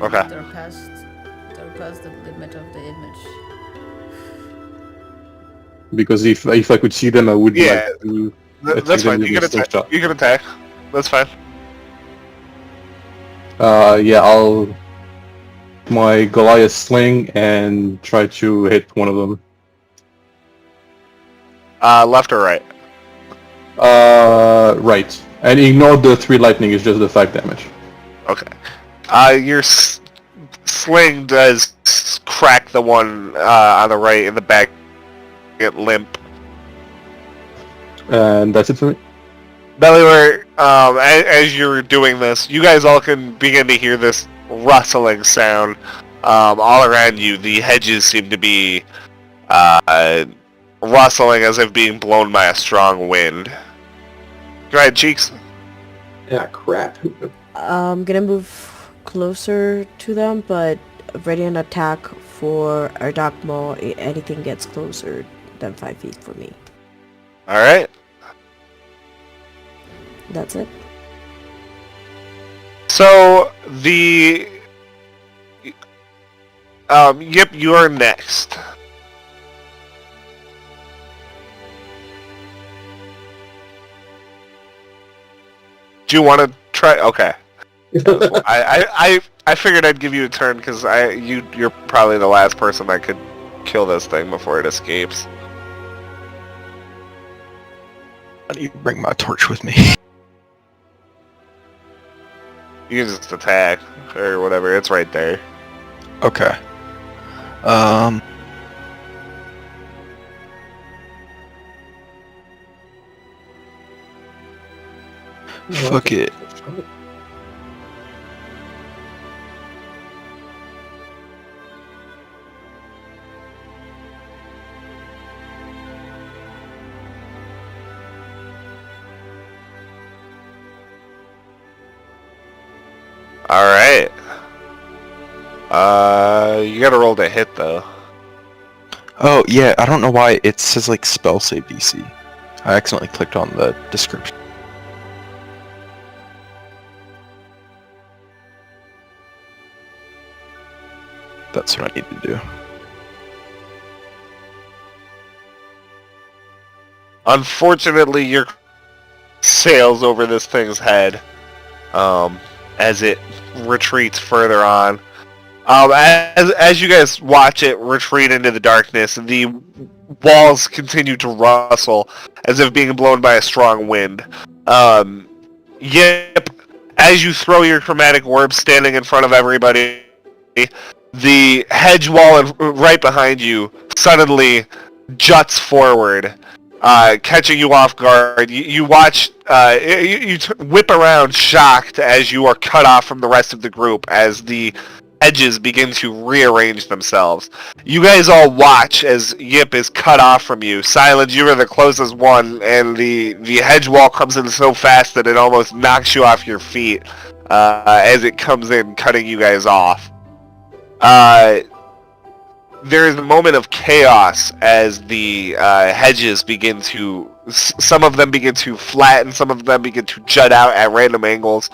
Okay. They're past the limit of the image. Because if I could see them, I would Yeah, like to That's attack them fine. with You a can attack. slingshot. You can attack. That's fine. Yeah, I'll my Goliath sling and try to hit one of them. Left or right? Right. And ignore the 3 lightning, it's just the 5 damage. Okay. Your sling does crack the one on the right in the back. Get limp. And that's it for me. Belior, as you're doing this, you guys all can begin to hear this rustling sound all around you. The hedges seem to be rustling as if being blown by a strong wind. Go ahead, Cheeks. Yeah, crap. I'm gonna move closer to them, but ready an attack for our dark maw. Anything gets closer than 5 feet for me. All right. That's it. So the yep, you are next. Do you want to try? Okay. I figured I'd give you a turn because you're probably the last person that could kill this thing before it escapes. I need to bring my torch with me. You can just attack or whatever. It's right there. Okay. Fuck it. All right. You gotta roll to hit though. Oh yeah, I don't know why it says like spell save DC. I accidentally clicked on the description. That's what I need to do. Unfortunately, your sails over this thing's head as it retreats further on. As you guys watch it retreat into the darkness, the walls continue to rustle as if being blown by a strong wind. Yip, as you throw your chromatic orb standing in front of everybody, the hedge wall right behind you suddenly juts forward, catching you off guard. You watch, you whip around shocked as you are cut off from the rest of the group as the edges begin to rearrange themselves. You guys all watch as Yip is cut off from you. Silence, you are the closest one, and the hedge wall comes in so fast that it almost knocks you off your feet as it comes in, cutting you guys off. There is a moment of chaos as the hedges begin to... Some of them begin to flatten, some of them begin to jut out at random angles.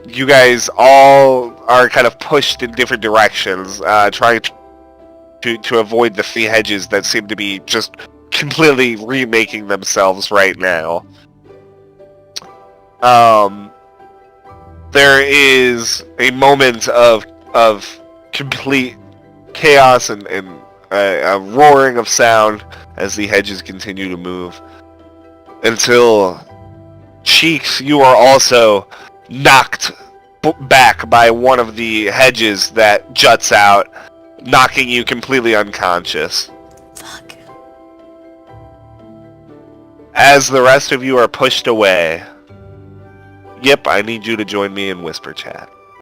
You guys all are kind of pushed in different directions, trying to avoid the three hedges that seem to be just completely remaking themselves right now. There is a moment of complete chaos and a roaring of sound as the hedges continue to move. Until, Cheeks, you are also knocked back by one of the hedges that juts out, knocking you completely unconscious. Fuck. As the rest of you are pushed away, Yip, I need you to join me in Whisper Chat.